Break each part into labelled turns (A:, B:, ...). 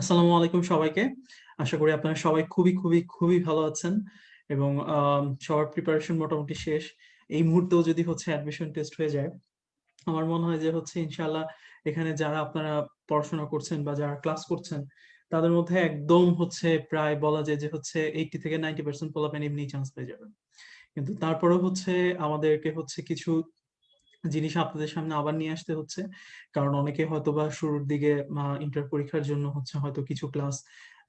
A: আসসালামু আলাইকুম সবাইকে। আশা করি আপনারা সবাই খুবই খুবই খুবই ভালো আছেন এবং সবার প্রিপারেশন মোটামুটি শেষ। এই মুহূর্তেও যদি অ্যাডমিশন টেস্ট হয়ে যায়, আমার মনে হয় যে ইনশাআল্লাহ এখানে যারা আপনারা পড়াশোনা করছেন বা যারা ক্লাস করছেন, তাদের মধ্যে একদম প্রায় বলা যায় যে 80 থেকে 90% পোলাপান এমনিই চান্স পেয়ে যাবেন। কিন্তু তারপরেও আমাদেরকে কিছু জিনিস আপনাদের সামনে আবার নিয়ে আসতে হচ্ছে। কারণ অনেকে হয়তোবা শুরুর দিকে ইন্টার পরীক্ষার জন্য হয়তো কিছু ক্লাস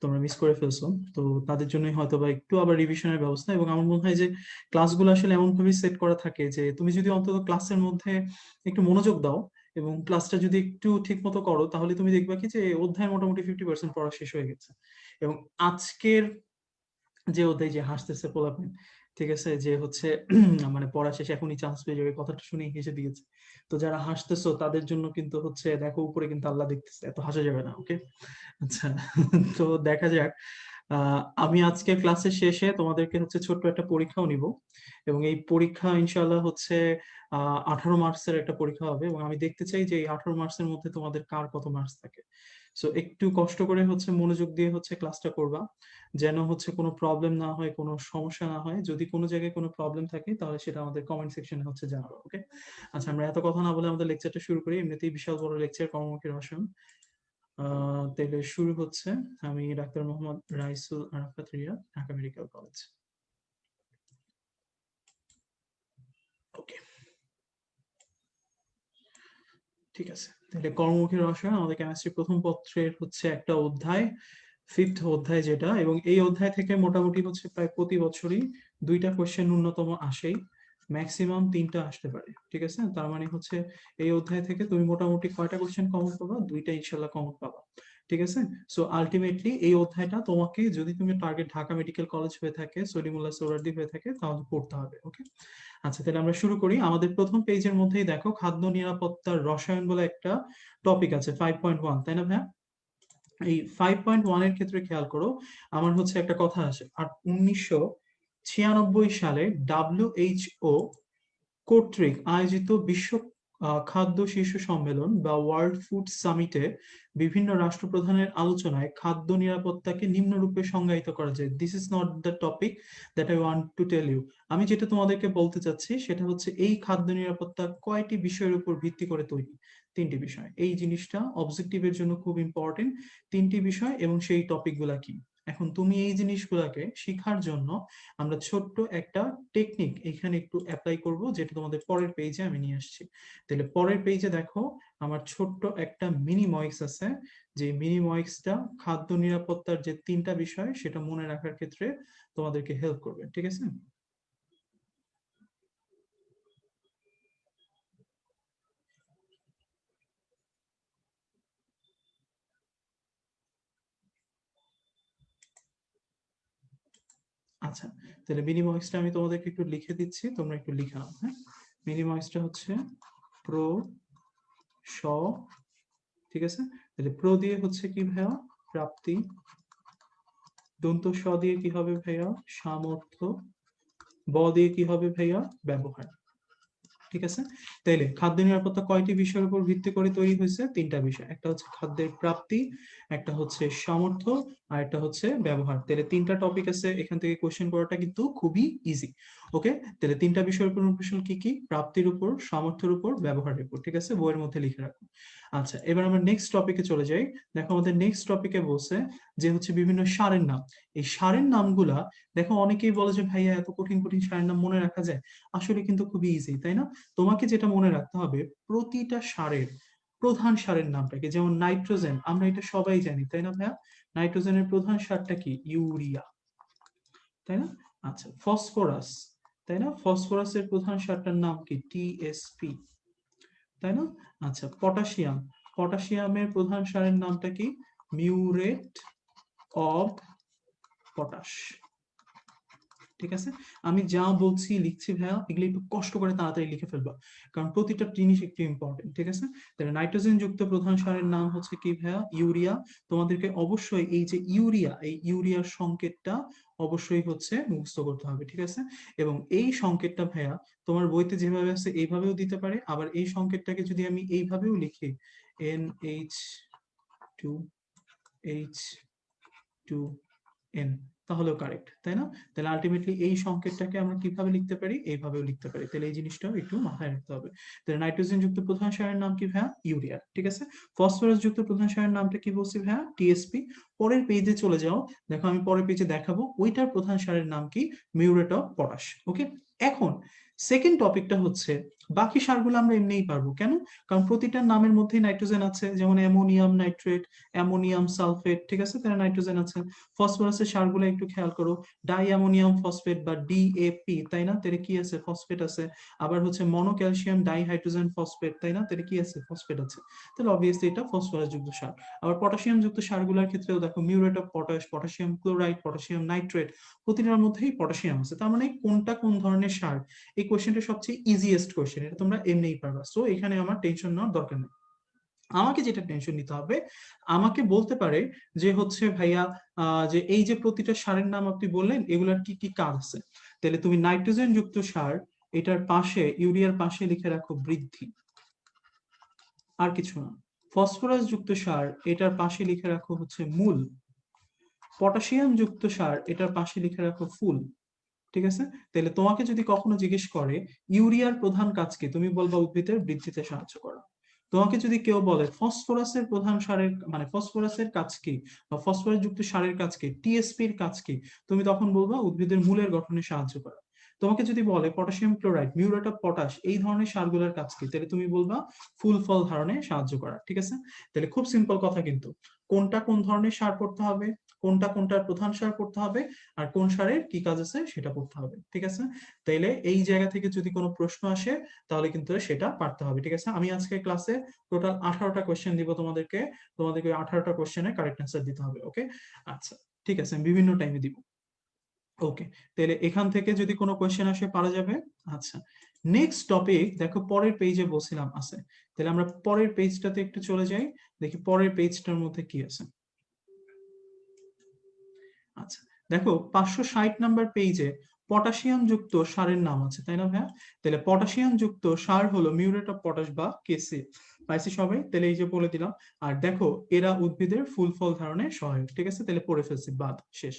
A: তোমরা মিস করে ফেলছো। তো তাদের জন্যই হয়তোবা একটু আবার রিভিশনের ব্যবস্থা, এবং আমার মনে হয় যে ক্লাসগুলো আসলে এমনভাবে সেট করা থাকে যে তুমি যদি অন্তত ক্লাসের মধ্যে একটু মনোযোগ দাও এবং ক্লাসটা যদি একটু ঠিক মতো করো, তাহলে তুমি দেখবা কি যে অধ্যায় মোটামুটি 50% পড়া শেষ হয়ে গেছে। এবং আজকের যে অধ্যায় যে হাসতেছে পোলাপান, ঠিক আছে, যে মানে পড়া শেষে এখনই চান্স পেয়ে যাবে, কথাটা শুনেই হেসে দিয়েছে। তো যারা হাসতেছো তাদের জন্য কিন্তু দেখো উপরে কিন্তু আল্লাহ দেখতেছে, এত হাসা যাবে না, ওকে? আচ্ছা। তো দেখা যাক। আমি আজকে ক্লাসের শেষে তোমাদেরকে ছোট্ট একটা পরীক্ষাও নিব, এবং এই পরীক্ষা ইনশাআল্লাহ 18 মার্কসের একটা পরীক্ষা হবে, এবং আমি দেখতে চাই যে এই 18 মার্কসের মধ্যে তোমাদের কার কত মার্কস থাকে। সো একটু কষ্ট করে মনোযোগ দিয়ে ক্লাসটা করবা, যেন কোনো প্রবলেম না হয়, কোনো সমস্যা না হয়। যদি কোনো জায়গায় কোনো প্রবলেম থাকে তাহলে সেটা আমাদের কমেন্ট সেকশনে জানাবো, ওকে? আচ্ছা, আমরা এত কথা না বলে আমাদের লেকচারটা শুরু করি। এমনিতেই বিশাল বড় লেকচার, কর্মমুখী রসায়ন। তাহলে শুরু হচ্ছে। আমি doctor Mohammad Raisul Arafat Riya, Dhaka medical college. Okay, ঠিক আছে। তাহলে কর্মমুখী রসায়ন আমাদের কেমিস্ট্রি প্রথম পত্রের একটা অধ্যায়, ফিফথ অধ্যায় যেটা, এবং এই অধ্যায় থেকে মোটামুটি প্রায় প্রতি বছরই 2টা কোশ্চেন ন্যূনতম আসেই, ম্যাক্সিমাম 3টা আসতে পারে, ঠিক আছে? তার মানে এই অধ্যায় থেকে তুমি মোটামুটি কয়টা কোশ্চেন কমন পাবা? 2টা ইনশাল্লাহ কমন পাবা, ঠিক আছে? সো আলটিমেটলি এই অধ্যায়টা তোমাকে, যদি তুমি টার্গেট ঢাকা মেডিকেল কলেজ হয়ে থাকে, সলিমুল্লাহ সোহরাওয়ার্দী হয়ে থাকে, তাহলে পড়তে হবে, ওকে? আচ্ছা, তাহলে আমরা শুরু করি। আমাদের প্রথম পেজের মধ্যেই দেখো খাদ্য নিরাপত্তার রসায়ন বলে একটা টপিক আছে, 5.1, তাই না ভাইয়া? এই 5.1 এর ক্ষেত্রে খেয়াল করো, আমার একটা কথা আছে। আর 1996 সালে WHO কর্তৃক আয়োজিত বিশ্ব খাদ্য শীর্ষ সম্মেলন বা ওয়ার্ল্ড ফুড সামিটে বিভিন্ন রাষ্ট্রপ্রধানের আলোচনায় খাদ্য নিরাপত্তাকে নিম্নরূপে সংজ্ঞায়িত করা যায়। This is not the topic that I want to tell you. আমি যেটা তোমাদেরকে বলতে চাচ্ছি সেটা এই খাদ্য নিরাপত্তা কয়টি বিষয়ের উপর ভিত্তি করে তৈরি? 3টি বিষয়। এই জিনিসটা অবজেক্টিভের জন্য খুব ইম্পর্টেন্ট। 3টি বিষয়, এবং সেই টপিকগুলা কি? এখন তুমি এই জিনিসগুলাকে শিখার জন্য আমরা ছোট্ট একটা টেকনিক এখানে একটু অ্যাপ্লাই করব, যেটা তোমাদের পরের পেজে আমি নিয়ে আসছি। তাহলে পরের পেজে দেখো, আমার ছোট্ট একটা মিনি ময়েক্স আছে, যে মিনি ময়েক্সটা খাদ্য নিরাপত্তার যে 3টা বিষয় সেটা মনে রাখার ক্ষেত্রে তোমাদেরকে হেল্প করবে, ঠিক আছে? আচ্ছা, তাহলে মিনি ময়েক্সটা আমি তোমাদেরকে একটু লিখে দিচ্ছি, তোমরা একটু লিখে নাও, হ্যাঁ? মিনি ময়েক্সটা প্রো স, ঠিক আছে? তাহলে প্রো দিয়ে কি ভাইয়া? প্রাপ্তি। দন্ত স দিয়ে কি হবে ভাইয়া? সামর্থ্য। ব দিয়ে কি হবে ভাইয়া? ব্যবহার। ঠিক আছে? তাইলে খাদ্য নিরাপত্তা কয়টি বিষয়ের উপর ভিত্তি করে তৈরি হয়েছে? 3টা বিষয়। একটা খাদ্যের প্রাপ্তি, একটা সামর্থ্য, আর একটা ব্যবহার। তাহলে 3টা টপিক আছে, এখান থেকে কোশ্চেন করাটা কিন্তু খুবই ইজি। ওকে? তাহলে 3টা বিষয়ের উপর প্রশ্ন কি কি? প্রাপ্তির উপর, সামর্থ্যের উপর, ব্যবহারের উপর, ঠিক আছে? বইয়ের মধ্যে লিখে রাখো। আচ্ছা, এবার আমরা নেক্সট টপিকে চলে যাই। দেখো, আমাদের নেক্সট টপিকে বলছে যে বিভিন্ন সারের নাম। এই সারের নামগুলা, দেখো অনেকেই বলে যে ভাইয়া এত কঠিন কঠিন সারের নাম মনে রাখা যায়? আসলে কিন্তু খুবই ইজি, তাই না? তোমাকে যেটা মনে রাখতে হবে, প্রতিটা সারের প্রধান সারের নামটা কি। যেমন নাইট্রোজেন, আমরা এটা সবাই জানি, তাই না ভাইয়া? নাইট্রোজেনের প্রধান সারটা কি? ইউরিয়া, তাই না? আচ্ছা, ফসফরাস, তাই না? ফসফরাসের প্রধান সারটার নাম কি? টিএসপি, তাই না? আচ্ছা, পটাশিয়াম, পটাশিয়ামের প্রধান সারের নামটা কি? মিউরেট অফ পটাশ, ঠিক আছে? আমি যা বলছি লিখছি ভাইয়া, এগুলো একটু কষ্ট করে তাড়াতাড়ি লিখে ফেলবা, কারণ প্রতিটা জিনিস একটু ইম্পর্টেন্ট, ঠিক আছে? তাহলে নাইট্রোজেন যুক্ত প্রধান সারের নাম কি ভাইয়া? ইউরিয়া। তোমাদেরকে অবশ্যই এই যে ইউরিয়া, এই ইউরিয়ার সংকেতটা অবশ্যই মুখস্থ করতে হবে, ঠিক আছে? এবং এই সংকেতটা ভাইয়া তোমার বইতে যেভাবে আছে এইভাবেও দিতে পারে, আবার এই সংকেতটাকে যদি আমি এইভাবেও লিখি, NH2 H2N, তাহলেও কারেক্ট, তাই না? তাহলে আলটিমেটলি এই সংকেতটাকে আমরা কিভাবে লিখতে পারি, এইভাবেও লিখতে পারি। তাহলে এই জিনিসটাও একটু মাথায় রাখতে হবে। তাহলে নাইট্রোজেন যুক্ত প্রধান সারের নাম কি ভাইয়া? ইউরিয়া, ঠিক আছে। ফসফরাস যুক্ত প্রধান সারের নামটা কি বলছি ভাইয়া? টিএসপি। পরের পেজে চলে যাও, দেখো আমি পরের পেজে দেখাবো ওইটার প্রধান সারের নাম কি? Muriate of potash. ওকে, এখন সেকেন্ড টপিকটা হচ্ছে বাকি সারগুলো আমরা এমনিই পারবো। কেন? কারণ প্রতিটার নামের মধ্যেই নাইট্রোজেন আছে, যেমন অ্যামোনিয়াম নাইট্রেট, অ্যামোনিয়াম সালফেট, ঠিক আছে, তাহলে নাইট্রোজেন আছে। ফসফরাসের সারগুলো একটু খেয়াল করো, ডাই অ্যামোনিয়াম ফসফেট বা ডিএপি, তাই না, তাহলে কি আছে? ফসফেট আছে। আবার হচ্ছে মনোক্যালসিয়াম ডাইহাইড্রোজেন ফসফেট, তাই না, তাহলে কি আছে? ফসফেট আছে। তাহলে অবভিয়াসলি এটা ফসফরাস যুক্ত সার। আবার পটাশিয়াম যুক্ত সারগুলোর ক্ষেত্রেও দেখো muriate of potash, potassium chloride, potassium nitrate, প্রতিটার মধ্যেই পটাশিয়াম আছে। তার মানে কোনটা কোন ধরনের সার, এই কোশ্চেনটা সবচেয়ে ইজিয়েস্ট কোশ্চেন, এটা তোমরা এমনিই পারবা। সো এখানে আমার টেনশন নেওয়ার দরকার নেই। আমাকে যেটা টেনশন নিতে হবে, আমাকে বলতে পারে যে হচ্ছে ভাইয়া যে এই যে প্রতিটা সারের নাম আপনি বললেন এগুলার কি কি কাজ আছে, তাহলে তুমি নাইট্রোজেন যুক্ত সার এটার পাশে, ইউরিয়ার পাশে লিখে রাখো বৃদ্ধি, আর কিছু না। ফসফরাস যুক্ত সার এটার পাশে লিখে রাখো হচ্ছে মূল। পটাশিয়াম যুক্ত সার এটার পাশে লিখে রাখো ফুল, ঠিক আছে। তাহলে তোমাকে যদি কখনো জিজ্ঞেস করে ইউরিয়ার প্রধান কাজ কি, তুমি বলবা উদ্ভিদের বৃদ্ধিতে সাহায্য করা। তোমাকে যদি কেউ বলে ফসফরাসের প্রধান সারের মানে ফসফরাসের কাজ কি বা ফসফরাস যুক্ত সারের কাজ কি, টিএসপির কাজ কি, তুমি তখন বলবা উদ্ভিদের মূলের গঠনে সাহায্য করা। তোমাকে যদি বলে potassium chloride, muriate of potash, এই ধরনের সারগুলোর কাজ কি, তাহলে তুমি বলবা ফুল ফল ধারণে সাহায্য করা, ঠিক আছে। তাহলে খুব সিম্পল কথা কিন্তু, কোনটা কোন ধরনের সার পড়তে হবে, কোনটা কোনটার প্রধান সার পড়তে হবে, আর কোন সারের কি কাজ আছে সেটা পড়তে হবে, ঠিক আছে। তাইলে এই জায়গা থেকে যদি কোনো প্রশ্ন আসে তাহলে কিন্তু সেটা পারতে হবে, ঠিক আছে। আমি আজকে ক্লাসে টোটাল 18টা কোশ্চেন দিব তোমাদেরকে, তোমাদেরকে 18টা কোশ্চেনের কারেক্ট অ্যান্সার দিতে হবে। ওকে, আচ্ছা, ঠিক আছে, আমি বিভিন্ন টাইমে দিব। ওকে, তাহলে এখান থেকে যদি কোনো কোশ্চেন আসে পারা যাবে। আচ্ছা, নেক্সট টপিক দেখো পরের পেজে বলছিলাম আছে, তাহলে আমরা পরের পেজটাতে একটু চলে যাই, দেখি পরের পেজটার মধ্যে কি আছে। আচ্ছা, দেখো 560 নাম্বার পেজে পটাশিয়াম যুক্ত সারের নাম আছে, তাই না ভাইয়া? তাহলে পটাশিয়াম যুক্ত সার হলো মিউরেট অফ পটাশ বা কেসি, পাইছি সবাই? তাহলে এই যে বলে দিলাম। আর দেখো এরা উদ্ভিদের ফুল ফল ধারণে সহায়ক, ঠিক আছে, তাহলে পড়ে ফেলছি, বাদ, শেষ।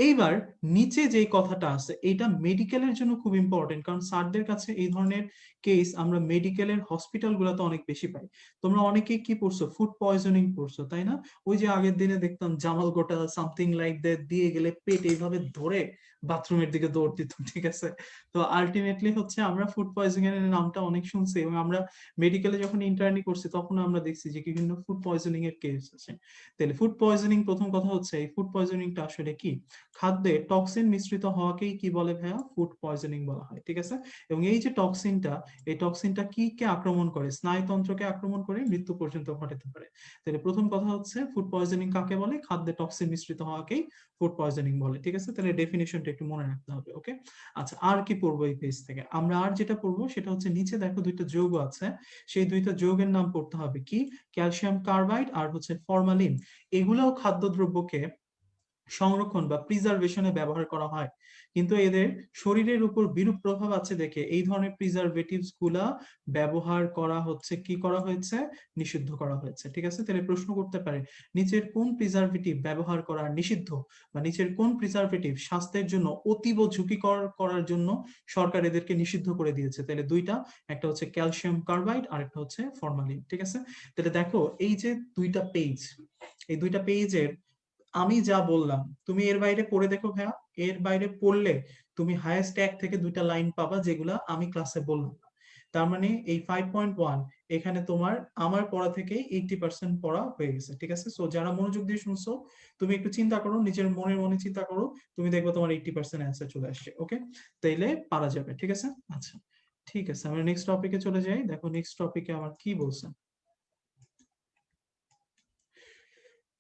A: এইবার নিচে যে কথাটা আছে এটা মেডিকেলের জন্য খুব ইম্পর্টেন্ট, কারণ স্যারদের কাছে এই ধরনের কেস আমরা মেডিকেলের হসপিটাল গুলাতে অনেক বেশি পাই। তোমরা অনেকে কি পড়ছো? ফুড পয়জনিং পড়ছো, তাই না? ওই যে আগের দিনে দেখতাম জামাল গোটা সামথিং লাইক দ্যাট দিয়ে গেলে পেট এইভাবে ধরে বাথরুমের দিকে দৌড় দিত, ঠিক আছে। তো আলটিমেটলি হচ্ছে আমরা ফুড পয়জনিং এর নামটা অনেক শুনছি, এবং আমরা মেডিকেলে যখন ইন্টার্নি করছি তখন আমরা দেখছি যে বিভিন্ন ফুড পয়জনিং এর কেস আছে। তাহলে ফুড পয়জনিং, প্রথম কথা হচ্ছে এই ফুড পয়জনিংটা আসলে কি? খাদ্যে টক্সিন মিশ্রিত হওয়াকেই কি বলে ভাইয়া? ফুড পয়জনিং বলা হয়, ঠিক আছে। এবং এই যে টক্সিনটা, এই টক্সিনটা কি কে আক্রমণ করে? স্নায়ুতন্ত্রকে আক্রমণ করে মৃত্যু পর্যন্ত ঘটাতে পারে। তাহলে প্রথম কথা হচ্ছে ফুড পয়জনিং কাকে বলে? খাদ্যে টক্সিন মিশ্রিত হওয়াকেই ফুড পয়জনিং বলে, ঠিক আছে। তাহলে ডেফিনিশনটা একটু মনে রাখতে হবে। ওকে, আচ্ছা, আর কি পড়বো এই পেজ থেকে? আমরা আর যেটা পড়বো সেটা হচ্ছে নিচে দেখো দুইটা যৌগ আছে, সেই দুইটা যৌগের নাম পড়তে হবে কি? ক্যালসিয়াম কার্বাইড আর হচ্ছে ফরমালিন। এগুলোও খাদ্যদ্রব্যকে সংরক্ষণ বা প্রিজার্ভেশনে ব্যবহার করা হয়, কিন্তু এদের শরীরের উপর বিরূপ প্রভাব আছে দেখে এই ধরনের প্রিজারভেটিভস গুলা ব্যবহার করা হচ্ছে, কি করা হয়েছে? নিষিদ্ধ করা হয়েছে, ঠিক আছে। তাহলে প্রশ্ন করতে পারে নিচের কোন প্রিজারভেটিভ ব্যবহার করা নিষিদ্ধ, বা নিচের কোন প্রিজারভেটিভ স্বাস্থ্যের জন্য অতীব ঝুঁকিকর করার জন্য সরকার এদেরকে নিষিদ্ধ করে দিয়েছে। তাহলে দুইটা, একটা হচ্ছে ক্যালসিয়াম কার্বাইড আর একটা হচ্ছে ফরমালিন, ঠিক আছে। তাহলে দেখো এই যে দুইটা পেজ, এই দুইটা পেজের আমি যা বললাম তুমি এর বাইরে পড়ে দেখো ভাইয়া, এর বাইরে পড়লে তুমি হাইয়েস্ট এক থেকে দুইটা লাইন পাবা যেগুলা আমি ক্লাসে বললাম। তার মানে এই 5.1 এখানে তোমার আমার পড়া থেকে 80% পড়া হয়ে গেছে, ঠিক আছে। সো যারা মনোযোগ দিয়ে শুনছো তুমি একটু চিন্তা করো, নিজের মনের মনে চিন্তা করো, তুমি দেখবে তোমার 80% অ্যান্সার চলে আসছে। ওকে, তাইলে পারা যাবে, ঠিক আছে। আচ্ছা, ঠিক আছে, আমরা নেক্সট টপিকে চলে যাই। দেখো নেক্সট টপিকে আমার কি বলছে।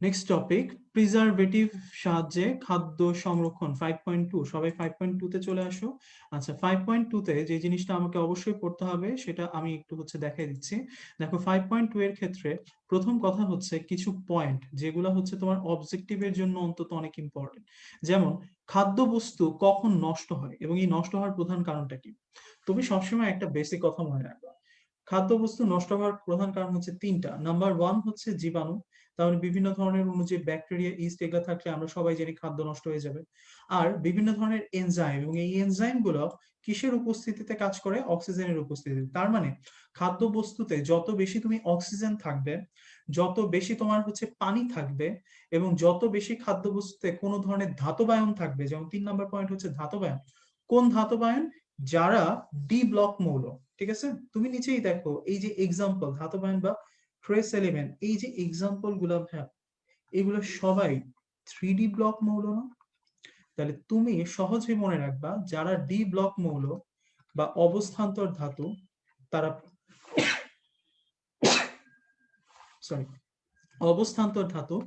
A: নেক্সট টপিক, প্রিজারভেটিভ সাহায্যে খাদ্য সংরক্ষণ 5.2। সবাই 5.2 তে চলে আসো। আচ্ছা, 5.2 তে যে জিনিসটা আমাকে অবশ্যই পড়তে হবে সেটা আমি একটু হচ্ছে দেখাই দিচ্ছি। দেখো 5.2 এর ক্ষেত্রে প্রথম কথা হচ্ছে কিছু পয়েন্ট যেগুলো হচ্ছে তোমার অবজেক্টিভের জন্য অন্তত অনেক ইম্পর্টেন্ট। যেমন খাদ্যবস্তু কখন নষ্ট হয় এবং এই নষ্ট হওয়ার প্রধান কারণটা কি। তুমি সবসময় একটা বেসিক কথা মনে রাখবা, খাদ্যবস্তু নষ্ট হওয়ার প্রধান কারণ হচ্ছে তিনটা। নাম্বার ওয়ান হচ্ছে জীবাণু, তাহলে বিভিন্ন ধরনের অণুজীব, ব্যাকটেরিয়া, ইস্ট এগুলো থাকলে আমরা সবাই জানি খাদ্য নষ্ট হয়ে যাবে। আর বিভিন্ন ধরনের এনজাইম, এবং এই এনজাইম গুলো কিসের উপস্থিতিতে কাজ করে? অক্সিজেনের উপস্থিতিতে। তার মানে খাদ্য বস্তুতে যত বেশি তুমি অক্সিজেন থাকবে, যত বেশি তোমার হচ্ছে পানি থাকবে, এবং যত বেশি খাদ্য বস্তুতে কোনো ধরনের ধাতবায়ন থাকবে, যেমন 3 নম্বর পয়েন্ট হচ্ছে ধাতবায়ন। কোন ধাতবায়ন? যারা ডি ব্লক মৌল, ঠিক আছে? তুমি নিচেই দেখো এই যে এক্সাম্পল ধাতবায়ন বা ট্রেস এলিমেন্ট, এই যে এক্সাম্পল গুলো এগুলো সবাই 3D ব্লক মৌল না? তাহলে তুমি সহজে মনে রাখবা যারা ডি ব্লক মৌল বা অবস্থান্তর ধাতু, তারা সরি অবস্থান্তর ধাতু,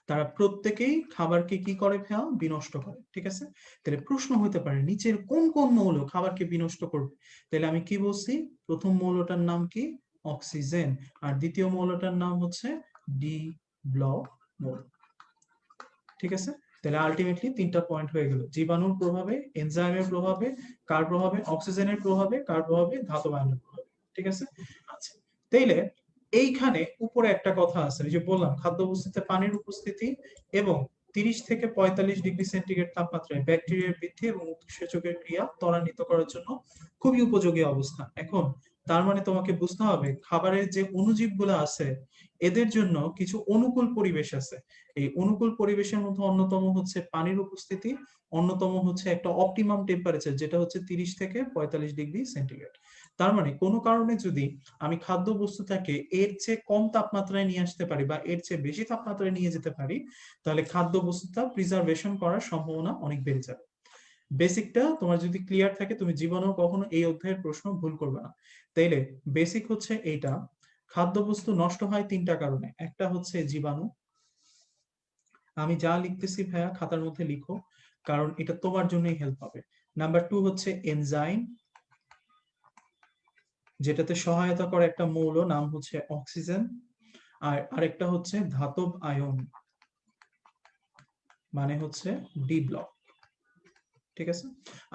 A: তারা প্রত্যেকেই খাবারকে কি করে ভাইয়া? বিনষ্ট করে, ঠিক আছে? তাহলে প্রশ্ন হতে পারে নিচের কোন কোন মৌল খাবারকে বিনষ্ট করবে? তাহলে আমি কি বলছি? প্রথম মৌলটার নাম কি? অক্সিজেন। আর দ্বিতীয় মৌলটার নাম হচ্ছে ডি ব্লক মৌল, ঠিক আছে? তাহলে আলটিমেটলি 3টা পয়েন্ট হয়ে গেল। জীবাণুর প্রভাবে, এনজাইমের প্রভাবে, কার প্রভাবে? অক্সিজেনের প্রভাবে, কার প্রভাবে? ধাতবায়নের প্রভাবে, ঠিক আছে? আচ্ছা, তাইলে এইখানে উপরে একটা কথা আছে, যে বললাম খাদ্য বস্তুতে পানির উপস্থিতি এবং 30 থেকে 45 ডিগ্রি সেন্টিগ্রেড তাপমাত্রায় ব্যাকটেরিয়ার বৃদ্ধি এবং উৎসেচকের ক্রিয়া ত্বরান্বিত করার জন্য খুবই উপযোগী অবস্থা। এখন তার মানে তোমাকে বুঝতে হবে খাবারের যে অণুজীবগুলো আছে এদের জন্য কিছু অনুকূল পরিবেশ আছে। এই অনুকূল পরিবেশের মধ্যে অন্যতম হচ্ছে পানির উপস্থিতি, অন্যতম হচ্ছে একটা অপটিমাম টেম্পারেচার, যেটা হচ্ছে 30 থেকে 45 ডিগ্রি সেন্টিগ্রেড। তার মানে কোনো কারণে যদি আমি খাদ্য বস্তুটাকে এর চেয়ে কম তাপমাত্রায় নিয়ে আসতে পারি বা এর চেয়ে বেশি তাপমাত্রায় নিয়ে যেতে পারি, তাহলে খাদ্য বস্তুটা প্রিজার্ভেশন করার সম্ভাবনা অনেক বেড়ে যাবে। বেসিকটা তোমার যদি ক্লিয়ার থাকে, তুমি জীবনেও কখনো এই অধ্যায়ের প্রশ্ন ভুল করবে না। তাইলে বেসিক হচ্ছে এইটা, খাদ্যবস্তু নষ্ট হয় 3টা কারণে। একটা হচ্ছে জীবাণু, আমি যা লিখতেছি ভাইয়া খাতার মধ্যে লিখো, কারণ এটা তোমার জন্যই হেল্প হবে। নাম্বার 2 হচ্ছে এনজাইম, যেটাতে সহায়তা করে একটা মৌল নাম হচ্ছে অক্সিজেন। আর আরেকটা হচ্ছে ধাতব আয়ন, মানে হচ্ছে ডি ব্লক, ঠিক আছে?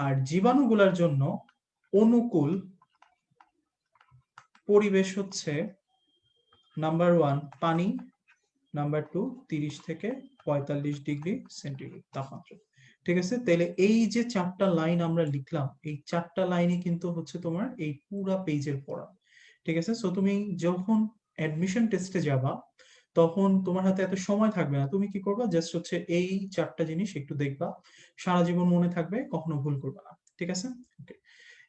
A: আর জীবাণুগুলোর জন্য অনুকূল পরিবেশ হচ্ছে নাম্বার 1 পানি, নাম্বার 2 30 থেকে 45 ডিগ্রি সেন্টিগ্রেড তাপমাত্রা, ঠিক আছে? তাহলে এই যে 4টা লাইন আমরা লিখলাম, এই 4টা লাইনই কিন্তু হচ্ছে তোমার এই পুরা পেজের পড়া, ঠিক আছে? সো তুমি যখন অ্যাডমিশন টেস্টে যাবা তখন তোমার হাতে এত সময় থাকবে না, তুমি কি করবা? জাস্ট হচ্ছে এই 4টা জিনিস একটু দেখবা, সারা জীবন মনে থাকবে, কখনো ভুল করবে না, ঠিক আছে? ওকে,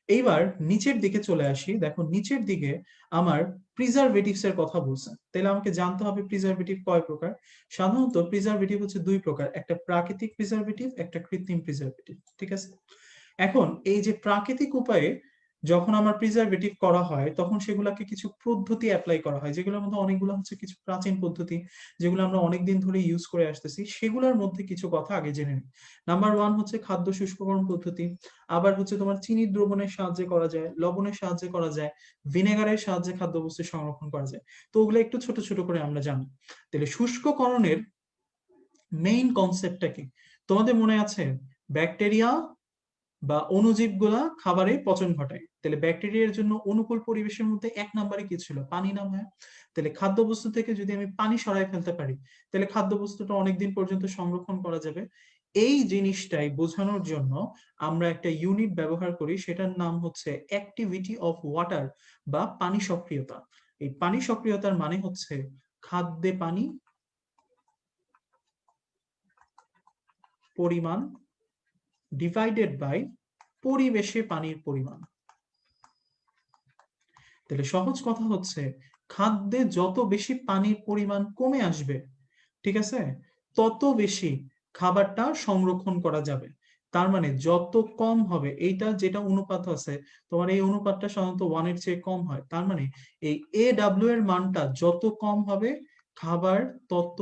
A: এইবার নিচের দিকে চলে আসি। দেখো নিচের দিকে আমার প্রিজারভেটিভস এর কথা বলছে, তাহলে আমাকে জানতে হবে প্রিজারভেটিভ কয় প্রকার। সাধারণত প্রিজারভেটিভ হচ্ছে 2 প্রকার, একটা প্রাকৃতিক প্রিজারভেটিভ, একটা কৃত্রিম প্রিজারভেটিভ, ঠিক আছে? এখন এই যে প্রাকৃতিক উপায়ে যখন আমার প্রিজারভেটিভ করা হয় তখন সেগুলোকে কিছু পদ্ধতি অ্যাপ্লাই করা হয়, যেগুলোর মধ্যে অনেকগুলো হচ্ছে কিছু প্রাচীন পদ্ধতি, যেগুলো আমরা অনেকদিন ধরে ইউজ করে আসতেছি। সেগুলোর মধ্যে কিছু কথা আগে জেনে নিই। নাম্বার 1 হচ্ছে খাদ্য শুষ্ককরণ পদ্ধতি, আবার হচ্ছে তোমার চিনির দ্রবণের সাহায্যে করা যায়, লবণের সাহায্যে করা যায়, ভিনেগারের সাহায্যে খাদ্যবস্তু সংরক্ষণ করা যায়। তো ওগুলো একটু ছোট ছোট করে আমরা জানি। তাহলে শুষ্ককরণের মেইন কনসেপ্টটা কি তোমাদের মনে আছে? ব্যাকটেরিয়া বা অণুজীবগুলা খাবারে পচন ঘটায়। তাহলে ব্যাকটেরিয়ার জন্য অনুকূল পরিবেশের মধ্যে 1 নম্বরে কি ছিল? পানি না হয়? তাহলে খাদ্যবস্তু থেকে যদি আমি পানি সরাই ফেলতে পারি তাহলে খাদ্যবস্তুটা অনেকদিন পর্যন্ত সংরক্ষণ করা যাবে। এই জিনিসটাই বোঝানোর জন্য আমরা একটা ইউনিট ব্যবহার করি, সেটার নাম হচ্ছে অ্যাক্টিভিটি অফ ওয়াটার বা পানি সক্রিয়তা। এই পানি সক্রিয়তার মানে হচ্ছে খাদ্যে পানি পরিমাণ ডিভাইডেড বাই পরিবেশে পানির পরিমাণ। তাহলে সহজ কথা হচ্ছে খাদ্যে যত বেশি পানির পরিমাণ কমে আসবে, ঠিক আছে, তত বেশি খাবারটা সংরক্ষণ করা যাবে। তার মানে যত কম হবে, এইটা যেটা অনুপাত আছে তোমার, এই অনুপাতটা সাধারণত 1 এর চেয়ে কম হয়। তার মানে এই AW এর মানটা যত কম হবে খাবার তত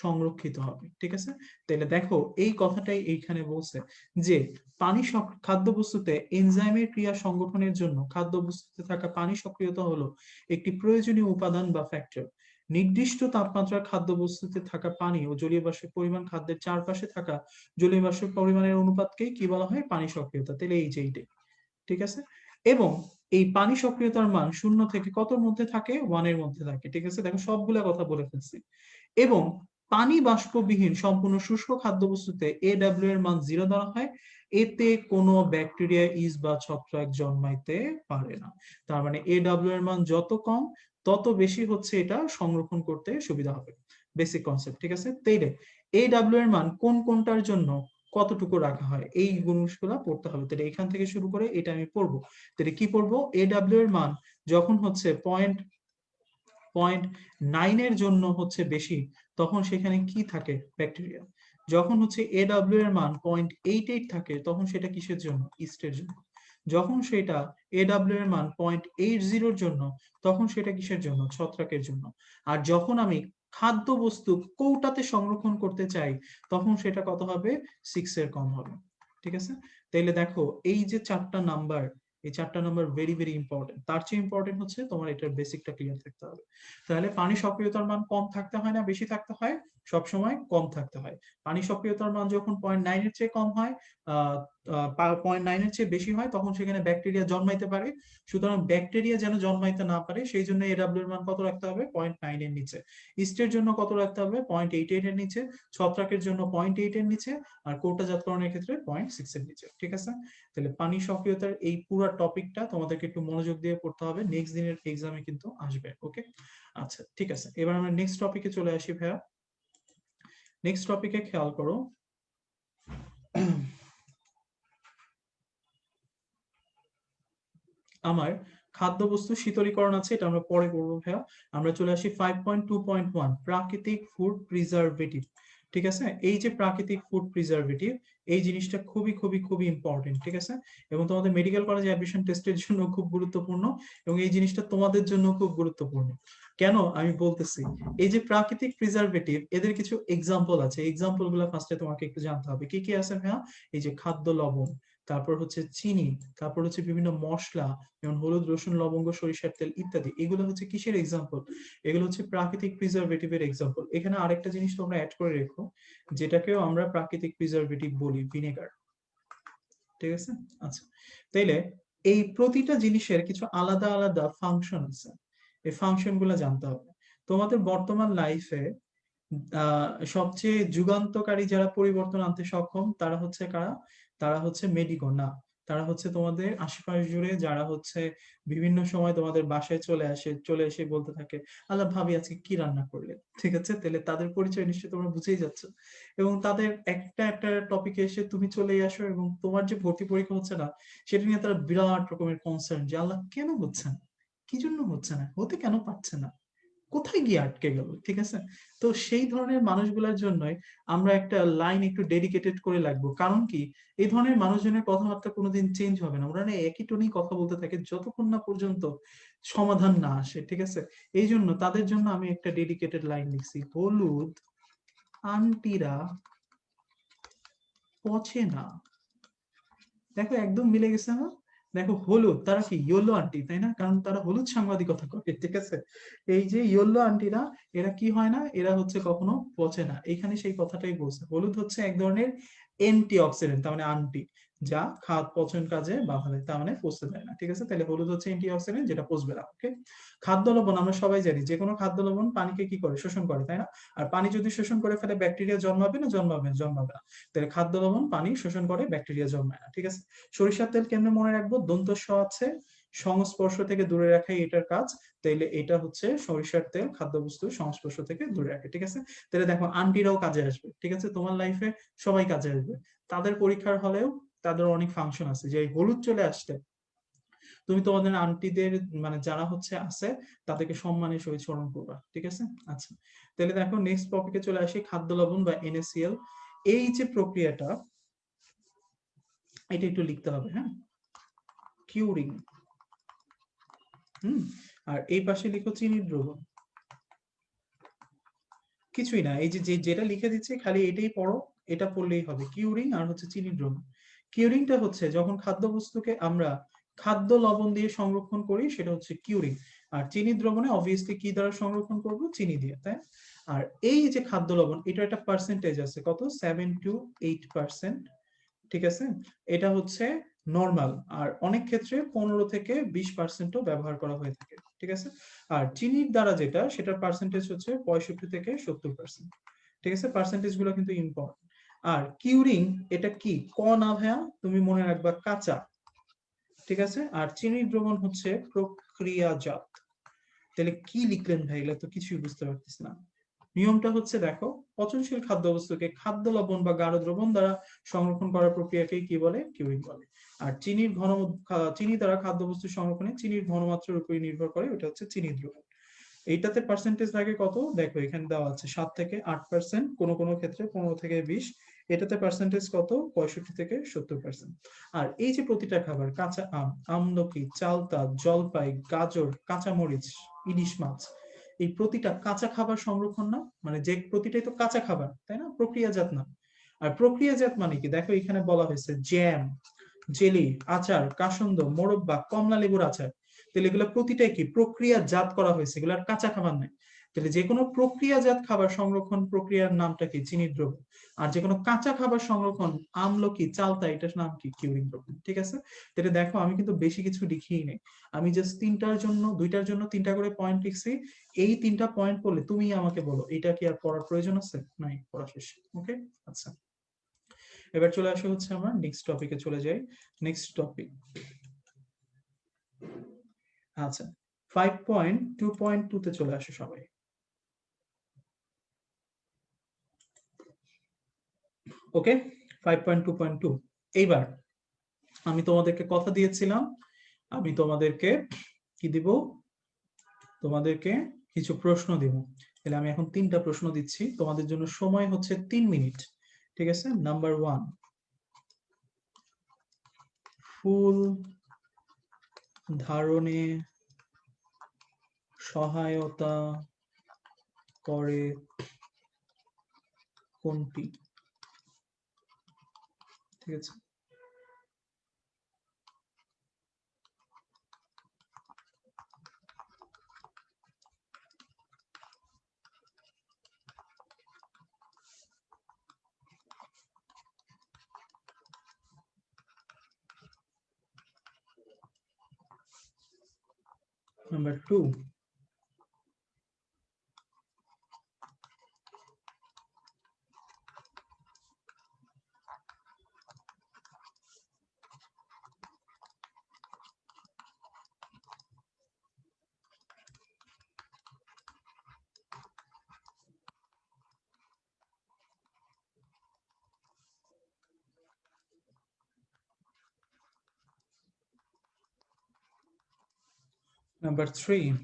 A: সংরক্ষিত হবে, ঠিক আছে? তাহলে দেখো এই কথাটাই এইখানে বলছে যে পানি খাদ্যবস্তুতে এনজাইমের ক্রিয়া সংগঠনের জন্য খাদ্যবস্তুতে থাকা পানি সক্রিয়তা হলো একটি প্রয়োজনীয় উপাদান বা ফ্যাক্টর। নির্দিষ্ট তাপমাত্রার খাদ্যবস্তুতে থাকা পানি ও জলীয় বাষ্পের পরিমাণ খাদ্যের চারপাশে থাকা জলীয় বাষ্পের পরিমাণের অনুপাতকেই কি বলা হয়? পানি সক্রিয়তা। তাহলে এই যে এইটাই, ঠিক আছে? এবং এই পানি সক্রিয়তার মান 0 থেকে কতর মধ্যে থাকে? 1 এর মধ্যে থাকে, ঠিক আছে? দেখো সবগুলা কথা বলে ফেলছি। এবং পানি বাষ্পবিহীন সম্পূর্ণ শুষ্ক খাদ্যবস্তুতে AW এর মান 0 ধরা হয়, এতে কোনো ব্যাকটেরিয়া, ইস্ট বা ছত্রাক জন্মাইতে পারে না। তার মানে AW এর মান যত কম তত বেশি হচ্ছে এটা সংরক্ষণ করতে সুবিধা হবে। বেসিক কনসেপ্ট, ঠিক আছে? তাইলে AW এর মান কোন কোনটার জন্য কতটুকু রাখা হয় এই জিনিসগুলো পড়তে হবে। তাহলে এখান থেকে শুরু করে এটা আমি পড়বো। তাহলে কি পড়বো? AW এর মান যখন হচ্ছে 0.9 এর জন্য হচ্ছে বেশি, তখন সেখানে কি থাকে? ব্যাকটেরিয়া। যখন হচ্ছে AW এর মান 0.88 থাকে, তখন সেটা কিসের জন্য? ইস্টের জন্য। যখন সেটা AW এর মান 0.80 এর জন্য, তখন সেটা কিসের জন্য? ছত্রাকের জন্য। আর যখন আমি খাদ্য বস্তু কৌটাতে সংরক্ষণ করতে চাই, তখন সেটা কত হবে? 6 এর কম হবে। ঠিক আছে? তাইলে দেখো এই যে 4টা নাম্বার, এই 4টা নাম্বার ভেরি ভেরি ইম্পর্টেন্ট। তার চেয়ে ইম্পর্টেন্ট হচ্ছে তোমার এটার বেসিকটা ক্লিয়ার থাকতে হবে। তাহলে পানি সক্রিয়তার মান কম থাকতে হয় না বেশি থাকতে হয়? সব সময় কম থাকতে হয়। পানি সক্রিয়তার মান যখন 0.9 এর চেয়ে কম হয়, 0.9 এর চেয়ে বেশি হয়, তখন সেখানে ব্যাকটেরিয়া জন্মাইতে পারে। সুতরাং ব্যাকটেরিয়া যেন জন্মাইতে না পারে সেই জন্য AW এর মান কত রাখতে হবে? 0.9 এর নিচে। ইস্টের জন্য কত রাখতে হবে? 0.88 এর নিচে। ছত্রাকের জন্য 0.8 এর নিচে। আর কৌটাজাতকরণের ক্ষেত্রে 0.6 এর নিচে। ঠিক আছে? তাহলে পানি সক্রিয়তার এই পুরো টপিকটা তোমাদেরকে একটু মনোযোগ দিয়ে পড়তে হবে, নেক্সট দিনের এক্সামে কিন্তু আসবে। ওকে, আচ্ছা ঠিক আছে, এবার আমরা নেক্সট টপিকে চলে আসি ভাইয়া। নেক্সট টপিকে খেয়াল করো, আমার খাদ্যবস্তু শীতলীকরণ আছে, এটা আমরা পরে করবো ভাইয়া। আমরা চলে আসি 5.2.1 প্রাকৃতিক ফুড প্রিজারভেটিভ। ঠিক আছে? এই যে প্রাকৃতিক ফুড প্রিজারভেটিভ, এই জিনিসটা খুবই খুবই খুবই ইম্পর্টেন্ট। ঠিক আছে? এবং তোমাদের মেডিকেল কলেজে অ্যাডমিশন টেস্টের জন্য খুব গুরুত্বপূর্ণ, এবং এই জিনিসটা তোমাদের জন্য খুব গুরুত্বপূর্ণ। কেন আমি বলতেছি? এই যে প্রাকৃতিক প্রিজারভেটিভ, এদের কিছু এক্সাম্পল আছে। এক্সাম্পল গুলো ফার্স্টে তোমাকে একটু জানতে হবে কি কি আছে ভাইয়া। এই যে খাদ্য লবণ, তারপর হচ্ছে চিনি, তারপর হচ্ছে বিভিন্ন মশলা যেমন হলুদ, রসুন, লবঙ্গ, সরিষার তেল ইত্যাদি। এগুলো হচ্ছে কিসের এক্সাম্পল? এগুলো হচ্ছে প্রাকৃতিক প্রিজারভেটিভের এক্সাম্পল। এখানে আরেকটা জিনিস তোমরা অ্যাড করে রেখো, যেটাকেও আমরা প্রাকৃতিক প্রিজারভেটিভ বলি, ভিনেগার। ঠিক আছে? আচ্ছা, তাইলে এই প্রতিটা জিনিসের কিছু আলাদা আলাদা ফাংশন আছে, এই ফাংশন গুলো জানতে হবে। তোমাদের বর্তমান লাইফে সবচেয়ে যুগান্তকারী যারা পরিবর্তন আনতে সক্ষম, তারা হচ্ছে কারা? তারা হচ্ছে মেডিকো না, তারা হচ্ছে তোমাদের আশেপাশ জুড়ে যারা হচ্ছে বিভিন্ন সময় তোমাদের বাসায় চলে এসে বলতে থাকে, আল্লাহ ভাবি আজকে কি রান্না করলে। ঠিক আছে? তাহলে তাদের পরিচয় নিশ্চয়ই তোমরা বুঝেই যাচ্ছ। এবং তাদের একটা একটা টপিকে এসে তুমি চলে আসো, এবং তোমার যে ভর্তি পরীক্ষা হচ্ছে না সেটা নিয়ে তারা বিরাট রকমের কনসার্ন, যে আল্লাহ কেন হচ্ছে না, কি জন্য হচ্ছে না, হতে কেন পারছে না, কোথায় গিয়ে আটকে গেল। ঠিক আছে? তো সেই ধরনের মানুষগুলোর জন্যই আমরা একটা লাইন একটু ডেডিকেটেড করে লাগবো। কারণ কি, এই ধরনের মানুষজনের কথাবার্তা কোনোদিন চেঞ্জ হবে না, ওরা না একই টোনেই কথা বলতে থাকে যতক্ষণ না পর্যন্ত সমাধান না আসে। ঠিক আছে? এই জন্য তাদের জন্য আমি একটা ডেডিকেটেড লাইন লিখছি, হলুদ আন্টিরা পচে না। দেখো একদম মিলে গেছে না? দেখো হলুদ, তারা কি ইয়েলো আন্টি, তাই না? কারণ তারা হলুদ সাংবাদিকতা করে। ঠিক আছে? এই যে ইয়েলো আন্টিরা, এরা কি হয় না, এরা হচ্ছে কখনো পচে না। এখানে সেই কথাটাই বলছে, হলুদ হচ্ছে এক ধরনের অ্যান্টি অক্সিডেন্ট, তার মানে আন্টি, যা খাদ পচন কাজে বাধা দেয়, তার মানে পচতে দেয় না। ঠিক আছে? তাহলে হলুদ হচ্ছে অ্যান্টি অক্সিডেন্ট, যেটা পচবে না। ওকে, খাদ্য লবণ আমরা সবাই জানি, যে কোনো খাদ্য লবণ পানিকে কি করে? শোষণ করে, তাই না? আর পানি যদি শোষণ করে ফেলে, ব্যাকটেরিয়া জন্মাবে না জন্মাবে? জন্মাবে না। তাহলে খাদ্য লবণ পানি শোষণ করে, ব্যাকটেরিয়া জন্মায় না। ঠিক আছে? সরিষার তেল কেমনে মনে রাখবো? দন্ত স আছে, সংস্পর্শ থেকে দূরে রাখাই এটার কাজ। তাইলে এটা হচ্ছে সরিষার তেল খাদ্যবস্তুর সংস্পর্শ থেকে দূরে রাখে। ঠিক আছে? তাহলে দেখো আন্টিরাও কাজে আসবে। ঠিক আছে? তোমার লাইফে সবাই কাজে আসবে। তাদের পরীক্ষার হলেও তাদের অনেক ফাংশন আছে, যে হলুদ চলে আসতে তুমি তোমাদের আন্টিদের, মানে যারা হচ্ছে আছে, তাদেরকে সম্মানের সহিত স্মরণ করবা। ঠিক আছে? আচ্ছা, তাহলে দেখো নেক্সট টপিকে চলে আসি, খাদ্য লবণ বা NaCl। এই যে প্রক্রিয়াটা, এটা একটু লিখতে হবে। হ্যাঁ, কিউরিং। আর এই পাশে লিখো চিনির দ্রবণ। কিছুই না, এই যে যেটা লিখে দিচ্ছে খালি এটাই পড়ো, এটা পড়লেই হবে। কিউরিং আর হচ্ছে চিনির দ্রবণ। কিউরিংটা হচ্ছে যখন খাদ্যবস্তুকে আমরা খাদ্য লবণ দিয়ে সংরক্ষণ করি, সেটা হচ্ছে কিউরিং। আর চিনির দ্রবণে অবভিয়াসলি কি দ্বারা সংরক্ষণ করব? চিনি দিয়ে, তাই? আর এই যে খাদ্য লবণ, এটা একটা পার্সেন্টেজ আছে, কত? 7 to 8%। ঠিক আছে? এটা হচ্ছে নরমাল, আর অনেক ক্ষেত্রে 15 থেকে 20%ও ব্যবহার করা হয়ে থাকে, ঠিক আছে। আর চিনির দ্বারা যেটা, সেটার পার্সেন্টেজ হচ্ছে 65 থেকে 70%, ঠিক আছে। পার্সেন্টেজ গুলো কিন্তু ইম্পর্টেন্ট। আর কিউরিং এটা কি, ক না ভাইয়া, তুমি মনে রাখবা কাঁচা, ঠিক আছে। আর চিনির দ্রবণ হচ্ছে প্রক্রিয়াজাত। তাহলে কি লিখলেন ভাই, এগুলো তো কিছুই বুঝতে পারতেছি না। নিয়মটা হচ্ছে দেখো, পচনশীল খাদ্যবস্তুকে খাদ্য লবণ বা গাঢ় দ্রবণ দ্বারা সংরক্ষণ করার প্রক্রিয়াকে কি বলে, কিউরিং বলে। আর চিনি দ্বারা খাদ্যবস্তু সংরক্ষণে চিনির ঘনমাত্রার উপর নির্ভর করে, ওটা হচ্ছে চিনির দ্রবণ। এইটাতে পার্সেন্টেজ লাগে কত, দেখো এখানে দেওয়া আছে 7 থেকে 8%, কোন কোন ক্ষেত্রে 15 থেকে 20। এটাতে পার্সেন্টেজ কত, 65 থেকে 70%। আর এই যে প্রতিটা খাবার, কাঁচা আম, আমলকি, চালতা, জলপাই, গাজর, কাঁচামরিচ, ইলিশ মাছ, এই প্রতিটা কাঁচা খাবার সংরক্ষণ না, মানে যে প্রতিটাই তো কাঁচা খাবার, তাই না, প্রক্রিয়াজাত না। আর প্রক্রিয়াজাত মানে কি, দেখো এখানে বলা হয়েছে জ্যাম, জেলি, আচার, কাসন্দ, মোরব্বা, কমলা লেবুর আচার। তাহলে এগুলো প্রতিটাই কি প্রক্রিয়াজাত করা হয়েছে, এগুলো আর কাঁচা খাবার নাই। তাহলে যে কোনো প্রক্রিয়াজাত খাবার সংরক্ষণ প্রক্রিয়ার নামটা কি, চিনির দ্রবণ। আর যে কোনো কাঁচা খাবার সংরক্ষণ, আমলকি, চালতা, এটার নাম কি, কিউরিং দ্রবণ, ঠিক আছে। তাহলে দেখো আমি কিন্তু বেশি কিছু লিখিই নেই, আমি জাস্ট দুইটার জন্য 3টা করে পয়েন্ট লিখছি। এই 3টা পয়েন্ট পড়লে তুমি আমাকে বলো, এটা কি আর পড়ার প্রয়োজন আছে, নাই, পড়া শেষ। ওকে, আচ্ছা। এবার চলে আসে হচ্ছে আমরা নেক্সট টপিকে চলে যাই। নেক্সট টপিক, আচ্ছা 5.2.2 তে চলে আসে সবাই। ওকে, 5.2.2। এইবার আমি তোমাদেরকে কথা দিয়েছিলাম, আমি তোমাদেরকে কি দিব, তোমাদেরকে কিছু প্রশ্ন দিব। তাহলে আমি এখন 3টা প্রশ্ন দিচ্ছি, তোমাদের জন্য সময় হচ্ছে 3 মিনিট, ঠিক আছে। নাম্বার 1, ফুল ধারণে সহায়তা করে কোনটি, ঠিক আছে। নাম্বার 2, নাম্বার 3,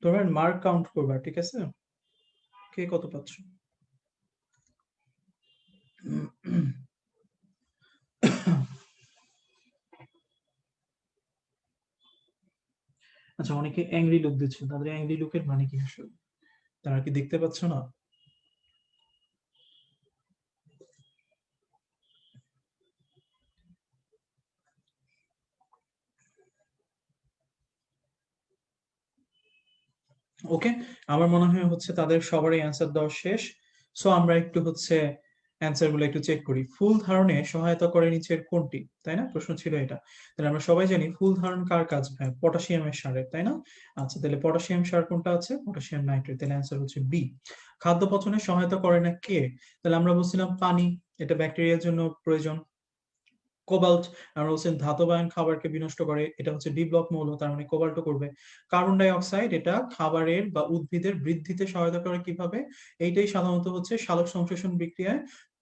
A: তোমরা মার্ক কাউন্ট করবা, ঠিক আছে, কে কত পাচ্ছ। আচ্ছা, অনেকে অ্যাংরি লুক দিচ্ছে, তাদের অ্যাংরি লুকের মানে কি আসলে, তারা কি দেখতে পাচ্ছ না। ওকে, আমার মনে হয় হচ্ছে তাদের সবারই অ্যান্সার দেওয়া শেষ। সো আমরা একটু হচ্ছে অ্যান্সার গুলো একটু চেক করি। ফুল ধারণে সহায়তা করে নিচের কোনটি, তাই না, প্রশ্ন ছিল এটা। তাহলে আমরা সবাই জানি ফুল ধারণ কার কাজ, পটাশিয়ামের সারের, তাই না। আচ্ছা, তাহলে পটাশিয়াম সার কোনটা আছে, পটাশিয়াম নাইট্রেট, তাহলে অ্যান্সার হচ্ছে বি। খাদ্য পচনে সহায়তা করে না কে, তাহলে আমরা বলছিলাম পানি, এটা ব্যাকটেরিয়ার জন্য প্রয়োজন। কোবাল্ট আমরা বলছেন ধাতব আয়ন খাবারকে বিনষ্ট করে, এটা হচ্ছে ডি ব্লক মৌল, তার মানে কোবাল্টও করবে। কার্বন ডাই অক্সাইড এটা খাবারের বা উদ্ভিদের বৃদ্ধিতে সহায়তা করে কিভাবে, এইটাই সাধারণত হচ্ছে সালোক সংশ্লেষণ বিক্রিয়ায়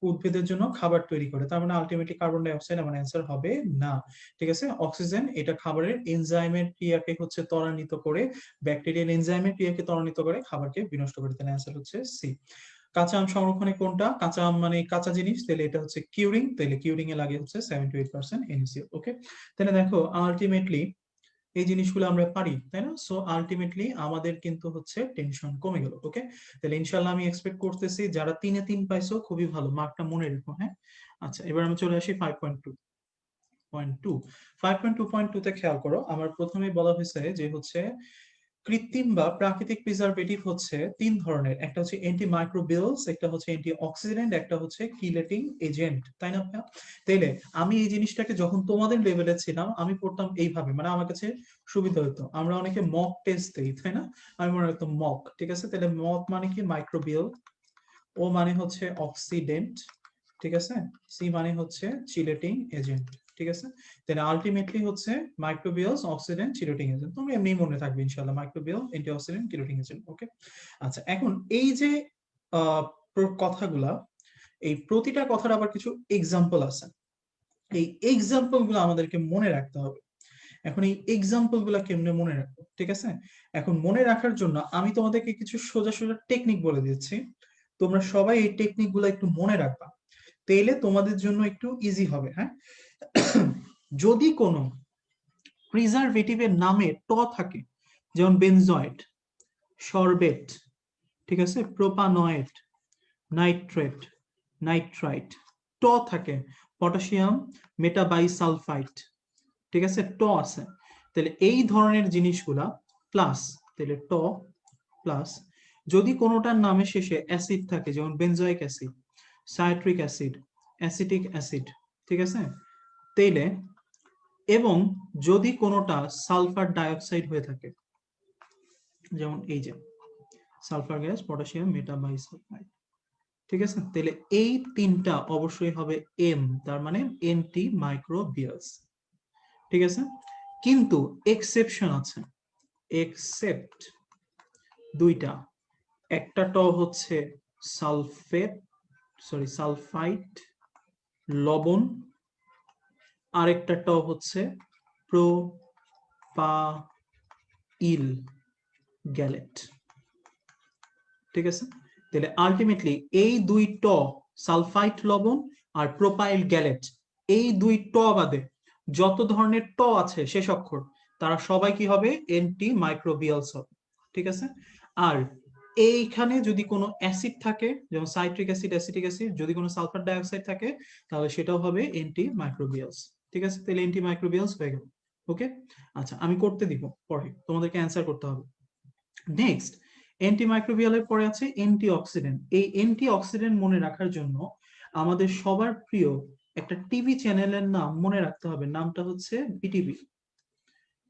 A: উদ্ভিদের জন্য খাবার তৈরি করে, তার মানে আলটিমেটলি কার্বন ডাই অক্সাইড আমার অ্যান্সার হবে না। ঠিক আছে, অক্সিজেন এটা খাবারের এনজাইমের ক্রিয়াকে হচ্ছে ত্বরান্বিত করে, ব্যাকটেরিয়াল এনজাইমের ক্রিয়াকে ত্বরান্বিত করে খাবারকে বিনষ্ট করে, তাহলে অ্যান্সার হচ্ছে সি। কাঁচা আম সংরক্ষণে কোনটা, কাঁচা আম মানে কাঁচা জিনিস, তাহলে এটা হচ্ছে কিউরিং, তাহলে কিউরিং এ লাগে হচ্ছে 7 to 8% NaCl। ওকে, তাহলে দেখো আলটিমেটলি এই জিনিসগুলো আমরা পারি, তাই না? সো আলটিমেটলি আমাদের কিন্তু হচ্ছে টেনশন কমে গেল। ওকে, তাহলে ইনশাআল্লাহ আমি এক্সপেক্ট করতেছি যারা 3 এ 3 পাইছো খুবই ভালো, মার্কটা মনে রেখো। হ্যাঁ, আচ্ছা এবার আমি চলে আসি 5.2 5.2.2 তে খেয়াল করো, আমার প্রথমেই বলা হয়েছে যে হচ্ছে কৃত্রিম বা প্রাকৃতিক প্রিজারভেটিভ হচ্ছে তিন ধরনের, একটা হচ্ছে অ্যান্টিমাইক্রোবিয়ালস, একটা হচ্ছে অ্যান্টিঅক্সিডেন্ট, একটা হচ্ছে কিলেটিং এজেন্ট, তাই না ভাইয়া? তাইলে আমি এই জিনিসটাকে যখন তোমাদের লেভেলে ছিলাম আমি পড়তাম এইভাবে, মানে আমার কাছে সুবিধা হতো, আমরা অনেকে মক টেস্ট দিই, তাই না? আমি মনে রাখতাম মক। ঠিক আছে, তাহলে মক মানে কি মাইক্রোবিয়াল, ও মানে হচ্ছে অক্সিডেন্ট, ঠিক আছে, সি মানে হচ্ছে চিলেটিং এজেন্ট। ঠিক আছে, তাহলে আলটিমেটলি হচ্ছে মাইক্রোবিয়ালস, অক্সিডেন্ট, চিলেটিং এজেন্ট, তোমরা এমনি মনে থাকবে ইনশাআল্লাহ, মাইক্রোবিয়াল, অ্যান্টিঅক্সিডেন্ট, চিলেটিং এজেন্ট। ওকে, আচ্ছা এখন এই যে কথাগুলা, এই প্রতিটা কথার আবার কিছু এক্সাম্পল আছে, এই এক্সাম্পল গুলো আমাদেরকে মনে রাখতে হবে। এখন এই এক্সাম্পল গুলা কেমনে মনে রাখবো? ঠিক আছে, এখন মনে রাখার জন্য আমি তোমাদেরকে কিছু সোজা সোজা টেকনিক বলে দিচ্ছি, তোমরা সবাই এই টেকনিক গুলো একটু মনে রাখবা, তাইলে তোমাদের জন্য একটু ইজি হবে। হ্যাঁ, যদি কোনো প্রিজারভেটিভের নামে ট থাকে, যেমন বেনজয়েড, সরবেট, ঠিক আছে, প্রোপানয়েড, নাইট্রেট, নাইট্রাইট, ট থাকে, পটাশিয়াম মেটাবাইসালফাইট, ঠিক আছে, ট আছে, তাহলে এই ধরনের জিনিসগুলা প্লাস, তাহলে ট প্লাস, যদি কোনোটার নামে শেষে অ্যাসিড থাকে, যেমন benzoic acid, citric acid, acetic acid, ঠিক আছে, তাইলে, এবং যদি কোনোটা সালফার ডাইঅক্সাইড হয়ে থাকে, যেমন এই যে সালফার গ্যাস, পটাশিয়াম মেটাবাইসালফাইড, ঠিক আছে, তাহলে এই তিনটা অবশ্যই হবে এম, তার মানে এন্টি মাইক্রোবিয়ালস। ঠিক আছে, কিন্তু এক্সেপশন আছে, এক্সেপ্ট দুইটা, একটা ট হচ্ছে সালফেট, সালফাইট, লবণ, আরেকটা ট হচ্ছে প্রোপাইল গ্যালেট। ঠিক আছে, তাহলে আলটিমেটলি এই দুই ট, সালফাইট লবণ আর প্রোপাইল গ্যালেট, এই দুই ট বাদে যত ধরনের ট আছে শেষ অক্ষর, তারা সবাই কি হবে, এন্টি মাইক্রোবিয়ালস হবে। ঠিক আছে, আর এইখানে যদি কোনো অ্যাসিড থাকে, যেমন সাইট্রিক অ্যাসিড, অ্যাসিটিক অ্যাসিড, যদি কোনো সালফার ডাইঅক্সাইড থাকে, তাহলে সেটাও হবে এন্টি মাইক্রোবিয়ালস। ঠিক আছে, তাহলে এন্টি মাইক্রোবিয়ালস হয়ে গেল। ওকে, আচ্ছা আমি করতে দিব, পরে তোমাদেরকে অ্যান্সার করতে হবে। নেক্সট, অ্যান্টিমাইক্রোবিয়ালের পরে আছে অ্যান্টিঅক্সিডেন্ট। এই অ্যান্টিঅক্সিডেন্ট মনে রাখার জন্য আমাদের সবার প্রিয় একটা টিভি চ্যানেলের নাম মনে রাখতে হবে, নামটা হচ্ছে বিটিভি।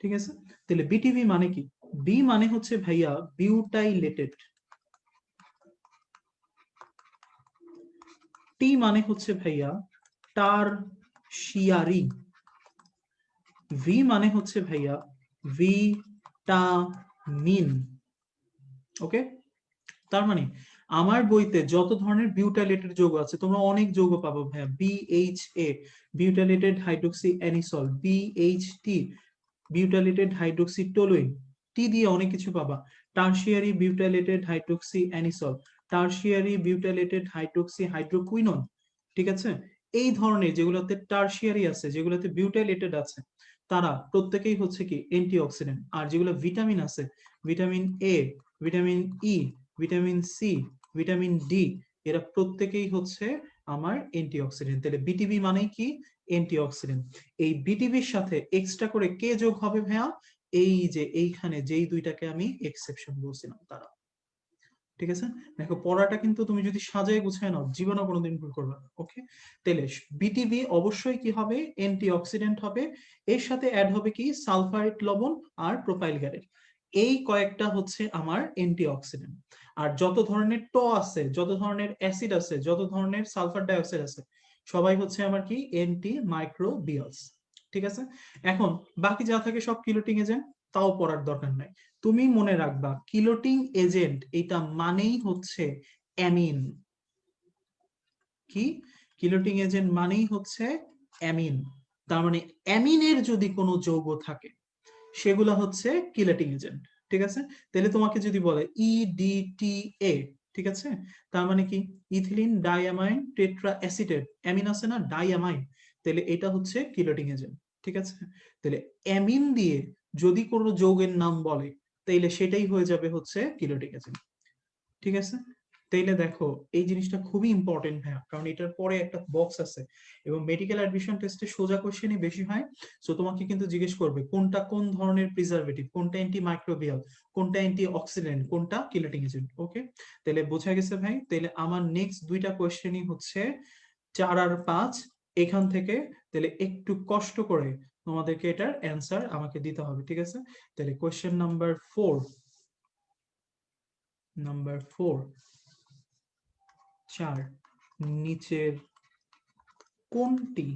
A: ঠিক আছে, তাহলে বিটিভি মানে কি? বি মানে হচ্ছে ভাইয়া বিউটাইলেটেড, টি মানে হচ্ছে ভাইয়া টারশিয়ারি, ভি মানে হচ্ছে ভাইয়া ভিটামিন। ওকে, তার মানে আমার বইতে যত ধরনের বিউটাইলেটেড যৌগ আছে, তোমরা অনেক যৌগ পাবো ভাইয়া, BHA butylated hydroxy anisole, BHT butylated hydroxy toluene, T দিয়ে অনেক কিছু পাবা, tertiary butylated hydroxy anisole, tertiary butylated hydroxy hydroquinone. ঠিক আছে, এই ধরনের যেগুলোতে টারশিয়ারি আছে, যেগুলোতে বিউটাইলেটেড আছে, তারা প্রত্যেকেই হচ্ছে কি অ্যান্টিঅক্সিডেন্ট। আর যেগুলো ভিটামিন আছে, vitamin A, vitamin E, vitamin C, vitamin D, এরা প্রত্যেকেই হচ্ছে আমার অ্যান্টিঅক্সিডেন্ট। তাহলে বিটিভি মানে কি? অ্যান্টিঅক্সিডেন্ট। এই বিটিভির সাথে এক্সট্রা করে কে যোগ হবে ভাইয়া? এই যে এইখানে যেই দুইটাকে আমি এক্সেপশন বলছিলাম তারা। ঠিক আছে, দেখো পড়াটা কিন্তু তুমি যদি সাজায় গুছায় নাও, জীবনে কোনোদিন ভুল করবে না। ওকে, তাহলে বিটিভি অবশ্যই কি হবে? অ্যান্টিঅক্সিডেন্ট হবে, এর সাথে অ্যাড হবে কি সালফাইট লবণ আর প্রোপাইল গ্যালেট, এই কয়েকটা হচ্ছে আমার অ্যান্টিঅক্সিডেন্ট। আর যত ধরনের ট আছে, যত ধরনের অ্যাসিড আছে, যত ধরনের সালফার ডাইঅক্সাইড আছে, সবাই হচ্ছে আমার কি এন্টি মাইক্রোবিয়ালস। ঠিক আছে, এখন বাকি যা থাকে সব কিলোটিং এজেন্ট, তাও পড়ার দরকার নাই। তুমি মনে রাখবা কিলোটিং এজেন্ট এটা মানেই হচ্ছে অ্যামিন। কি, কিলোটিং এজেন্ট মানেই হচ্ছে অ্যামিন। তার মানে অ্যামিনের যদি কোনো যৌগ থাকে সেগুলো হচ্ছে কিলেটিং এজেন্ট। ঠিক আছে, তাহলে তোমাকে যদি বলে ইডিটিএ, ঠিক আছে, তার মানে কি ইথিলিন ডাইঅ্যামাইন টেট্রা অ্যাসিটেট, অ্যামিন আছে না ডাইঅ্যামাইন, তাহলে এটা হচ্ছে কিলেটিং এজেন্ট। ঠিক আছে, তাহলে অ্যামিন দিয়ে যদি কোনো যৌগের নাম বলে তাইলে সেটাই হয়ে যাবে হচ্ছে কিলেটিং এজেন্ট। ঠিক আছে, তাইলে দেখো এই জিনিসটা খুবই ইম্পর্টেন্ট ভাইয়া, কারণ এটার পরে একটা বক্স আছে এবং মেডিকেল অ্যাডমিশন টেস্টে সোজা কোশ্চেনই বেশি হয়। সো তোমাকে কিন্তু জিজ্ঞেস করবে কোনটা কোন ধরনের প্রিজারভেটিভ, কোনটা অ্যান্টি মাইক্রোবিয়াল, কোনটা অ্যান্টি অক্সিডেন্ট, কোনটা কিলেটিং এজেন্ট। ওকে, তাহলে বোঝা গেছে ভাই। তাহলে আমার নেক্সট দুইটা কোশ্চেনই হচ্ছে 4 আর 5 এখান থেকে। তাহলে একটু কষ্ট করে তোমাদেরকে এটার অ্যান্সার আমাকে দিতে হবে। ঠিক আছে, তাহলে কোশ্চেন নাম্বার 4, নাম্বার 4, 4, নিচের কোনটি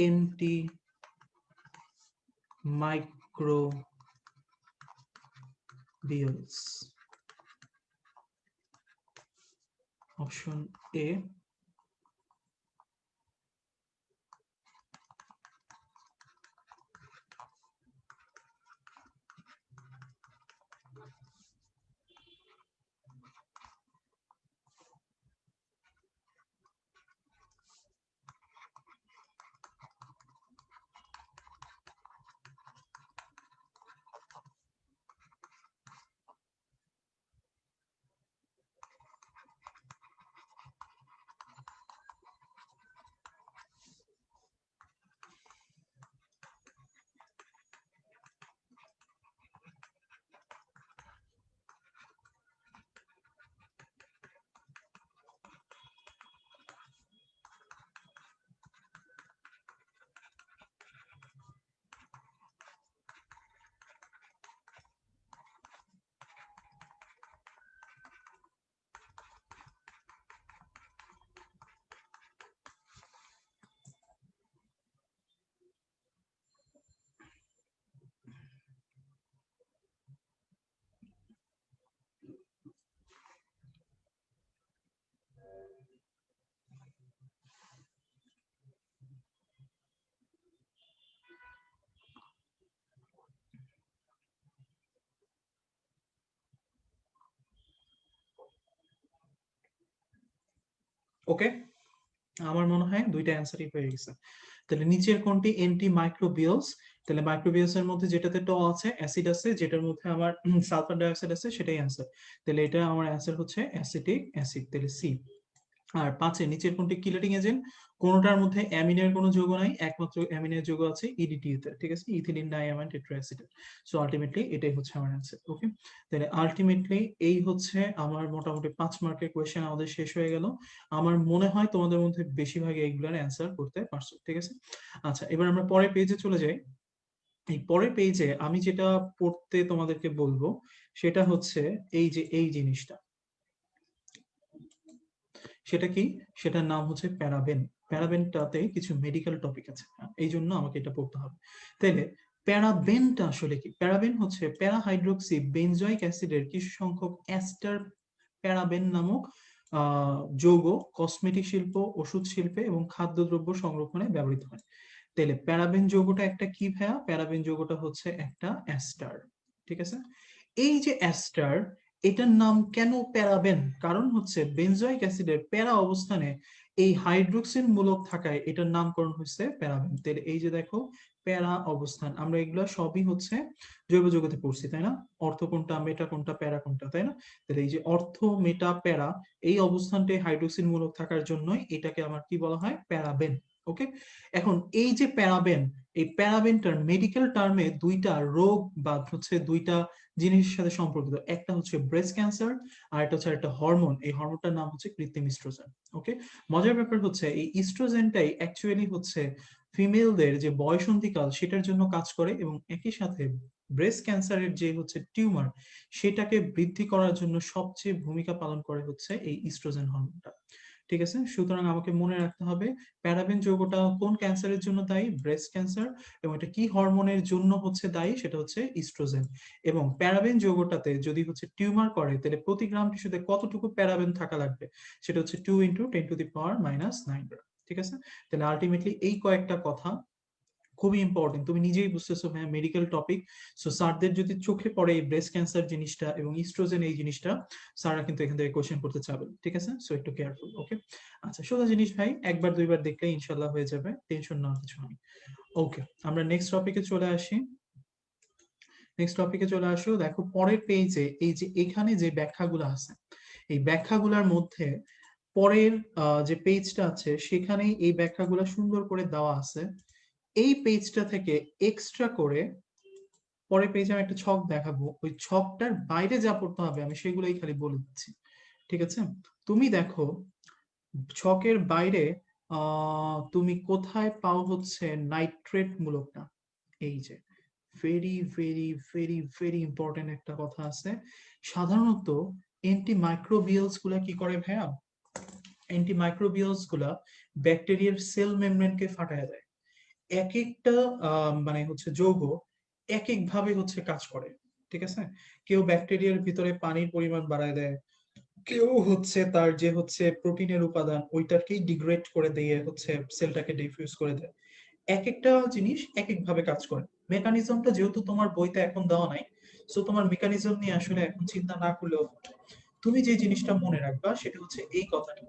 A: এন্টি মাইক্রোবিয়ালস? অপশন এ ওকে, আমার মনে হয় দুইটা অ্যান্সারই হয়ে গেছে। তাহলে নিচের কোনটি অ্যান্টি মাইক্রোবিয়ালস? তাহলে মাইক্রোবিয়ালস এর মধ্যে যেটাতে ট আছে, অ্যাসিড আছে, যেটার মধ্যে আমার সালফার ডাইঅক্সাইড আছে, সেটাই অ্যান্সার। তাহলে এটা আমার অ্যান্সার হচ্ছে অ্যাসিটিক অ্যাসিড, তাহলে সি। আর 5 নিচের কোনটি কিলেটিং এজেন্ট? কোনটার মধ্যে অ্যামিনের কোনো যৌগ নাই, একমাত্র অ্যামিনের যৌগ আছে ইডিটি তে। ঠিক আছে, ইথিলিন ডাইঅ্যামাইন টেট্রাএসিটেট। সো আলটিমেটলি এটাই হচ্ছে আমার অ্যান্সার। ওকে, তাহলে আলটিমেটলি এই হচ্ছে আমার মোটামুটি 5 মার্কের কোয়েশ্চেন আমাদের শেষ হয়ে গেল। আমার মনে হয় তোমাদের মধ্যে বেশিরভাগ এইগুলোর অ্যান্সার করতে পারছো। ঠিক আছে, আচ্ছা এবার আমরা পরের পেজে চলে যাই। এই পরের পেজে আমি যেটা পড়তে তোমাদেরকে বলবো সেটা হচ্ছে এই যে এই জিনিসটা, সেটা কি, সেটার নাম হচ্ছে প্যারাবেন। প্যারাবেনটাতে কিছু মেডিকেল টপিক আছে, এই জন্য আমাকে এটা পড়তে হবে। তাহলে প্যারাবেনটা আসলে কি? প্যারাবেন হচ্ছে প্যারাহাইড্রোক্সি বেনজোইক অ্যাসিডের কিছু সংখ্যক এস্টার প্যারাবেন নামক যৌগ কসমেটিক শিল্প, ওষুধ শিল্পে এবং খাদ্যদ্রব্য সংরক্ষণে ব্যবহৃত হয়। তাহলে প্যারাবেন যৌগটা একটা কি ভাইয়া? প্যারাবেন যৌগটা হচ্ছে একটা অ্যাস্টার। ঠিক আছে, এই যে অ্যাস্টার, এটার নাম কেন প্যারাবেন? কারণ হচ্ছে বেনজোইক অ্যাসিডের প্যারা অবস্থানে এই হাইড্রোক্সিল মূলক থাকায় এটার নামকরণ হচ্ছে প্যারাবেন। তাহলে এই যে দেখো প্যারা অবস্থান, আমরা এগুলো সবই হচ্ছে জৈব যৌগতে পড়ছি তাই না? অর্থ কোনটা, মেটা কোনটা, প্যারা কোনটা, তাই না? তাহলে এই যে অর্থ মেটা প্যারা এই অবস্থানটাই হাইড্রোক্সিল মূলক থাকার জন্যই এটাকে আমার কি বলা হয়? প্যারাবেন। ওকে, এখন এই যে প্যারাবেন, এই প্যারাবেনটার মেডিকেল টার্মে দুইটা রোগ বা হচ্ছে দুইটা জিনিসের সাথে সম্পর্কিত। একটা হচ্ছে ব্রেস্ট ক্যান্সার আর একটা হচ্ছে একটা হরমোন, এই হরমোনটার নাম হচ্ছে কৃত্রিম ইস্ট্রোজেন। ওকে, মজার ব্যাপার হচ্ছে এই ইস্ট্রোজেনটাই অ্যাকচুয়ালি হচ্ছে ফিমেলদের যে বয়সন্ধিকাল সেটার জন্য কাজ করে এবং একই সাথে ব্রেস্ট ক্যান্সারের যে হচ্ছে টিউমার সেটাকে বৃদ্ধি করার জন্য সবচেয়ে ভূমিকা পালন করে হচ্ছে এই ইস্ট্রোজেন হরমোনটা। ঠিক আছে, সুতরাং আমাকে মনে রাখতে হবে প্যারাবেন যৌগটা কোন ক্যান্সারের জন্য দায়ী, ব্রেস্ট ক্যান্সার, এবং এটা কি হরমোনের জন্য হচ্ছে দায়ী, সেটা হচ্ছে ইস্ট্রোজেন। এবং প্যারাবেন যৌগটাতে যদি হচ্ছে টিউমার করে তাহলে প্রতি গ্রাম টিস্যুতে কতটুকু প্যারাবেন থাকা লাগবে, সেটা হচ্ছে 2 × 10⁻⁹ গ্রাম। ঠিক আছে, তাহলে আলটিমেটলি এই কয়েকটা কথা খুবই ইম্পর্টেন্ট, তুমি নিজেই বুঝতেছো ভাইয়া মেডিকেল টপিক। সো স্যারদের যদি চোখে পড়ে এই ব্রেস্ট ক্যান্সার জিনিসটা এবং ইস্ট্রোজেন এই জিনিসটা, স্যাররা কিন্তু এখান থেকে কোশ্চেন করতে চাবেন। ঠিক আছে, সো একটু কেয়ারফুল। ওকে, আচ্ছা সোজা জিনিস ভাই, একবার দুইবার দেখলে ইনশাল্লাহ হয়ে যাবে, টেনশন নেওয়ার কিছু নেই। ওকে, আমরা নেক্সট টপিকে চলে আসি। নেক্সট টপিকে চলে আসো, দেখো পরের পেজে এই যে এখানে যে ব্যাখ্যাগুলো আছে, এই ব্যাখ্যাগুলোর মধ্যে পরের যে পেজটা আছে সেখানে এই ব্যাখ্যাগুলো সুন্দর করে দেওয়া আছে। এই পেজটা থেকে এক্সট্রা করে পরের পেজে আমি একটা ছক দেখাবো, ওই ছকটার বাইরে যা পড়তে হবে আমি সেগুলোই খালি বলে দিচ্ছি। ঠিক আছে, তুমি দেখো ছকের বাইরে তুমি কোথায় পাও হচ্ছে নাইট্রেট মূলকটা, এই যে very very very very important একটা কথা আছে। সাধারণত অ্যান্টিমাইক্রোবিয়ালস গুলা কি করে ভাইয়া, অ্যান্টিমাইক্রোবিয়ালস গুলা ব্যাকটেরিয়ার সেল মেমব্রেনকে ফাটায় দেয়। এক একটা মানে হচ্ছে যৌগ এক এক ভাবে হচ্ছে কাজ করে। ঠিক আছে, কেউ ব্যাকটেরিয়ার ভিতরে পানির পরিমাণ বাড়ায় দেয়, কেউ হচ্ছে তার যে হচ্ছে প্রোটিনের উপাদান ওইটাকেই ডিগ্রেড করে দিয়ে হচ্ছে সেলটাকে ডিফিউজ করে দেয়। এক একটা জিনিস এক এক ভাবে কাজ করে। মেকানিজমটা যেহেতু তোমার বইতে এখন দেওয়া নাই, সো তোমার মেকানিজম নিয়ে আসলে এখন চিন্তা না করলেও তুমি যে জিনিসটা মনে রাখবা সেটা হচ্ছে এই কথাটা,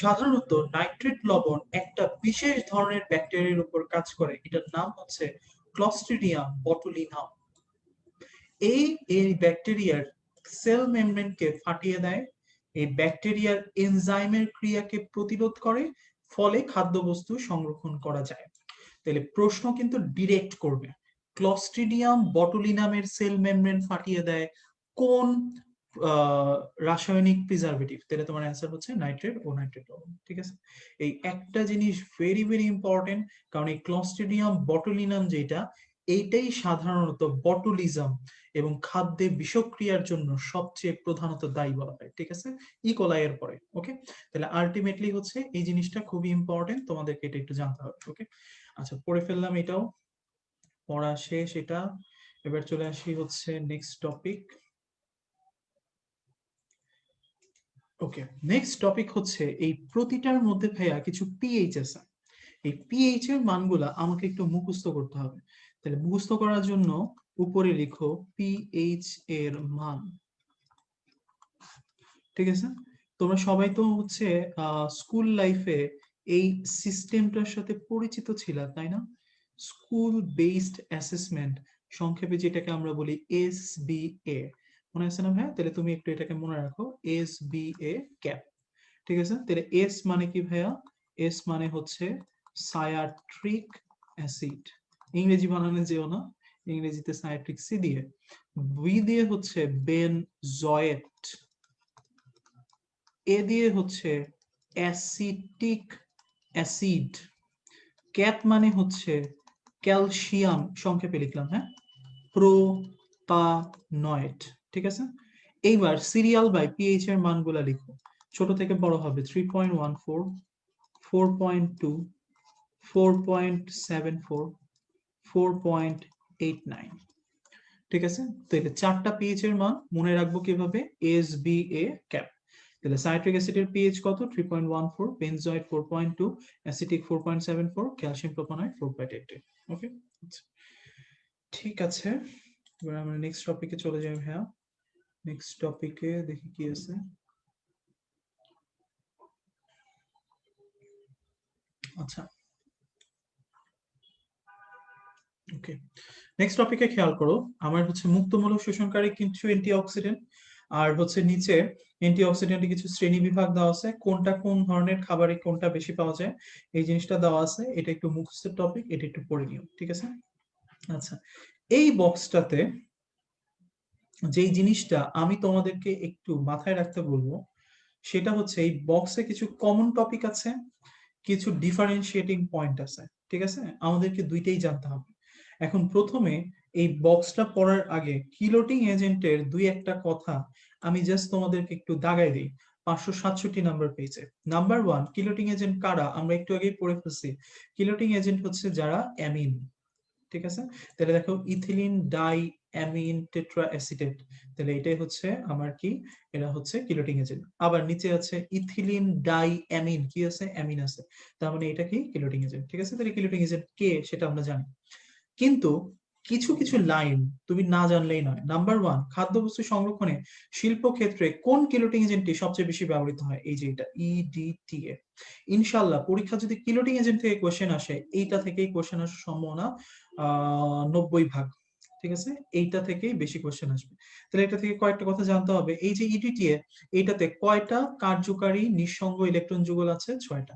A: সাধারণত নাইট্রেট লবণ একটা বিশেষ ধরনের ব্যাকটেরিয়ার উপর কাজ করে, এটার নাম হচ্ছে ক্লস্ট্রিডিয়াম বটুলিনাম। এই এই ব্যাকটেরিয়ার সেল মেমব্রেনকে ফাটিয়ে দেয়, এই ব্যাকটেরিয়ার এনজাইমের ক্রিয়াকে প্রতিরোধ করে, ফলে খাদ্যবস্তু সংরক্ষণ করা যায়। তাহলে প্রশ্ন কিন্তু ডিরেক্ট করবে, ক্লস্ট্রিডিয়াম বটুলিনামের সেল মেমব্রেন ফাটিয়ে দেয় কোন রাসায়নিক প্রিজারভেটিভ, তাহলে তোমার অ্যান্সার হচ্ছে নাইট্রেট ও নাইট্রেট লবণ। ঠিক আছে, এই একটা জিনিস ভেরি ভেরি ইম্পর্টেন্ট, কারণ এই ক্লস্ট্রিডিয়াম বটুলিনাম যেটা, এইটাই সাধারণত বটুলিজম এবং খাদ্যে বিষক্রিয়ার জন্য সবচেয়ে প্রধানত দায়ী বলা হয়। ঠিক আছে, ইকোলাইয়ের পরে। ওকে, তাহলে আলটিমেটলি হচ্ছে এই জিনিসটা খুবই ইম্পর্টেন্ট, তোমাদেরকে এটা একটু জানতে হবে। ওকে, আচ্ছা পড়ে ফেললাম, এটাও পড়া শেষ এটা। এবার চলে আসি হচ্ছে নেক্সট টপিক। ওকে, নেক্সট টপিক হচ্ছে এই প্রতিটার মধ্যে ভাইয়া কিছু পিএইচ আছে, এই পিএইচ এর মানগুলা আমাকে একটু মুখস্থ করতে হবে। তাহলে মুখস্থ করার জন্য উপরে লিখো পিএইচ এর মান। ঠিক আছে, তোমরা সবাই তো হচ্ছে স্কুল লাইফে এই সিস্টেমটার সাথে পরিচিত ছিল, তাই না? স্কুল বেসড অ্যাসেসমেন্ট, সংক্ষেপে যেটাকে আমরা বলি এসবিএ, মনে আছে না ভাইয়া? তাহলে তুমি একটু এটাকে মনে রাখো, এসবিএ ক্যাপ। ঠিক আছে, তাহলে এস মানে কি ভাইয়া? এস মানে হচ্ছে সায়াট্রিক অ্যাসিড, ইংরেজি বানানো যেও না, ইংরেজিতে সায়াট্রিক সি দিয়ে, বি দিয়ে হচ্ছে বেনজয়েট, এ দিয়ে হচ্ছে অ্যাসিটিক অ্যাসিড, ক্যাপ মানে হচ্ছে ক্যালসিয়াম, সংক্ষেপে লিখলাম, হ্যাঁ, প্রোপানয়েড। ঠিক আছে, এইবার সিরিয়াল বাই পিএইচ এর মানগুলা লিখো, ছোট থেকে বড় হবে 3.14, 4.2, 4.74, 4.89। ঠিক আছে, তাহলে চারটা পিএইচ এর মান মনে রাখবো কিভাবে, এস বি এ ক্যাপ। তাহলে সাইট্রিক অ্যাসিডের পিএইচ কত, 3.14, বেনজয়েড 4.2, অ্যাসিটিক 4.74, ক্যালসিয়াম প্রোপানয়েড 4.88। ওকে, ঠিক আছে, এবার আমরা নেক্সট টপিকে চলে যাই ভাইয়া। নেক্সট টপিকে দেখি কি আছে। আচ্ছা, ওকে, নেক্সট টপিকে খেয়াল করো, আমার হচ্ছে মুক্তমূলক শোষণকারী কিছু অ্যান্টিঅক্সিডেন্ট আর হচ্ছে নিচে অ্যান্টিঅক্সিডেন্টের কিছু শ্রেণী বিভাগ দেওয়া আছে, কোনটা কোন ধরনের খাবারে কোনটা বেশি পাওয়া যায় এই জিনিসটা দেওয়া আছে। এটা একটু মুখস্থের টপিক, এটা একটু পড়ে নিও। ঠিক আছে, আচ্ছা এই বক্সটাতে যেই জিনিসটা আমি তোমাদেরকে একটু মাথায় রাখতে বলবো সেটা হচ্ছে এই বক্সে কিছু কমন টপিক আছে, কিছু ডিফারেন্সিয়েটিং পয়েন্ট আছে। ঠিক আছে, আমাদেরকে দুইটাই জানতে হবে। এখন প্রথমে এই বক্সটা পড়ার আগে কিলোটিং এজেন্টের দুই একটা কথা আমি জাস্ট তোমাদেরকে একটু দাগাই দিই, 567 নাম্বার পেজে। নাম্বার 1 কিলোটিং এজেন্ট কারা আমরা একটু আগেই পড়ে ফেলছি। কিলোটিং এজেন্ট হচ্ছে যারা অ্যামিন, ঠিক আছে। তাহলে দেখো ethylene die amine tetra acetate, তাহলে এটাই হচ্ছে আমার কি, এটা হচ্ছে কিলোটিং এজেন্ট। আবার নিচে আছে ইথিলিন ডাই অ্যামিন, কি আছে, অ্যামিন আছে, তার মানে এটা কি, কিলোটিং এজেন্ট, ঠিক আছে। তাহলে কিলোটিং এজেন্ট কে সেটা আমরা জানি, কিন্তু কিছু কিছু লাইন তুমি না জানলেই নয়। নাম্বার 1 খাদ্যবস্তু সংরক্ষণে শিল্প ক্ষেত্রে কোন কিলোটিং এজেন্টটি সবচেয়ে বেশি ব্যবহৃত হয়, এই যে এটা ইডিটিএ। ইনশাআল্লাহ পরীক্ষা যদি কিলোটিং এজেন্ট থেকে কোশ্চেন আসে, এইটা থেকেই কোশ্চেন আসার সম্ভাবনা 90 ভাগ, ঠিক আছে, এইটা থেকেই বেশি কোশ্চেন আসবে। তাহলে এটা থেকে কয়েকটা কথা জানতে হবে। এই যে ইডিটিএ, এইটাতে কয়টা কার্যকারী নিঃসঙ্গ ইলেকট্রন যুগল আছে, 6টা,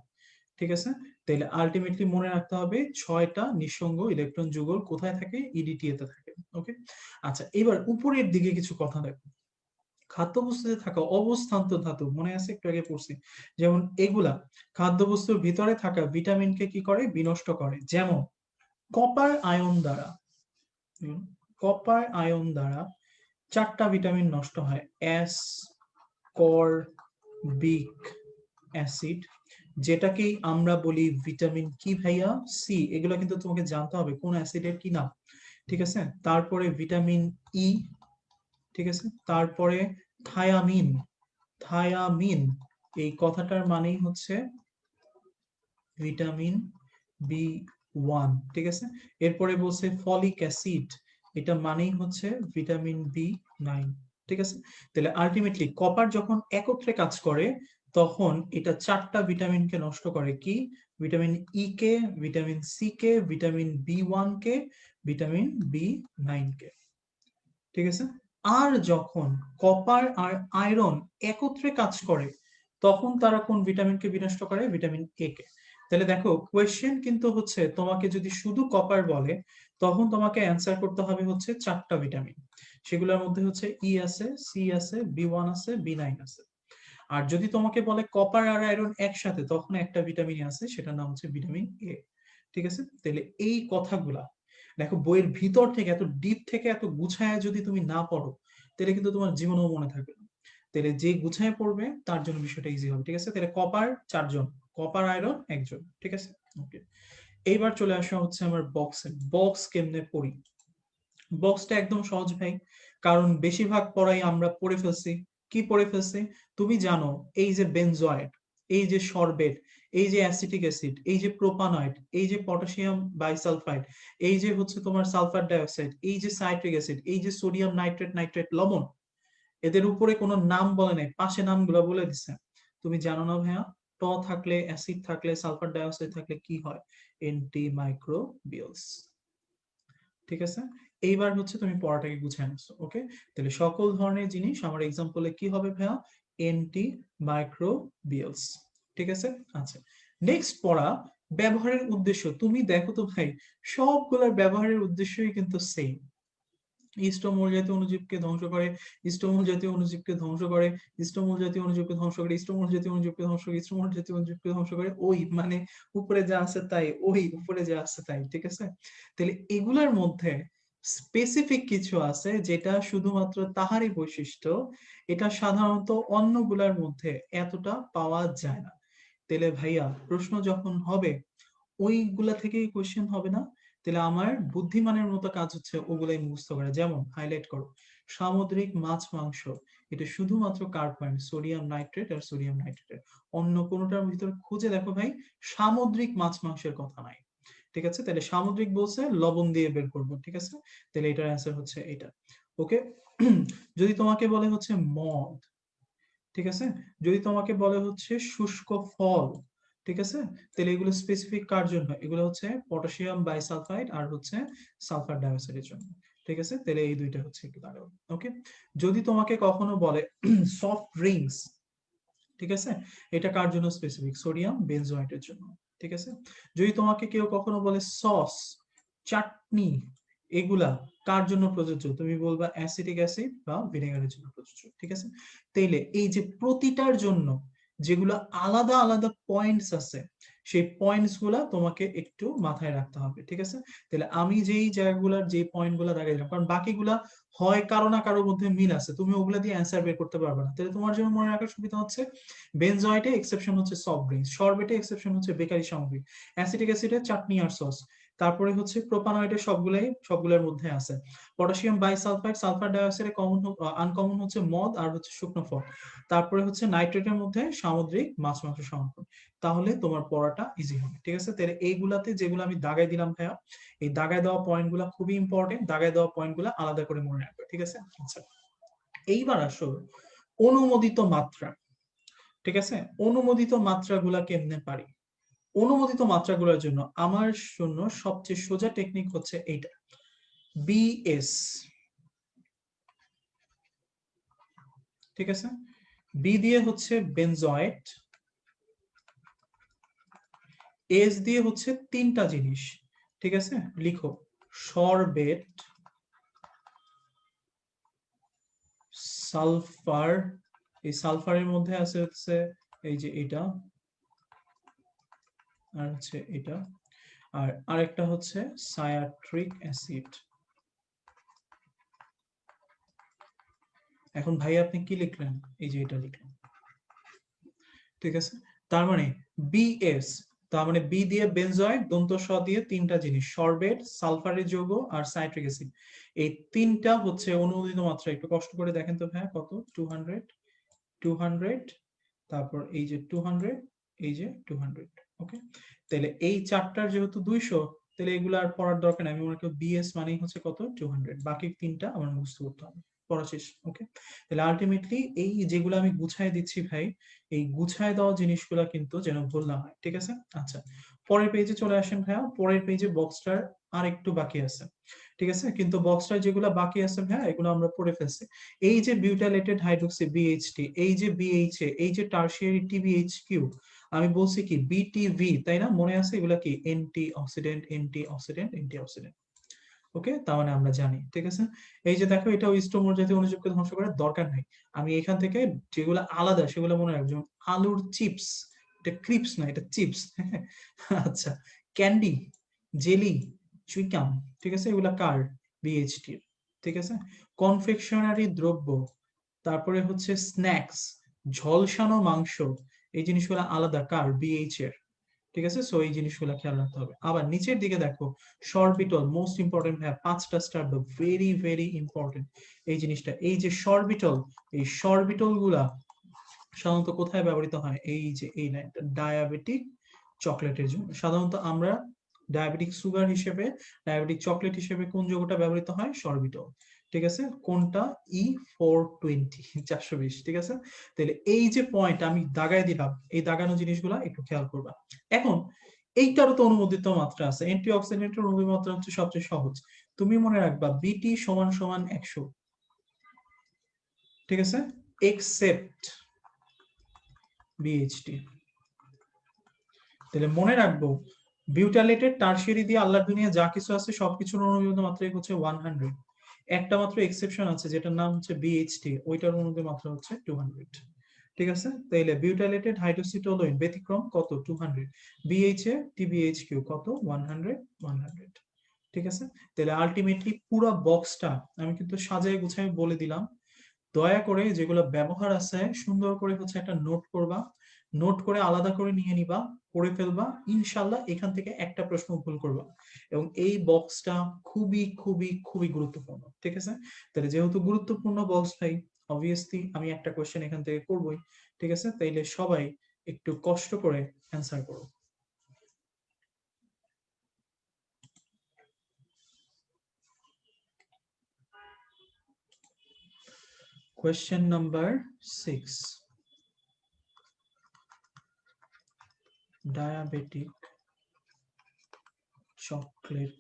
A: ঠিক আছে। তাহলে আলটিমেটলি মনে রাখতে হবে 6টা নিঃসঙ্গ ইলেকট্রন যুগল কোথায় থাকে, ইডিটিএ তে থাকে। ওকে, আচ্ছা এবার উপরের দিকে কিছু কথা দেখো। খাদ্যবস্তুতে থাকা অবস্থান্ত ধাতু মনে আছে, একটু আগে পড়ছি, যেমন এগুলা খাদ্যবস্তুর ভিতরে থাকা ভিটামিনকে কি করে, বিনষ্ট করে। যেমন কপার আয়ন দ্বারা, কপার আয়ন দ্বারা 4টা ভিটামিন নষ্ট হয়, অ্যাসকর্বিক অ্যাসিড, যেটাকেই আমরা বলি ভিটামিন কি ভাইয়া, সি। এগুলো কিন্তু তোমাকে জানতে হবে কোন অ্যাসিডের কি নাম, ঠিক আছে। তারপরে ভিটামিন ই, ঠিক আছে। তারপরে থায়ামিন, থায়ামিন এই কথাটার মানেই হচ্ছে ভিটামিন বি1, ঠিক আছে। এরপরে বলছে ফলিক অ্যাসিড, এটা মানেই হচ্ছে ভিটামিন বি9, ঠিক আছে। তাহলে আলটিমেটলি কপার যখন একত্রে কাজ করে তখন এটা 4টা ভিটামিনকে নষ্ট করে, কি, ভিটামিন ই কে, vitamin C K, vitamin B one কে, ভিটামিন বি9 কে, ঠিক আছে। আর যখন কপার আর আয়রন একত্রে কাজ করে তখন তারা কোন ভিটামিনকে বিনষ্ট করে, ভিটামিন এ কে। তাহলে দেখো কোয়েশ্চেন কিন্তু হচ্ছে তোমাকে যদি শুধু কপার বলে তখন তোমাকে অ্যান্সার করতে হবে হচ্ছে 4টা ভিটামিন, সেগুলোর মধ্যে হচ্ছে ই আছে, সি আছে, বি1 আছে, বি9 আছে। আর যদি তোমাকে বলে কপার আর আয়রন একসাথে তখন একটা ভিটামিন আছে, সেটার নাম হচ্ছে ভিটামিন এ, ঠিক আছে। তাহলে এই কথাগুলা দেখো বইয়ের ভিতর থেকে এত ডিপ থেকে এত গুছায় যদি তুমি না পড়ো তাহলে কিন্তু তোমার জীবনেও মনে থাকবে না। তাহলে যে গুছায় পড়বে তার জন্য বিষয়টা ইজি হবে, ঠিক আছে। তাহলে কপার 4জন, কপার আয়রন 1জন, ঠিক আছে। ওকে, এইবার চলে আসা হচ্ছে আমার বক্সে। বক্স কেমনে পড়ি, বক্সটা একদম সহজ ভাই, কারণ বেশিরভাগ পড়াই আমরা পড়ে ফেলছি। কি পড়ে ফেলছি তুমি জানো, এই যে বেনজয়েড, এই যে সরবেট, এই যে অ্যাসিটিক অ্যাসিড, এই যে প্রোপানয়েড, এই যে পটাশিয়াম বাইসালফাইড, এই যে হচ্ছে তোমার সালফার ডাইঅক্সাইড, এই যে সাইট্রিক অ্যাসিড, এই যে সোডিয়াম নাইট্রেট, নাইট্রেট লবণ, এদের উপরে কোনো নাম বলে নাই, পাশে নামগুলো বলে দিচ্ছে। তুমি জানো না ভাইয়া, ট থাকলে, অ্যাসিড থাকলে, সালফার ডাইঅক্সাইড থাকলে কি হয়, এন্টি মাইক্রোবিয়ালস, ঠিক আছে। এইবার হচ্ছে তুমি পড়াটাকে গুছিয়ে নিচ্ছো। ওকে, তাহলে সকল ধরনের জিনিস আমার এক্সাম্পলে কি হবে ভাইয়া, এন্টি মাইক্রোবিয়ালস, ঠিক আছে। আচ্ছা নেক্সট পড়া, ব্যবহারের উদ্দেশ্য। তুমি দেখো তো ভাই, সবগুলোর ব্যবহারের উদ্দেশ্যই কিন্তু সেম। ইস্টমূল জাতীয় অণুজীবকে ধ্বংস করে, ইস্টমূল জাতীয় অণুজীবকে ধ্বংস করে, ইস্টমূল জাতীয় অণুজীবকে ধ্বংস করে, ইস্টমূল জাতীয় অণুজীবকে ধ্বংস করে, ইস্টমূল জাতীয় অণুজীবকে ধ্বংস করে, ওই মানে উপরে যা আছে তাই, ওই উপরে যা আছে তাই, ঠিক আছে। তাহলে এগুলার মধ্যে স্পেসিফিক কিছু আছে যেটা শুধুমাত্র তাহারই বৈশিষ্ট্য, এটা সাধারণত অন্যগুলার মধ্যে এতটা পাওয়া যায় না। তাহলে ভাইয়া প্রশ্ন যখন হবে ওইগুলা থেকেই কোশ্চেন হবে না, তাহলে আমার বুদ্ধিমানের মতো কাজ হচ্ছে ওগুলাই মুখস্থ করা। যেমন হাইলাইট করো, সামুদ্রিক মাছ মাংস, এটা শুধুমাত্র কার পয়েন্ট, সোডিয়াম নাইট্রেট আর সোডিয়াম নাইট্রেট, অন্য কোনোটার ভিতর খুঁজে দেখো ভাই সামুদ্রিক মাছ মাংসের কথা নাই, ঠিক আছে। তাহলে সামুদ্রিক বলছে লবণ দিয়ে বের করবো, ঠিক আছে। তাহলে এটার অ্যান্সার হচ্ছে এটা। ওকে, যদি তোমাকে বলে হচ্ছে মদ, ঠিক আছে, যদি তোমাকে বলে হচ্ছে শুষ্ক ফল, ঠিক আছে, তাহলে এগুলো স্পেসিফিক কার জন্য, এগুলো হচ্ছে পটাশিয়াম বাইসালফাইড আর হচ্ছে সালফার ডাইঅক্সাইডের জন্য, ঠিক আছে। তাহলে এই দুইটা হচ্ছে একটু দাঁড়াও। ওকে, যদি তোমাকে কখনো বলে সফট ড্রিঙ্কস, ঠিক আছে, এটা কার জন্য স্পেসিফিক, সোডিয়াম বেনজোয়েটের জন্য, ঠিক আছে। যদি তোমাকে কেউ কখনো বলে সস, চাটনি, এগুলা কার জন্য প্রযোজ্য, তুমি বলবা অ্যাসিটিক অ্যাসিড বা ভিনেগারের জন্য প্রযোজ্য, ঠিক আছে। তাইলে এই যে প্রতিটার জন্য যেগুলো আলাদা আলাদা পয়েন্টস আছে সেই পয়েন্টস গুলা তোমাকে একটু মাথায় রাখতে হবে, ঠিক আছে? তাহলে আমি যেই জায়গাগুলোর যে পয়েন্ট গুলা দাগাই দিলাম, কারণ বাকিগুলা হয় কারো না কারোর মধ্যে মিল আছে, তুমি ওগুলা দিয়ে অ্যান্সার বের করতে পারবে না। তাহলে তোমার জন্য মনে রাখার সুবিধা হচ্ছে বেনজয়েটে এক্সেপশন হচ্ছে সফট ড্রিঙ্কস, সরবেটে এক্সেপশন হচ্ছে বেকারি সামগ্রী, অ্যাসিটিক অ্যাসিডে চাটনি আর সস, তারপরে হচ্ছে প্রোপানয়েডে সবগুলোর মধ্যে আছে। পটাশিয়াম বাইসালফাইড, সালফার ডাইঅক্সাইডে আনকমন হচ্ছে মদ আর হচ্ছে শুকনো ফল। তারপরে হচ্ছে নাইট্রেটের মধ্যে সামুদ্রিক মাছ মাংস সংরক্ষণ। তাহলে তোমার পড়াটা ইজি হবে, ঠিক আছে? তাহলে এইগুলাতে যেগুলো আমি দাগাই দিলাম ভাইয়া, এই দাগায় দেওয়া পয়েন্ট গুলা খুবই ইম্পর্টেন্ট, দাগায় দেওয়া পয়েন্ট গুলা আলাদা করে মনে রাখবে, ঠিক আছে? আচ্ছা, এইবার আসো অনুমোদিত মাত্রা, ঠিক আছে? অনুমোদিত মাত্রাগুলা কেমনে পারি? অনুমোদিত মাত্রাগুলোর জন্য আমার জন্য সবচেয়ে সোজা টেকনিক হচ্ছে এইটা, বিএস, ঠিক আছে? বি দিয়ে হচ্ছে বেনজয়েট, এস দিয়ে হচ্ছে তিনটা জিনিস, ঠিক আছে? লিখো, সরবেট, সালফার, এই সালফারের মধ্যে আছে হচ্ছে এই যে এটা, আর হচ্ছে এটা, আর আরেকটা হচ্ছে সায়াট্রিক অ্যাসিড। এখন ভাই আপনি কি লিখলেন? এই যে এটা লিখলেন, ঠিক আছে? তার মানে বিএস, তার মানে বি দিয়ে বেনজয়েড, দন্ত স দিয়ে তিনটা জিনিস, সরবেট, সালফারের যৌগ আর সাইট্রিক অ্যাসিড, এই তিনটা হচ্ছে অনুমোদিত মাত্রা। একটু কষ্ট করে দেখেন তো ভাই, কত? 200, 200, তারপর এই যে 200, এই যে 200। ওকে, তাহলে এই চারটার যেহেতু 200, তাহলে এগুলো আর পড়ার দরকার নেই। আমি মনে করি বিএস মানেই হচ্ছে কত? 200। বাকি তিনটা আমার মুখস্থ করতে হবে, পড়া শেষ। ওকে, তাহলে আলটিমেটলি এই যেগুলো আমি গুছাই দিচ্ছি ভাই, এই গুছায় দেওয়া জিনিসগুলো কিন্তু যেন ভুল না হয়, ঠিক আছে? আচ্ছা, পরের পেজে চলে আসেন ভাইয়া। পরের পেজে বক্সটার আর একটু বাকি আছে, ঠিক আছে? কিন্তু বক্সটার যেগুলো বাকি আছে ভাইয়া, এগুলো আমরা পড়ে ফেলছি। এই যে বিউটাইলেটেড হাইড্রোক্সি বিএইচটি, এই যে বিএইচএ, এই যে টারশিয়ারি টিবিএইচকিউ, আমি বলছি কি বিটিভি, তাই না? মনে আছে এগুলা কি? Antioxidant, antioxidant, antioxidant. Okay, তার মানে আমরা জানি, ঠিক আছে? এই যে দেখো, এটা স্টোমোর জাতীয় অনুজীবকে ধ্বংস করার দরকার নাই। আমি এখান থেকে যেগুলো আলাদা সেগুলো মনে রাখবো, যেমন আলুর চিপস, এটা ক্রিপস না, এটা চিপস। আচ্ছা, ক্যান্ডি, জেলি, চুইকাম, ঠিক আছে? এগুলা কার? বিএইচটি, ঠিক আছে? কনফেকশনারি দ্রব্য, তারপরে হচ্ছে স্ন্যাক্স, ঝলসানো মাংস, এই জিনিসগুলো আলাদা কার? বিএইচ এর, ঠিক আছে? সো এই জিনিসগুলো খেয়াল রাখতে হবে। আবার নিচের দিকে দেখো, সরবিটল, মোস্ট ইম্পর্টেন্ট ভাই, 5টা স্টার দাও, ভেরি ভেরি ইম্পর্টেন্ট এই জিনিসটা। এই যে সরবিটল, এই সরবিটল গুলা সাধারণত কোথায় ব্যবহৃত হয়? এই যে এই লাইনটা, ডায়াবেটিক চকলেটের জন্য। সাধারণত আমরা ডায়াবেটিক সুগার হিসেবে, ডায়াবেটিক চকলেট হিসেবে কোন যৌগটা ব্যবহৃত হয়? সরবিটল, ঠিক আছে? কোনটা? E420, 420, ঠিক আছে? তাহলে এই যে পয়েন্ট আমি দাগায় দিলাম, এই দাগানো জিনিসগুলা একটু খেয়াল করবা। এখন এইটারও তো অনুমোদিত মাত্রা আছে, অ্যান্টিঅক্সিডেন্টের অনুমোদিত মাত্রা হচ্ছে সবচেয়ে সহজ। তুমি মনে রাখবা বিটি সমান সমান 100, ঠিক আছে? Except BHD. তাহলে মনে রাখবো, বিউটাইলেটেড টারশিয়ারি দিয়ে আল্লাহর দুনিয়া যা কিছু আছে সবকিছুর অনুমোদিত মাত্রা হচ্ছে 100। একটা মাত্র এক্সেপশন আছে যেটার নাম হচ্ছে বিএইচটি, ওইটার অনুমোদিত মাত্রা হচ্ছে 200, ঠিক আছে? তাইলে বিউটাইলেটেড হাইড্রোক্সিটোলুইন ব্যতিক্রম কত? 200। বিএইচএ টিবিএইচকিউ কত? 100, 100, ঠিক আছে? তাহলে আলটিমেটলি পুরো বক্সটা আমি কিন্তু সাজায় গুছায় বলে দিলাম। দয়া করে যেগুলো ব্যবহার আছে সুন্দর করে হচ্ছে একটা নোট করবা, নোট করে আলাদা করে নিয়ে নিবা, পড়ে ফেলবা, ইনশাল্লাহ এখান থেকে একটা প্রশ্ন ভুল করবা। এবং এই বক্সটা খুবই খুবই খুবই গুরুত্বপূর্ণ, ঠিক আছে? তাহলে যেহেতু গুরুত্বপূর্ণ বক্স ভাই, অবভিয়াসলি আমি একটা কোশ্চেন এখান থেকে করবই, ঠিক আছে? তাইলে সবাই একটু কষ্ট করে অ্যান্সার করো। কোয়েশ্চেন নাম্বার 6, ডায়াবেটিক চকলেট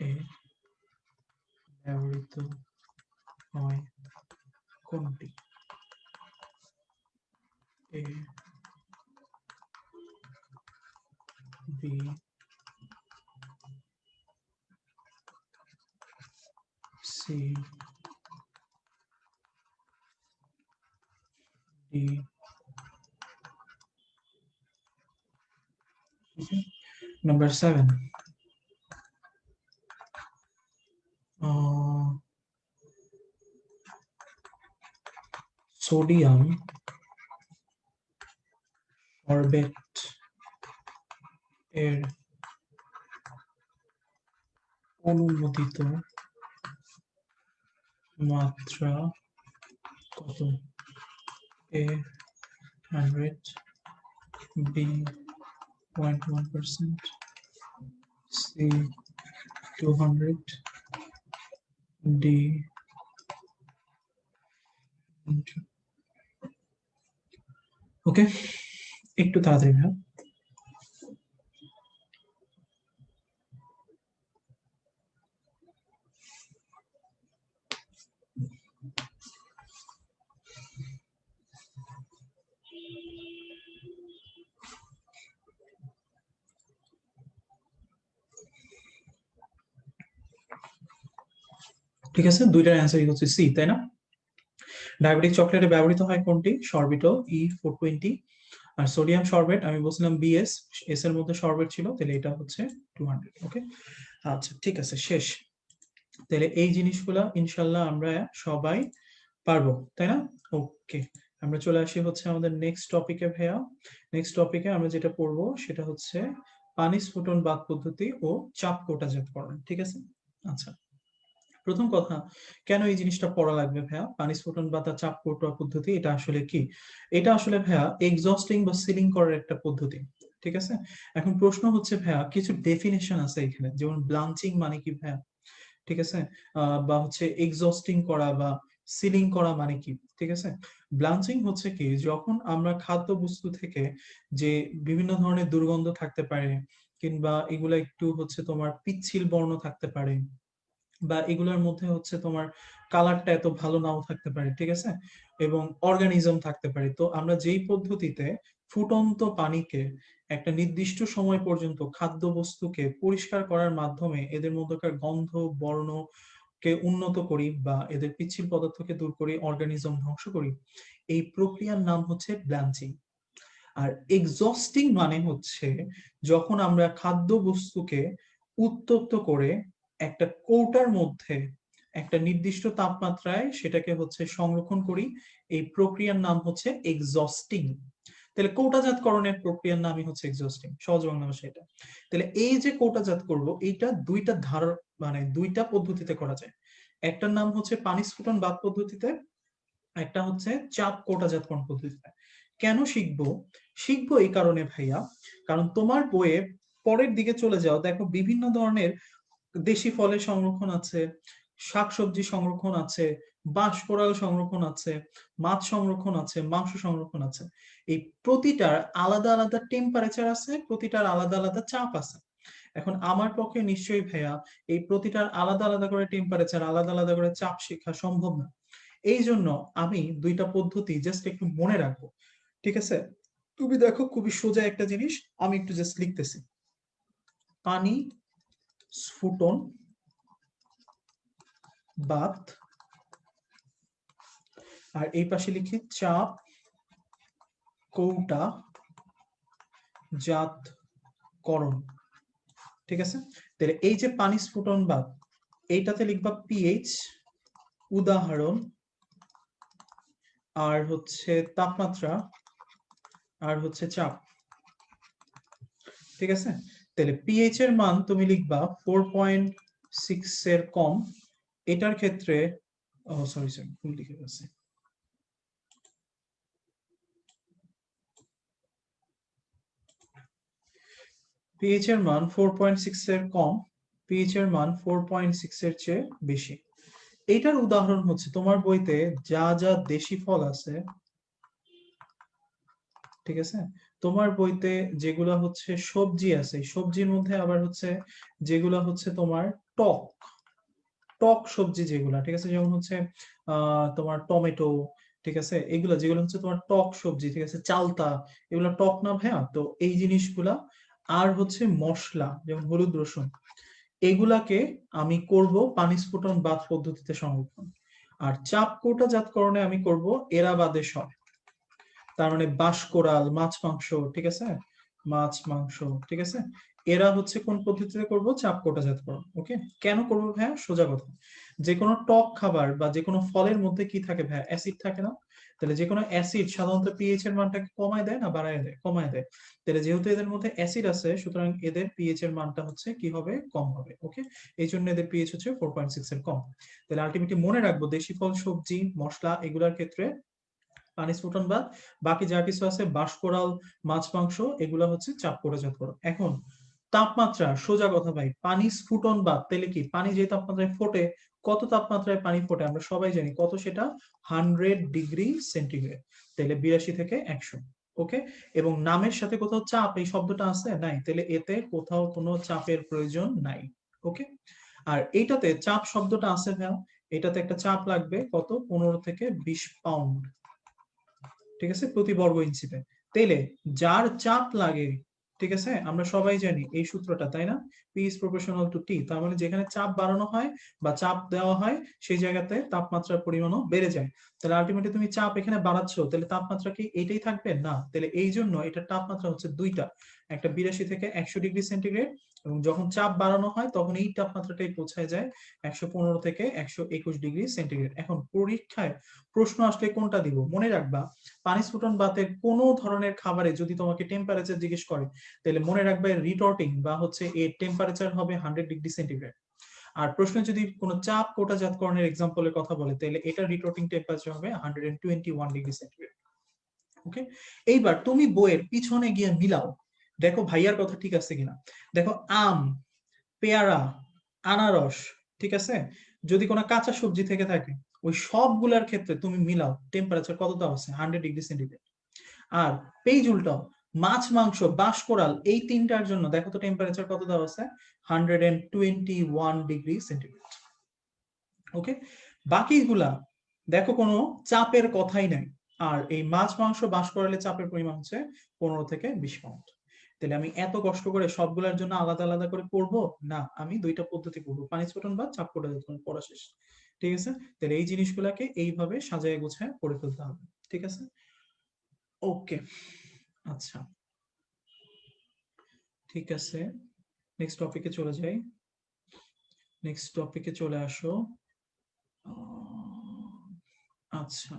A: এ ব্যবহৃত হয় কোনটি? A, B, C, D, Number 7. Sodium sorbate এর অনুমোদিত মাত্রা কত? A 100, B 0.1%, C 200, D ওকে, একটু তাড়াতাড়ি ভাই। ঠিক আছে, দুইটার অ্যান্সারই হচ্ছে সি, তাই না? ডায়াবেটিক চকলেটে ব্যবহৃত হয় কোনটি? Sorbitol E420। আর সোডিয়াম সরবেট আমি বলছিলাম বিএস, এস এর মধ্যে সরবেট ছিল, তাহলে এটা হচ্ছে 200। ওকে, আচ্ছা ঠিক আছে, শেষ। তাহলে এই জিনিসগুলা ইনশাল্লাহ আমরা সবাই পারবো, তাই না? ওকে, আমরা চলে আসি হচ্ছে আমাদের নেক্সট টপিকে ভাইয়া। নেক্সট টপিকে আমরা যেটা পড়বো সেটা হচ্ছে পানি স্ফুটন বাদ পদ্ধতি ও চাপ কোটাজাতকরণ। ঠিক আছে, আচ্ছা প্রথম কথা, কেন এই জিনিসটা পড়া লাগবে ভাইয়া? পানি স্ফুটন বা তার চাপ কোটা পদ্ধতি এটা আসলে কি? এটা আসলে ভাইয়া এক্সস্টিং বা সিলিং করার একটা পদ্ধতি। ঠিক আছে, এখন প্রশ্ন হচ্ছে ভাইয়া কিছু ডেফিনেশন আছে এখানে, যেমন ব্লাঞ্চিং মানে কি ভাইয়া? ঠিক আছে, বা হচ্ছে এক্সস্টিং করা বা সিলিং করা মানে কি? ঠিক আছে, ব্লাঞ্চিং হচ্ছে কি, যখন আমরা খাদ্য বস্তু থেকে যে বিভিন্ন ধরনের দুর্গন্ধ থাকতে পারে, কিংবা এগুলা একটু হচ্ছে তোমার পিচ্ছিল বর্ণ থাকতে পারে, বা এগুলোর মধ্যে হচ্ছে তোমার কালারটা এত ভালো নাও থাকতে পারে, ঠিক আছে, এবং অর্গানিজম থাকতে পারে, তো আমরা যেই পদ্ধতিতে ফুটন্ত পানিকে একটা নির্দিষ্ট সময় পর্যন্ত খাদ্য বস্তুকে পরিষ্কার করার মাধ্যমে এদের মধ্যকার গন্ধ বর্ণ কে উন্নত করি বা এদের পিচ্ছিল পদার্থকে দূর করি, অর্গানিজম ধ্বংস করি, এই প্রক্রিয়ার নাম হচ্ছে ব্লাঞ্চিং। আর এক্সস্টিং মানে হচ্ছে যখন আমরা খাদ্য বস্তুকে উত্তপ্ত করে একটা কৌটার মধ্যে একটা নির্দিষ্ট তাপমাত্রায় সেটাকে হচ্ছে সংরক্ষণ করি, এই প্রক্রিয়ার নাম হচ্ছে এক্সস্টিং। তাহলে কৌটাজাতকরণের প্রক্রিয়ার নামই হচ্ছে এক্সস্টিং, সহজ বাংলা ভাষায় এটা। তাহলে এই যে কৌটাজাত করব, এইটা দুইটা ধার মানে দুইটা পদ্ধতিতে করা যায়। একটার নাম হচ্ছে পানি স্ফুটন বাদ পদ্ধতিতে, একটা হচ্ছে চাপ কোটাজাতকরণ পদ্ধতিতে। কেন শিখবো? শিখবো এই কারণে ভাইয়া, কারণ তোমার বইয়ে পরের দিকে চলে যাও, দেখো বিভিন্ন ধরনের দেশি ফলের সংরক্ষণ আছে, শাকসবজি সংরক্ষণ আছে, বাঁশ কোরাল সংরক্ষণ আছে, মাছ সংরক্ষণ আছে, মাংস সংরক্ষণ আছে। এই প্রতিটার আলাদা আলাদা টেম্পারেচার আছে, প্রতিটার আলাদা আলাদা চাপ আছে। এখন আমার পক্ষে নিশ্চয়ই ভাইয়া এই প্রতিটার আলাদা আলাদা করে টেম্পারেচার, আলাদা আলাদা করে চাপ শেখা সম্ভব না। এই জন্য আমি দুইটা পদ্ধতি জাস্ট একটু মনে রাখবো। ঠিক আছে, তুমি দেখো খুবই সোজা একটা জিনিস, আমি একটু জাস্ট লিখতেছি, পানি স্ফুটন বাদ, আর এই পাশে লিখি চাপ কৌটা জাতকরণ। ঠিক আছে, তাহলে এই যে পানি স্ফুটন বাদ, এইটাতে লিখবা পিএইচ, উদাহরণ, আর হচ্ছে তাপমাত্রা, আর হচ্ছে চাপ। ঠিক আছে, তাহলে পিএইচ এর মান তুমি লিখবা 4.6 এর কম, এটার ক্ষেত্রে সরি ভুল লিখে গেছে, পিএইচ এর মান 4.6 এর কম, পিএইচ এর মান 4.6 এর চেয়ে বেশি। এইটার উদাহরণ হচ্ছে তোমার বইতে যা যা দেশি ফল আছে, ঠিক আছে, তোমার বইতে যেগুলা হচ্ছে সবজি আছে, সবজির মধ্যে আবার হচ্ছে যেগুলা হচ্ছে তোমার টক টক সবজি যেগুলা, ঠিক আছে, যেমন হচ্ছে তোমার টমেটো, ঠিক আছে, এগুলা যেগুলো হচ্ছে তোমার টক সবজি, ঠিক আছে, চালতা, এগুলা টক না ভাইয়া? তো এই জিনিসগুলা, আর হচ্ছে মশলা যেমন হলুদ রসুন, এগুলাকে আমি করব পানি স্ফুটন বাদ পদ্ধতিতে সংরক্ষণ। আর চাপ কোটাজাতকরণে আমি করব এরা বাদে সব, তার মানে বাঁশকোরাল, মাছ মাংস, ঠিক আছে, মাছ মাংস, ঠিক আছে, এরা হচ্ছে কোন পদ্ধতিতে করব, চাপ কোটাজাতকরণ। ওকে, কেন করবো ভাইয়া? সোজা কথা, যে কোনো টক খাবার বা যে কোনো ফলের মধ্যে কি থাকে ভাইয়া? অ্যাসিড থাকে না? তাহলে যে কোনো অ্যাসিড সাধারণত পিএইচ এর মানটাকে কমায় দেয় না বাড়ায় দেয়? কমায় দেয়। তাহলে যেহেতু এদের মধ্যে অ্যাসিড আছে, সুতরাং এদের পিএইচ এর মানটা হচ্ছে কি হবে? কম হবে। ওকে, এই জন্য এদের পিএইচ হচ্ছে 4.6 এর কম। তাহলে আলটিমেটলি মনে রাখবো, দেশি ফল, সবজি, মশলা এগুলোর ক্ষেত্রে পানি স্ফুটন বা বাকি যা কিছু আছে, বাষ্পরাল, মাছ, মাংস, এগুলা হচ্ছে চাপ কোটাজাতকরণ। এখন তাপমাত্রা, সোজা কথা ভাই, পানি স্ফুটন বা তেলে কি পানি যে তাপমাত্রায় ফোটে, কত তাপমাত্রায় পানি ফোটে আমরা সবাই জানি কত, সেটা 100 ডিগ্রি সেন্টিগ্রেড। তাহলে 82 থেকে 100। ওকে, এবং নামের সাথে কোথাও চাপ এই শব্দটা আছে নাই, তাহলে এতে কোথাও কোনো চাপের প্রয়োজন নাই। ওকে, আর এইটাতে চাপ শব্দটা আছে ভাই, এটাতে একটা চাপ লাগবে কত? 15 থেকে 20 পাউন্ড, ঠিক আছে, প্রতি বর্গ ইঞ্চিতে। তেলে যার চাপ লাগে, ঠিক আছে, আমরা সবাই জানি এই সূত্রটা, তাই না? P is proportional to T। তার মানে যেখানে চাপ বাড়ানো হয় বা চাপ দেওয়া হয়, সেই জায়গাতে তাপমাত্রার পরিমাণও বেড়ে যায়। তাহলে আলটিমেটলি তুমি চাপ এখানে বাড়াচ্ছ, তাহলে তাপমাত্রা কি এইটাই থাকবে? না। তাহলে এই জন্য এটার তাপমাত্রা হচ্ছে দুইটা, একটা 82 থেকে 100 ডিগ্রি সেন্টিগ্রেড, এবং যখন চাপ বাড়ানো হয় তখন এই তাপমাত্রাটাই পৌঁছায় যায় 115 থেকে 121 ডিগ্রি সেন্টিগ্রেড। এখন পরীক্ষায় প্রশ্ন আসলে কোনটা দিব? মনে রাখবা, পানি স্ফুটন বাতের কোন ধরনের খাবারে যদি তোমাকে টেম্পারেচার জিজ্ঞেস করে, তাহলে মনে রাখবে রিটর্টিং বা হচ্ছে এর টেম্পারেচার হবে 100 ডিগ্রি সেন্টিগ্রেড। আর প্রশ্নে যদি কোনো চাপ কোটাজাতকরণের এক্সাম্পলের কথা বলে, তাহলে এটা রিটর্টিং টেম্পারেচার হবে 121 ডিগ্রি সেন্টিগ্রেড। ওকে, এইবার তুমি বইয়ের পিছনে গিয়ে মিলাও, দেখো ভাইয়ার কথা ঠিক আছে কিনা। দেখো আম, পেয়ারা, আনারস, ঠিক আছে, যদি কোনো কাঁচা সবজি থেকে থাকে, ওই সবগুলার ক্ষেত্রে তুমি মিলাও টেম্পারেচার কত দেওয়া আছে? 100 ডিগ্রি সেন্টিগ্রেড। আর পেজ উল্টাও, মাছ, মাংস, বাঁশকোরাল, এই তিনটার জন্য দেখো তো টেম্পারেচার কত দেওয়া আছে? 121 ডিগ্রি সেন্টিগ্রেড। ওকে, বাকিগুলা দেখো কোনো চাপের কথাই নাই। আর এই মাছ, মাংস, বাঁশকোরালের চাপের পরিমাণ হচ্ছে 15 থেকে 20 পাউন্ড। তাহলে আমি এত কষ্ট করে সবগুলোর জন্য আলাদা আলাদা করে পড়বো না, আমি দুইটা পদ্ধতি পড়বো, পানি স্ফুটন বা চাপ কোটাজাতকরণ, পড়া শেষ। ঠিক আছে, তাহলে এই জিনিসগুলাকে এইভাবে সাজায় গোছায় পড়ে ফেলতে হবে। ঠিক আছে, ওকে, আচ্ছা, ঠিক আছে, নেক্সট টপিকে চলে যাই। নেক্সট টপিকে চলে আসো। আচ্ছা,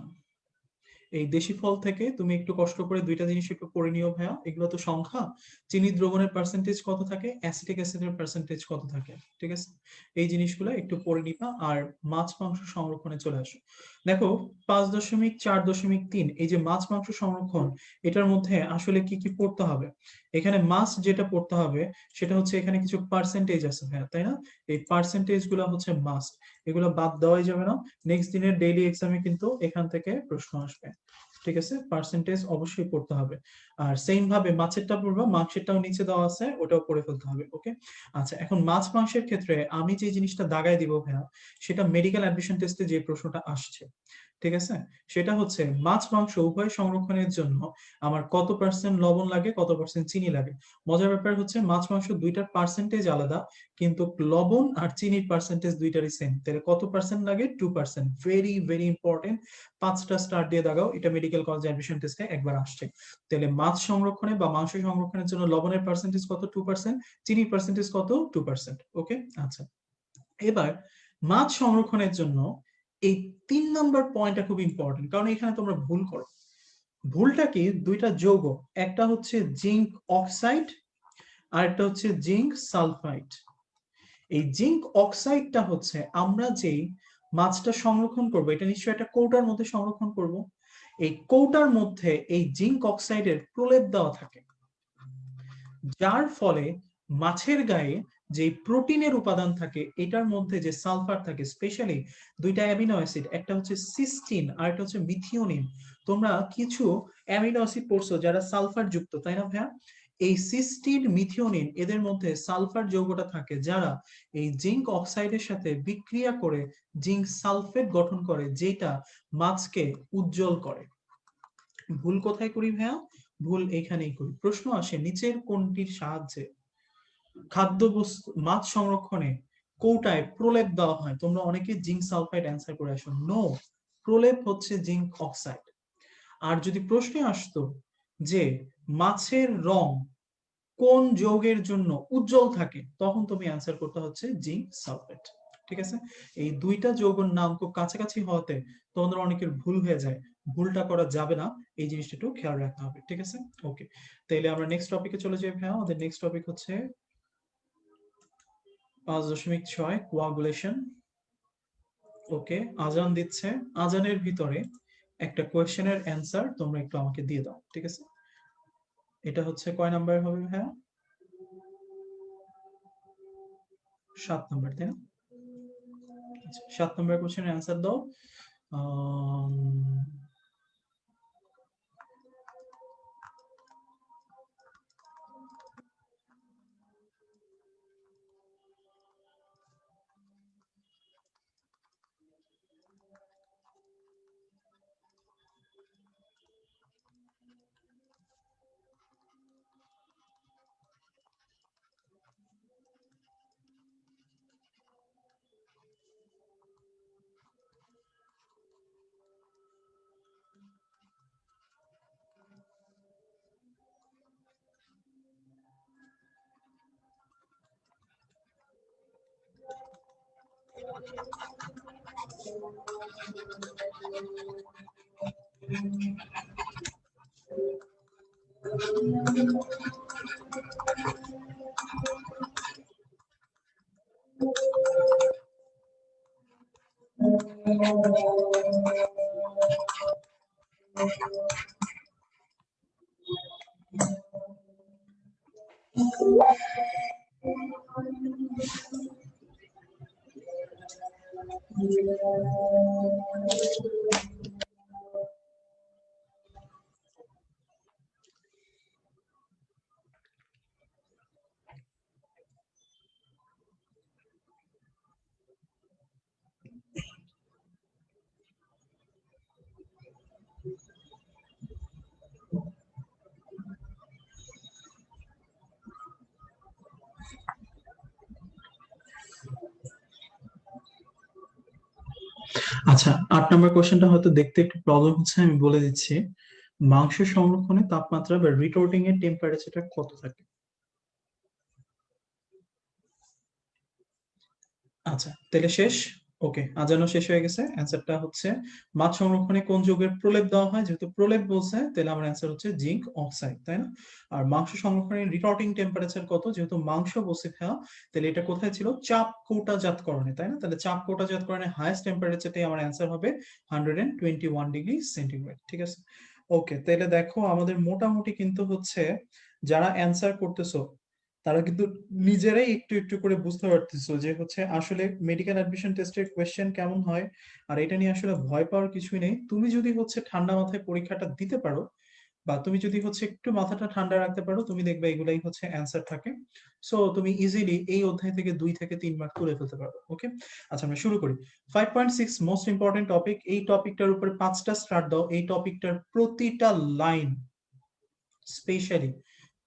A: এই দেশি ফল থেকে তুমি একটু কষ্ট করে দুইটা জিনিস একটু পড়ে নিও ভাইয়া, এগুলো তো সংখ্যা। চিনি দ্রবণের পার্সেন্টেজ কত থাকে, অ্যাসিটিক অ্যাসিডের পার্সেন্টেজ কত থাকে, ঠিক আছে, এই জিনিসগুলো একটু পড়ে নিবা। আর মাছ মাংস সংরক্ষণে চলে আসো। দেখো 5.4.3, এই যে মাছ মাংস সংরক্ষণ, এটার মধ্যে আসলে কি কি পড়তে হবে? এখানে মাছ যেটা পড়তে হবে সেটা হচ্ছে এখানে কিছু পার্সেন্টেজ আছে ভাইয়া, তাই না? এই পার্সেন্টেজ গুলো হচ্ছে মাস্ট, এগুলো বাদ দেওয়াই যাবে না। নেক্সট দিনের ডেইলি এক্সামে কিন্তু এখান থেকে প্রশ্ন আসবে। ঠিক আছে, পার্সেন্টেজ অবশ্যই পড়তে হবে। আর সেম ভাবে মাছেরটা পড়বা, মাংসেরটাও নিচে দেওয়া আছে, ওটাও পড়ে ফেলতে হবে। ওকে, আচ্ছা, এখন মাছ মাংসের ক্ষেত্রে আমি যে জিনিসটা দাগায় দিব ভাইয়া, সেটা মেডিকেল অ্যাডমিশন টেস্টে যে প্রশ্নটা আসছে, ঠিক আছে, সেটা হচ্ছে মাছ মাংস উভয় সংরক্ষণের জন্য আমার কত পার্সেন্ট লবণ লাগে, কত পার্সেন্ট চিনি লাগে। মজার ব্যাপার হচ্ছে মাছ মাংস দুইটার পার্সেন্টেজ আলাদা, কিন্তু লবণ আর চিনির পার্সেন্টেজ দুইটারই সেম। তাহলে কত পার্সেন্ট লাগে? 2%। ভেরি ভেরি ইম্পর্টেন্ট, 5টা স্টার দিয়ে দাগাও, এটা মেডিকেল কলেজ অ্যাডমিশন টেস্টে একবার আসছে। তাহলে মাছ সংরক্ষণে বা মাংস সংরক্ষণের জন্য লবণের পার্সেন্টেজ কত? 2%। চিনির পার্সেন্টেজ কত? 2%। ওকে, আচ্ছা, এবার মাছ সংরক্ষণের জন্য এই 3 নম্বর পয়েন্টটা খুব ইম্পর্টেন্ট, কারণ এখানে তোমরা ভুল করো। ভুলটা কি? দুইটা যৌগ, একটা হচ্ছে জিঙ্ক অক্সাইড আর একটা হচ্ছে জিঙ্ক সালফাইড। এই জিঙ্ক অক্সাইডটা হচ্ছে আমরা যেই মাছটা সংরক্ষণ করব, এটা নিশ্চয়ই একটা কৌটার মধ্যে সংরক্ষণ করব, এই কৌটার মধ্যে এই জিঙ্ক অক্সাইডের প্রলেপ দেওয়া থাকে, যার ফলে মাছের গায়ে যে প্রোটিনের উপাদান থাকে, এটার মধ্যে যে সালফার থাকে, স্পেশালি দুইটা অ্যামিনো অ্যাসিড, একটা হচ্ছে সিস্টিন আর একটা হচ্ছে মিথিওনিন। তোমরা কিছু অ্যামিনো অ্যাসিড পড়ছো যারা সালফার যুক্ত, তাই না ভাইয়া? এই সিস্টিন, মিথিওনিন, এদের মধ্যে সালফার যৌগটা থাকে, যারা এই জিঙ্ক অক্সাইডের সাথে বিক্রিয়া করে জিঙ্ক সালফেট গঠন করে, যেটা মাছকে উজ্জ্বল করে। ভুল কোথায় করি ভাইয়া? ভুল এখানেই করি। প্রশ্ন আসে নিচের কোনটির সাহায্যে খাদ্যবস্তু মাছ সংরক্ষণে কৌটায় প্রলেপ দেওয়া হয়? তোমরা অনেকে জিঙ্ক সালফাইড অ্যান্সার করে আসো। নো, প্রলেপ হচ্ছে জিঙ্ক অক্সাইড। আর যদি প্রশ্নে আসতো যে মাছের রং কোন যৌগের জন্য উজ্জ্বল থাকে, তখন তুমি অ্যান্সার করতে হচ্ছে জিঙ্ক সালফেট। ঠিক আছে, এই দুইটা যৌগের নাম খুব কাছাকাছি হওয়াতে তোমাদের অনেকের ভুল হয়ে যায়, ভুলটা করা যাবে না, এই জিনিসটা একটু খেয়াল রাখতে হবে। ঠিক আছে, ওকে, তাহলে আমরা নেক্সট টপিকে চলে যাই ভাইয়া। আমাদের নেক্সট টপিক হচ্ছে 5.6 কোয়াগুলেশন। ওকে, আজান দিচ্ছে, আজানের ভিতরে একটা কোয়েশ্চেনের অ্যান্সার তোমরা একটু আমাকে দিয়ে দাও। ঠিক আছে, এটা হচ্ছে কয় নাম্বার হবে ভাইয়া? 7 নাম্বার, তাই না? আচ্ছা, 7 নাম্বার কোয়েশ্চেনের অ্যান্সার দাও। আম, আচ্ছা, 8 নম্বর কোশ্চেনটা হয়তো দেখতে একটু প্রবলেম হচ্ছে, আমি বলে দিচ্ছি। মাংস সংরক্ষণে তাপমাত্রা বা রিটোর্টিং এর টেম্পারেচারটা কত থাকে? আচ্ছা, তাহলে শেষ। ওকে, আজানো শেষ হয়ে গেছে। অ্যান্সারটা হচ্ছে মাছ সংরক্ষণে কোন যৌগের প্রলেপ দেওয়া হয়, যেহেতু প্রলেপ বলছে তাহলে আমার অ্যান্সার হচ্ছে জিঙ্ক অক্সাইড, তাই না? আর মাংস সংরক্ষণের রিটোর্টিং টেম্পারেচার কত, যেহেতু মাংস বলছে খাওয়া, তাহলে এটা কোথায় ছিল? চাপ কৌটাজাতকরণে, তাই না? তাহলে চাপ কৌটাজাতকরণে হাইয়েস্ট টেম্পারেচারটাই আমার অ্যান্সার হবে 121°C। ঠিক আছে, ওকে, তাহলে দেখো আমাদের মোটামুটি কিন্তু হচ্ছে যারা অ্যান্সার করতেছো তারা কিন্তু নিজেরাই একটু একটু করে বুঝতে পারতেছো যে হচ্ছে আসলে মেডিকেল অ্যাডমিশন টেস্টের কোয়েশ্চেন কেমন হয়। আর এটা নিয়ে আসলে ভয় পাওয়ার কিছুই নেই, তুমি যদি হচ্ছে ঠান্ডা মাথায় পরীক্ষাটা দিতে পারো, বা তুমি যদি হচ্ছে একটু মাথাটা ঠান্ডা রাখতে পারো, তুমি দেখবে এগুলাই হচ্ছে অ্যান্সার থাকে। সো তুমি ইজিলি এই অধ্যায় থেকে 2 থেকে 3 মার্ক তুলে ফেলতে পারো। ওকে, আচ্ছা আমরা শুরু করি। 5.6 মোস্ট ইম্পর্টেন্ট টপিক। এই টপিকটার উপরে 5টা স্টার দাও। এই টপিকটার প্রতিটা লাইন স্পেশালি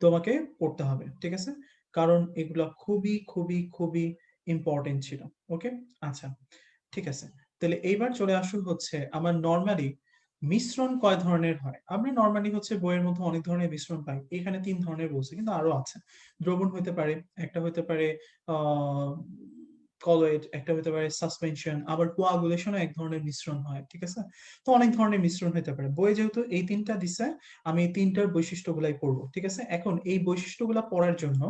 A: তোমাকে পড়তে হবে। ঠিক আছে, কারণ এগুলা খুবই খুবই খুবই ইম্পর্টেন্ট ছিল। ওকে, আচ্ছা ঠিক আছে, তাহলে এইবার চলে আসুন হচ্ছে আমার নরমালি মিশ্রণ কয় ধরনের হয়। আমরা নরমালি হচ্ছে বইয়ের মধ্যে অনেক ধরনের মিশ্রণ পাই, এখানে 3 ধরনের বলছে, কিন্তু আরো আছে। দ্রবণ হতে পারে, একটা হতে পারে আহ কলয়েড, একটা হতে পারে সাসপেনশন, আবার কোয়াগুলেশনও এক ধরনের মিশ্রণ হয়। ঠিক আছে, তো অনেক ধরনের মিশ্রণ হতে পারে। বইয়ে যেহেতু এই 3টা দিছে, আমি এই 3টার বৈশিষ্ট্যগুলাই পড়বো। ঠিক আছে, এখন এই বৈশিষ্ট্যগুলা পড়ার জন্য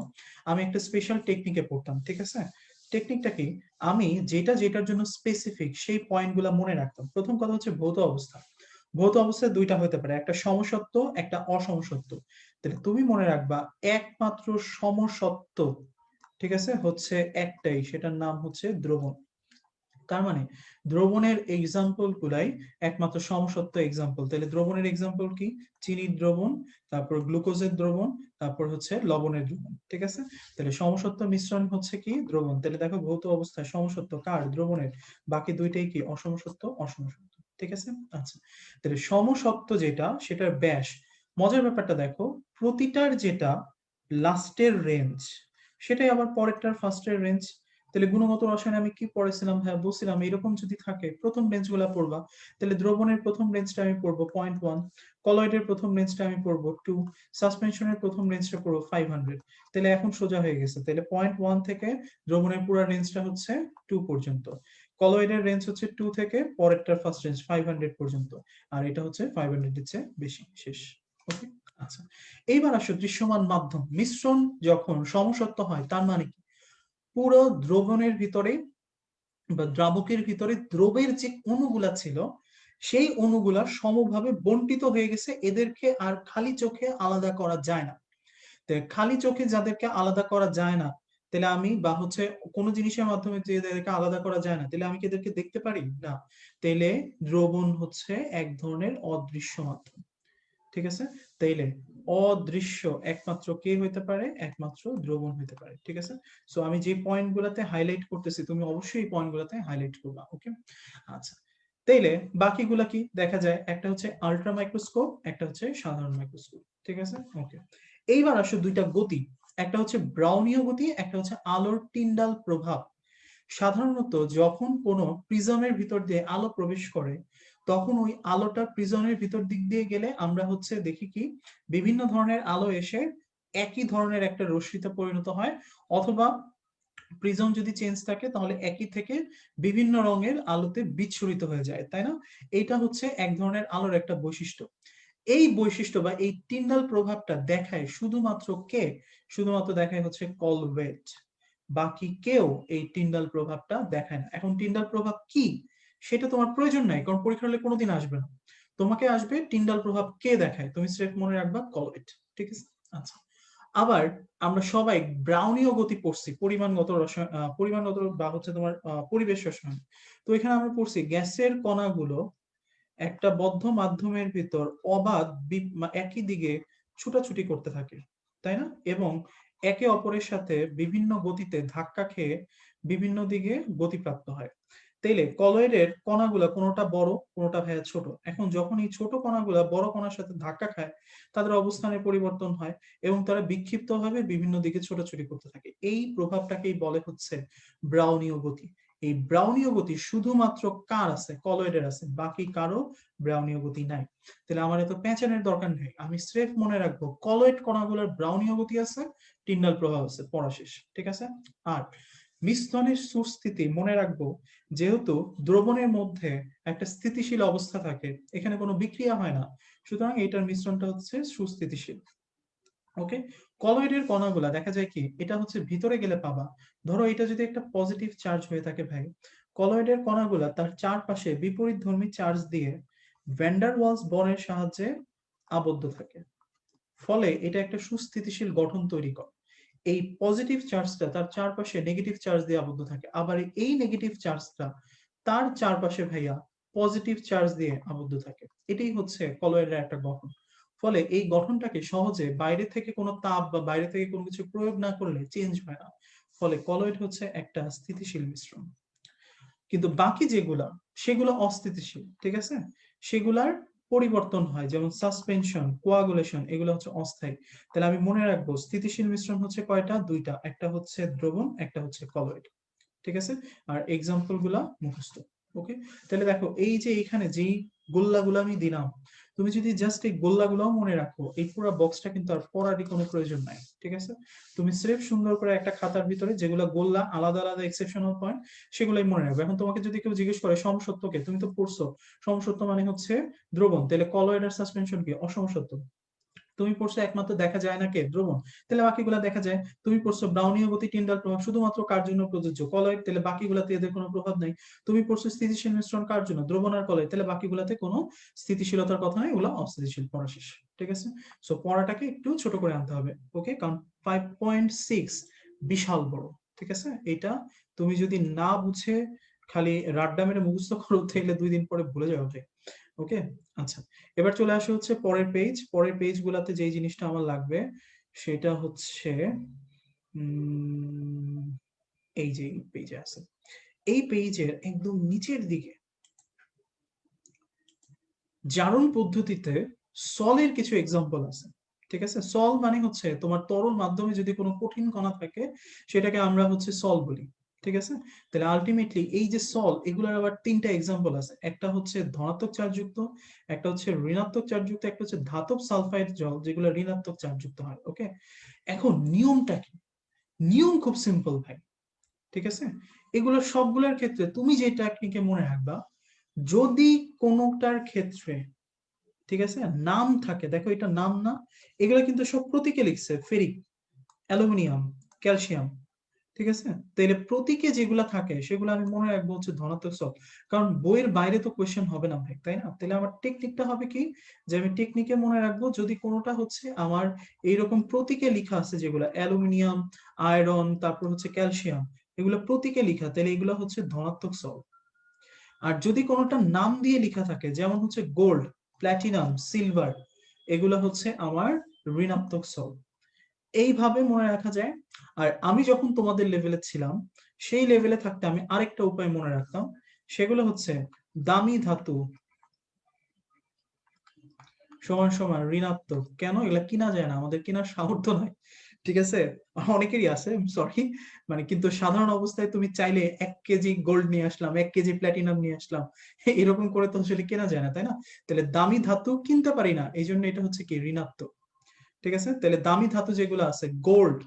A: আমি একটা স্পেশাল টেকনিকে পড়তাম। ঠিক আছে, টেকনিকটা কি? আমি যেটা যেটার জন্য স্পেসিফিক সেই পয়েন্টগুলো মনে রাখতাম। প্রথম কথা হচ্ছে ভৌত অবস্থা। ভৌত অবস্থায় দুইটা হতে পারে, একটা সমসত্ব, একটা অসমসত্ব। তাহলে তুমি মনে রাখবা একমাত্র সমসত্ব, ঠিক আছে, হচ্ছে একটাই, সেটার নাম হচ্ছে দ্রবণ। তার মানে দ্রবণের এক্সাম্পল গুলাই একমাত্র সমসত্ব এক্সাম্পল। তাহলে দ্রবণের এক্সাম্পল কি? চিনির দ্রবণ, তারপর গ্লুকোজের দ্রবণ, তারপর হচ্ছে লবণের দ্রবণ। ঠিক আছে, তাহলে সমসত্ব মিশ্রণ হচ্ছে কি? দ্রবণ। তাহলে দেখো ভৌত অবস্থায় সমসত্ব কার? দ্রবণের। বাকি দুইটাই কি? অসমসত্ব, অসমসত্ব। ঠিক আছে, আচ্ছা, তাহলে সমসত্ব যেটা, সেটার ব্যাস। মজার ব্যাপারটা দেখো, প্রতিটার যেটা লাস্টের রেঞ্জ, সেটাই আবার পরেরটার ফার্স্টের রেঞ্জ। তাহলে গুণগত রসায়নে আমি কি পড়েছিলাম? হ্যাঁ বলছিলাম এরকম যদি থাকে প্রথম রেঞ্জগুলো পড়বা। তাহলে দ্রবণের প্রথম রেঞ্জটা আমি পড়বো 0.1, কলয়েডের প্রথম রেঞ্জটা আমি পড়বো 2, সাসপেনশনের প্রথম রেঞ্জটা পড়বো 500। তাহলে এখন সোজা হয়ে গেছে। তাহলে 0.1 থেকে দ্রবণের পুরো রেঞ্জটা হচ্ছে 2 পর্যন্ত, কলয়েডের রেঞ্জ হচ্ছে 2 থেকে পরেরটার ফার্স্ট রেঞ্জ 500 পর্যন্ত, আর এটা হচ্ছে 500 এর চেয়ে বেশি। শেষ। ওকে। আচ্ছা, এইবার আসো দৃশ্যমান মাধ্যম। মিশ্রণ যখন সমসত্ব হয় তার মানে কি? পুরো দ্রবণের ভিতরে বা দ্রাবকের ভিতরে দ্রবের যে অণুগুলা ছিল সেই অণুগুলা সমভাবে বন্টিত হয়ে গেছে, এদেরকে আর খালি চোখে আলাদা করা যায় না। খালি চোখে যাদেরকে আলাদা করা যায় না, তাহলে আমি বা হচ্ছে কোনো জিনিসের মাধ্যমে যাদেরকে আলাদা করা যায় না, তাহলে আমি কি এদেরকে দেখতে পারি না? তাহলে দ্রবণ হচ্ছে এক ধরনের অদৃশ্য মাধ্যম। ঠিক আছে, তাইলে অদৃশ্য একমাত্র কে হইতে পারে? একমাত্র দ্রবণ হইতে পারে। ঠিক আছে, সো আমি যে পয়েন্ট গুলাতে হাইলাইট করতেছি তুমি অবশ্যই এই পয়েন্ট গুলাতে হাইলাইট করবা। ওকে। আচ্ছা, তাইলে বাকিগুলা কি দেখা যায়? একটা হচ্ছে আল্ট্রা মাইক্রোস্কোপ, একটা হচ্ছে সাধারণ মাইক্রোস্কোপ। ঠিক আছে, ওকে। এইবার আসো দুইটা গতি, একটা হচ্ছে ব্রাউনীয় গতি, একটা হচ্ছে আলোর টিন্ডাল প্রভাব। সাধারণত যখন কোনো প্রিজমের ভিতর দিয়ে আলো প্রবেশ করে তখন ওই আলোটা প্রিজমের ভিতর দিক দিয়ে গেলে আমরা হচ্ছে দেখি কি বিভিন্ন ধরনের আলো এসে একই ধরনের একটা রশ্মিতে পরিণত হয়, অথবা প্রিজম যদি চেঞ্জ থাকে তাহলে একই থেকে বিভিন্ন রঙের আলোতে বিচ্ছুরিত হয়ে যায়, তাই না? এটা হচ্ছে এক ধরনের আলোর একটা বৈশিষ্ট্য। এই বৈশিষ্ট্য বা এই টিন্ডাল প্রভাবটা দেখায় শুধুমাত্র কে? শুধুমাত্র দেখায় হচ্ছে কলওয়েট। বাকি কেউ এই টিন্ডাল প্রভাবটা দেখায় না। এখন টিন্ডাল প্রভাব কি সেটা তোমার প্রয়োজন নাই, কারণ পরীক্ষা হলে কোনোদিন আসবে না। তোমাকে আসবে টিন্ডাল প্রভাব কে দেখায়, তুমি স্রেফ মনে রাখবা কলওয়েট। ঠিক আছে। আচ্ছা, আবার আমরা সবাই ব্রাউনীয় গতি পড়ছি পরিমাণগত রসায়ন, পরিমাণগত বা হচ্ছে তোমার পরিবেশ রসায়ন। তো এখানে আমরা পড়ছি গ্যাসের কণাগুলো একটা বদ্ধ মাধ্যমের ভিতর অবাধ একই দিকে ছুটাছুটি করতে থাকে, তাই না? এবং একে অপরের সাথে বিভিন্ন গতিতে ধাক্কা খেয়ে বিভিন্ন দিকে গতিপ্রাপ্ত হয়। তাইলে কলয়েডের কণাগুলা কোনোটা বড় কোনোটা ভাইয়া ছোট। এখন যখন এই ছোট কণাগুলা বড় কণার সাথে ধাক্কা খায় তাদের অবস্থানের পরিবর্তন হয় এবং তারা বিক্ষিপ্তভাবে বিভিন্ন দিকে ছোটাছুটি করতে থাকে। এই প্রভাবটাকেই বলে হচ্ছে ব্রাউনীয় গতি। এই ব্রাউনীয় গতি শুধুমাত্র কার আছে? কলয়েডের আছে, বাকি কারো ব্রাউনীয় গতি নাই। তাহলে আমার এত প্যাঁচানের দরকার নেই, আমি স্রেফ মনে রাখবো কলয়েড কণাগুলোর ব্রাউনীয় গতি আছে, টিন্ডাল প্রভাব আছে, পড়া শেষ। ঠিক আছে। আর মিশ্রণের সুস্থিতি মনে রাখবো, যেহেতু দ্রবণের মধ্যে একটা স্থিতিশীল অবস্থা থাকে, এখানে কোনো বিক্রিয়া হয় না, সুতরাং এটার মিশ্রণটা হচ্ছে সুস্থিতিশীল। ওকে। কলয়েডের কণাগুলা দেখা যায় কি এটা হচ্ছে ভিতরে গেলে পাবা, ধরো এটা যদি একটা পজিটিভ চার্জ হয়ে থাকে ভাই, কলয়েডের কণাগুলা তার চারপাশে বিপরীতধর্মী চার্জ দিয়ে ভ্যান ডার ওয়ালস বন্ডের সাহায্যে আবদ্ধ থাকে, ফলে এটা একটা সুস্থিতিশীল গঠন তৈরি করে। এই পজিটিভ চার্জটা তার চারপাশে নেগেটিভ চার্জ দিয়ে আবদ্ধ থাকে, আবার এই নেগেটিভ চার্জটা তার চারপাশে ভাইয়া পজিটিভ চার্জ দিয়ে আবদ্ধ থাকে। এটাই হচ্ছে কলয়েডের একটা গঠন। ফলে এই গঠনটাকে সহজে বাইরে থেকে কোনো তাপ বা বাইরে থেকে কোনো কিছু প্রয়োগ না করলে চেঞ্জ হয় না, ফলে কলয়েড হচ্ছে একটা স্থিতিশীল মিশ্রণ। কিন্তু বাকি যেগুলা সেগুলো অস্থিতিশীল। ঠিক আছে, সেগুলার পরিবর্তন হয়, যেমন সাসপেনশন, কোয়াগুলেশন, এগুলো হচ্ছে অস্থায়ী। তাহলে আমি মনে রাখবো স্থিতিশীল মিশ্রণ হচ্ছে কয়টা? দুইটা, একটা হচ্ছে দ্রবণ, একটা হচ্ছে কলয়েড। ঠিক আছে, আর এক্সাম্পল গুলা মুখস্থ। ওকে। তাহলে দেখো এই যে এখানে যেই গোল্লাগুলো আমি দিলাম, তুমি যদি জাস্ট এই গোল্লাগুলোও মনে রাখো এই পুরো বক্সটা কিন্তু আর পড়ারই কোনো প্রয়োজন নাই। ঠিক আছে, তুমি স্রেফ সুন্দর করে একটা খাতার ভিতরে যেগুলো গোল্লা আলাদা আলাদা এক্সেপশনাল পয়েন্ট সেগুলোই মনে রাখবে। এখন তোমাকে যদি কেউ জিজ্ঞেস করে সমসত্বকে, তুমি তো পড়ছো সমসত্ব মানে হচ্ছে দ্রবণ, তাহলে কলয়েড আর সাসপেনশন কি? অসমসত্ব। তুমি পড়ছো একমাত্র দেখা যায় না কে? দ্রবণ, তাহলে বাকিগুলা দেখা যায়। তুমি পড়ছো ব্রাউনীয় গতি টিন্ডাল প্রভাব শুধুমাত্র কার জন্য প্রযোজ্য? কলয়েড, তাহলে বাকিগুলাতে এদের কোনো প্রভাব নাই। তুমি পড়ছো স্থিতিশীল মিশ্রণ কার জন্য? দ্রবণ আর কলয়েড, তাহলে বাকিগুলাতে কোনো স্থিতিশীলতার কথা নাই, ওগুলা অস্থিতিশীল। পড়া শেষ। ঠিক আছে, সো পড়াটাকে একটু ছোট করে আনতে হবে। ওকে, কারণ 5.6 বিশাল বড়। ঠিক আছে, এটা তুমি যদি না বুঝে খালি রাড্ডা মেরে মুখস্থ করো তাহলে 2 দিন পরে ভুলে যাবে। ওকে। আচ্ছা, এবার চলে আসে হচ্ছে পরের পেজ। পরের পেজ গুলাতে যে জিনিসটা আমার লাগবে সেটা হচ্ছে এই যে পেজে আছে, এই পেজের একদম নিচের দিকে জারণ পদ্ধতিতে সলের কিছু এক্সাম্পল আছে। ঠিক আছে, সল মানে হচ্ছে তোমার তরল মাধ্যমে যদি কোনো কঠিন কণা থাকে সেটাকে আমরা হচ্ছে সল বলি। ঠিক আছে, তাহলে আলটিমেটলি এই যে সল, এগুলোর আবার তিনটা এক্সাম্পল আছে, একটা হচ্ছে ধনাত্মক চার্জযুক্ত, একটা হচ্ছে ঋণাত্মক চার্জযুক্ত, একটা হচ্ছে ধাতব সালফাইড জল যেগুলো ঋণাত্মক চার্জযুক্ত হয়। ওকে, এখন নিয়মটা কি? নিয়ম খুব সিম্পল ভাই, ঠিক আছে। এগুলো সবগুলোর ক্ষেত্রে তুমি যে টেকনিকে মনে রাখবা, যদি কোনোটার ক্ষেত্রে, ঠিক আছে, নাম থাকে, দেখো এটা নাম না, এগুলো কিন্তু সব প্রতীকে লিখছে, ফেরিক, অ্যালুমিনিয়াম, ক্যালসিয়াম, ঠিক আছে। তাহলে প্রতীকে যেগুলা থাকে সেগুলো আমি মনে রাখবো হচ্ছে ধনাত্মক সল, কারণ বইয়ের বাইরে তো কোয়েশ্চেন হবে না ভাই, তাই না? তাহলে আমার টেকনিকটা হবে কি, যে আমি টেকনিকে মনে রাখবো যদি কোনোটা হচ্ছে আমার এইরকম প্রতীকে লেখা আছে, যেগুলো অ্যালুমিনিয়াম, আয়রন, তারপর হচ্ছে ক্যালসিয়াম, এগুলো প্রতীকে লেখা, তাহলে এগুলো হচ্ছে ধনাত্মক সল। আর যদি কোনোটা নাম দিয়ে লেখা থাকে, যেমন হচ্ছে গোল্ড, প্ল্যাটিনাম, সিলভার, এগুলো হচ্ছে আমার ঋণাত্মক সল। এইভাবে মনে রাখা যায়। আর আমি যখন তোমাদের লেভেলে ছিলাম, সেই লেভেলে থাকতে আমি আরেকটা উপায় মনে রাখতাম, সেগুলো হচ্ছে দামি ধাতু সমান সমান ঋণাত্মক। কেন? এগুলা কিনা যায় না, আমাদের কেনার সামর্থ্য নাই, ঠিক আছে। অনেকেরই আছে, সরি, মানে কিন্তু সাধারণ অবস্থায় তুমি চাইলে 1 কেজি গোল্ড নিয়ে আসলাম, 1 কেজি প্ল্যাটিনাম নিয়ে আসলাম, এরকম করে তো আসলে কেনা যায় না, তাই না? তাহলে দামি ধাতু কিনতে পারি না, এই জন্য এটা হচ্ছে কি ঋণাত্মক, ঠিক আছে। তাহলে দামি ধাতু যেগুলো আছে, গোল্ড,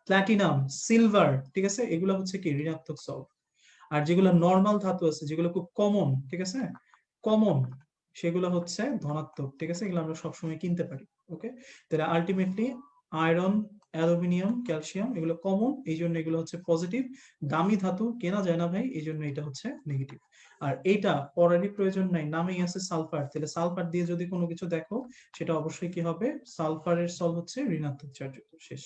A: প্ল্যাটিনাম, সিলভার, ঠিক আছে, এগুলো হচ্ছে কি ঋণাত্মক সল। আর যেগুলো নর্মাল ধাতু আছে, যেগুলো খুব কমন, ঠিক আছে, কমন, সেগুলো হচ্ছে ধনাত্মক, ঠিক আছে, এগুলো আমরা সবসময় কিনতে পারি। ওকে, তাহলে আলটিমেটলি আয়রন, অ্যালুমিনিয়াম, ক্যালসিয়াম, এগুলো কমন, এই জন্য এগুলো হচ্ছে পজিটিভ। দামি ধাতু কেনা যায় না ভাই, এই জন্য এটা হচ্ছে নেগেটিভ। আর এইটা পড়ারই প্রয়োজন নাই, নামেই আছে সালফার, তাহলে সালফার দিয়ে যদি কোনো কিছু দেখো, সেটা অবশ্যই কি হবে, সালফারের সল হচ্ছে ঋণাত্মক চার্জযুক্ত, শেষ।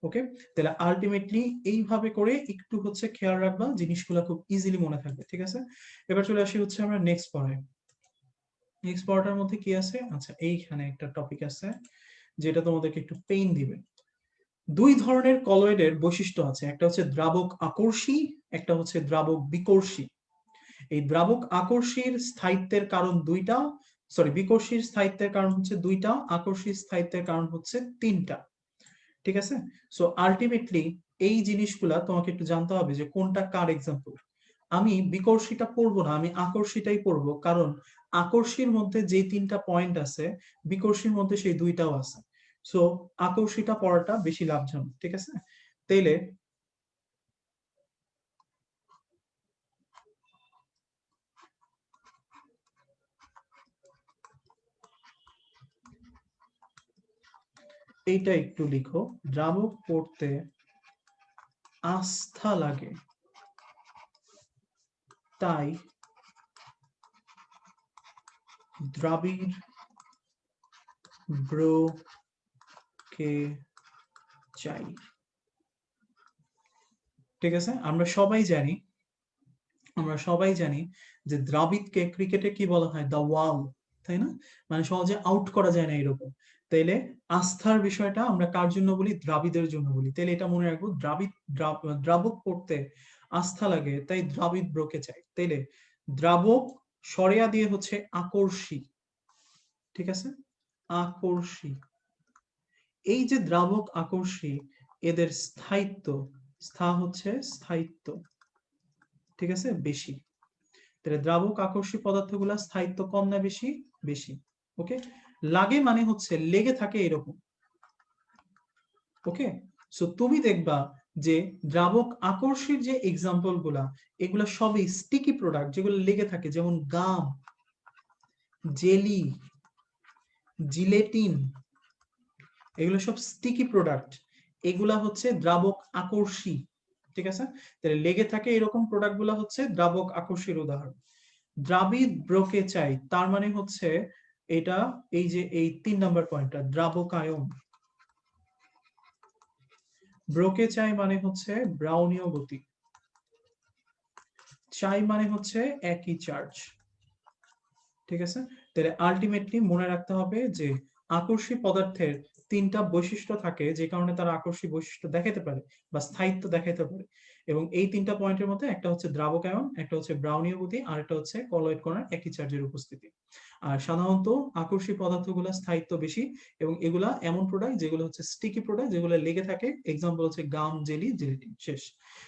A: ওকে, তাহলে আলটিমেটলি এইভাবে করে একটু হচ্ছে খেয়াল রাখবা, জিনিসগুলো খুব ইজিলি মনে থাকবে, ঠিক আছে। এবার চলে আসি হচ্ছে আমরা নেক্সট পড়ে। নেক্সট পড়াটার মধ্যে কি আছে, আচ্ছা এইখানে একটা টপিক আছে যেটা তোমাদেরকে একটু পেইন দিবে। দুই ধরনের কলয়েডের বৈশিষ্ট্য আছে, একটা হচ্ছে দ্রাবক আকর্ষী, একটা হচ্ছে দ্রাবক বিকর্ষী। এই দ্রাবক আকর্ষীর স্থায়িত্বের কারণ দুইটা, সরি, বিকর্ষীর স্থায়িত্বের কারণ হচ্ছে দুইটা, আকর্ষীর স্থায়িত্বের কারণ হচ্ছে তিনটা, ঠিক আছে। সো আলটিমেটলি এই জিনিসগুলা তোমাকে একটু জানতে হবে যে কোনটা কার এক্সাম্পল। আমি বিকর্ষীটা পড়বো না, আমি আকর্ষীটাই পড়বো, কারণ আকর্ষীর মধ্যে যে তিনটা পয়েন্ট আছে, বিকর্ষীর মধ্যে সেই দুইটাও আছে। সো আকর্ষীটা পড়াটা বেশি লাভজনক, ঠিক আছে। তাইলে এইটা একটু লিখো, দ্রাবক পড়তে আস্থা লাগে, তাই দ্রাবিড় ব্রোকে চাই, ঠিক আছে। আমরা সবাই জানি যে দ্রাবিড়কে ক্রিকেটে কি বলা হয়, দ্য ওয়াল, তাই না? মানে সহজে আউট করা যায় না এরকম। তাইলে আস্থার বিষয়টা আমরা কার জন্য বলি, দ্রাবিড়ের জন্য বলি। তাইলে এটা মনে রাখবো, দ্রাবক পড়তে আস্থা লাগে, তাই দ্রাবিড় ব্রোকে চাই। তাইলে দ্রাবক সরেয়া দিয়ে হচ্ছে আকর্ষী, ঠিক আছে, আকর্ষী। এই যে দ্রাবক আকর্ষী, এদের স্থায়িত্ব, হচ্ছে স্থায়িত্ব, ঠিক আছে, বেশি। তাহলে দ্রাবক আকর্ষী পদার্থগুলো স্থায়িত্ব কম না বেশি? বেশি। ওকে, লাগে মানে হচ্ছে লেগে থাকে এরকম। ওকে, সো তুমি দেখবা যে দ্রাবক আকর্ষীর যে এক্সাম্পল গুলা, এগুলা সবই স্টিকি প্রোডাক্ট, যেগুলো লেগে থাকে, যেমন গাম, জেলি, জিলেটিন, এগুলো সব স্টিকি প্রোডাক্ট, এগুলা হচ্ছে দ্রাবক আকর্ষী, ঠিক আছে। তাহলে লেগে থাকে এরকম প্রোডাক্ট গুলা হচ্ছে দ্রাবক আকর্ষীর উদাহরণ। দ্রাবিড় ব্রোকে চাই, তার মানে হচ্ছে এটা, এই যে এই 3 নম্বর পয়েন্টটা, দ্রাবকায়ন। ব্রোকে চাই মানে হচ্ছে ব্রাউনীয় গতি, চাই মানে হচ্ছে একই চার্জ, ঠিক আছে। তাহলে আলটিমেটলি মনে রাখতে হবে যে আকর্ষী পদার্থের তিনটা বৈশিষ্ট্য থাকে যে কারণে তারা আকর্ষী বৈশিষ্ট্য দেখাতে পারে বা স্থায়িত্ব দেখাতে পারে, এবং এই তিনটা পয়েন্টের মধ্যে একটা হচ্ছে দ্রাবক আয়ন, একটা হচ্ছে ব্রাউনীয় গতি, আর একটা হচ্ছে কলয়েড কণার একই চার্জের উপস্থিতি। আর সাধারণত আকর্ষী পদার্থগুলো স্থায়িত্ব বেশি, এবং এগুলা এমন প্রোডাক্ট যেগুলো হচ্ছে স্টিকি প্রোডাক্ট, যেগুলো লেগে থাকে। এক্সাম্পল হচ্ছে গাম, জেলি, জেলেটিন, শেষ।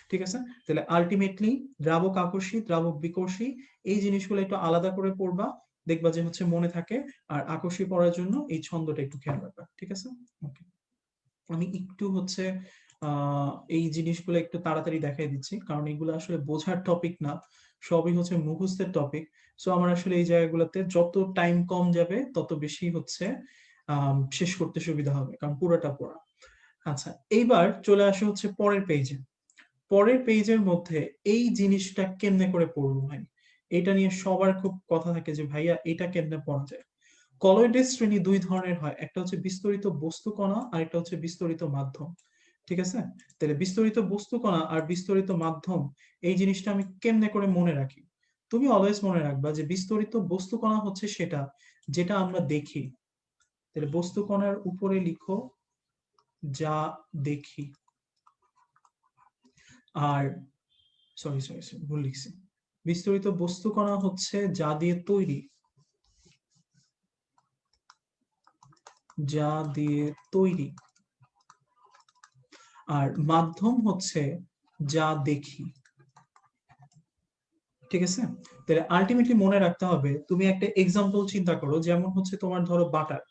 A: ঠিক আছে, তাহলে আলটিমেটলি দ্রাবক আকর্ষী, দ্রাবক বিকর্ষী, এই জিনিসগুলো একটু আলাদা করে পড়বা, দেখবা যে হচ্ছে মনে থাকে। আর আকর্ষী পড়ার জন্য এই ছন্দটা একটু খেয়াল রাখবা, ঠিক আছে? ওকে, আমি একটু হচ্ছে এই জিনিসগুলো একটু তাড়াতাড়ি দেখাই দিচ্ছি, কারণ এগুলো আসলে বোঝার টপিক না, সবই হচ্ছে মুখস্থের টপিক। সো আমার আসলে এই জায়গাগুলোতে যত টাইম কম যাবে তত বেশি হচ্ছে শেষ করতে সুবিধা হবে, কারণ পুরোটা পড়া। আচ্ছা, এইবার চলে আসে হচ্ছে পরের পেজে। পরের পেজের মধ্যে এই জিনিসটা কেমনে করে পড়বো ভাই, এটা নিয়ে সবার খুব কথা থাকে যে ভাইয়া এটা কেমনে পড়া যায়। কলয়েডের শ্রেণী দুই ধরনের হয়, একটা হচ্ছে বিস্তরিত বস্তু কণা আর একটা হচ্ছে বিস্তরিত মাধ্যম। ঠিক আছে, তাহলে বিস্তরিত বস্তু কণা আর বিস্তরিত মাধ্যম, এই জিনিসটা আমি কেমনে করে মনে রাখি? তুমি অলওয়েজ মনে রাখবা যে বিস্তরিত বস্তু কণা হচ্ছে সেটা যেটা আমরা দেখি। তাহলে বস্তু কণার উপরে লিখো যা দেখি। আর সরি সরি সরি, ভুল লিখছি। বিস্তরিত বস্তু কণা হচ্ছে যা দিয়ে তৈরি, যা দিয়ে তৈরি। আর মাধ্যম হচ্ছে যা দেখি। ঠিক আছে, তাহলে আলটিমেটলি মনে রাখতে হবে, তুমি একটা এক্সাম্পল চিন্তা করো, যেমন হচ্ছে তোমার ধরো বাটার।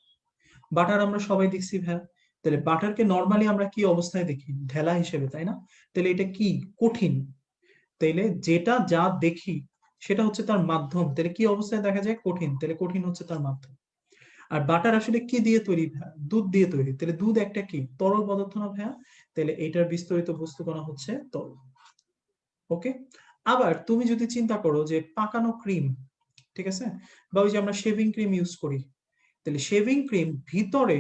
A: বাটার আমরা সবাই দেখছি ভাইয়া, তাহলে বাটারকে নর্মালি আমরা কি অবস্থায় দেখি? ঢেলা হিসেবে, তাই না? তাহলে এটা কি? কঠিন। তাইলে যেটা যা দেখি সেটা হচ্ছে তার মাধ্যম, তাহলে কি অবস্থায় দেখা যায়? কঠিন, তাহলে কঠিন হচ্ছে তার মাধ্যম। আর বাটার আসলে কি দিয়ে তৈরি ভাইয়া? দুধ দিয়ে তৈরি, তাহলে দুধ একটা কি তরল পদার্থ না ভাইয়া? তাহলে এটার বিস্তরিত বস্তু কণা হচ্ছে তরল। ওকে, আবার তুমি যদি চিন্তা করো যে পাকানো ক্রিম, ঠিক আছে, বা ওই যে আমরা শেভিং ক্রিম ইউজ করি, তাহলে শেভিং ক্রিম ভিতরে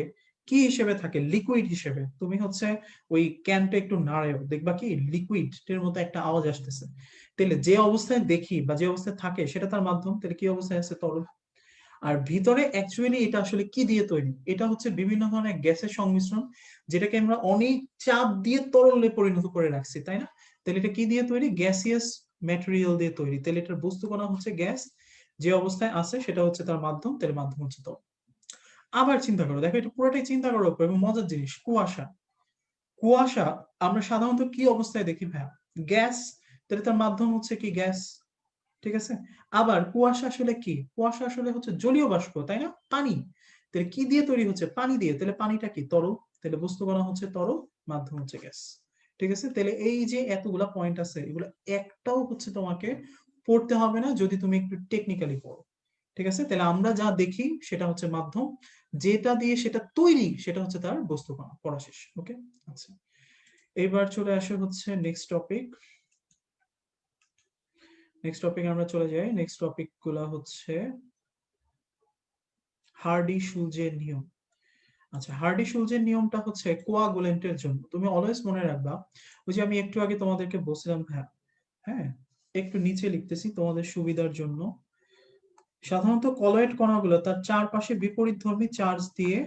A: কি হিসেবে থাকে? লিকুইড হিসেবে। তুমি হচ্ছে ওই ক্যানটা একটু নাড়াও, দেখবা কি লিকুইড এর মতো একটা আওয়াজ আসতেছে। তাহলে যে অবস্থায় দেখি বা যে অবস্থায় থাকে সেটা তার মাধ্যম, তাহলে কি অবস্থায় আছে? তরল। আর ভিতরে অ্যাকচুয়ালি এটা আসলে কি দিয়ে তৈরি? এটা হচ্ছে বিভিন্ন ধরনের গ্যাসের সংমিশ্রণ, যেটাকে আমরা অনেক চাপ দিয়ে তরলে পরিণত করে রাখছি, তাই না? তাহলে এটা কি দিয়ে তৈরি? গ্যাসিয়াস ম্যাটেরিয়াল দিয়ে তৈরি, তাহলে এটার বস্তু কণা হচ্ছে গ্যাস, যে অবস্থায় আছে সেটা হচ্ছে তার মাধ্যম, তাহলে মাধ্যম হচ্ছে তরল। আবার চিন্তা করো, দেখো এটা পুরোটাই চিন্তা করো এবং মজার জিনিস, কুয়াশা। কুয়াশা আমরা সাধারণত কি অবস্থায় দেখি ভাইয়া? গ্যাস, তাহলে তার মাধ্যম হচ্ছে কি? গ্যাস। ঠিক আছে, আবার কুয়াশা আসলে কি? কুয়াশা আসলে হচ্ছে জলীয় বাষ্প, তাই না? পানি। তাহলে কি দিয়ে তৈরি হচ্ছে? পানি দিয়ে, তাহলে পানিটা কি? তরল, তাহলে বস্তু কণা হচ্ছে তরল, মাধ্যম হচ্ছে গ্যাস। ঠিক আছে, তাহলে এই যে এতগুলা পয়েন্ট আছে, এগুলো একটাও হচ্ছে তোমাকে পড়তে হবে না যদি তুমি একটু টেকনিক্যালি পড়ো। ঠিক আছে, তাহলে আমরা যা দেখি সেটা হচ্ছে মাধ্যম, যেটা দিয়ে সেটা তৈরি সেটা হচ্ছে তার বস্তু কণা। পড়া শেষ। ওকে, আচ্ছা, এবার চলে আসে হচ্ছে নেক্সট টপিক। নেক্সট টপিক আমরা চলে যাই। নেক্সট টপিক গুলা হচ্ছে হার্ডি সুলজের নিয়ম। আচ্ছা, হার্ডি সুলজের নিয়মটা হচ্ছে কোয়াগুলেন্টের জন্য। তুমি অলওয়েজ মনে রাখবা, ওই যে আমি একটু আগে তোমাদেরকে বলছিলাম ভাইয়া, হ্যাঁ, একটু নিচে লিখতেছি তোমাদের সুবিধার জন্য। সাধারণত কলয়েড কণাগুলো তার চারপাশে বিপরীতধর্মী চার্জ দিয়ে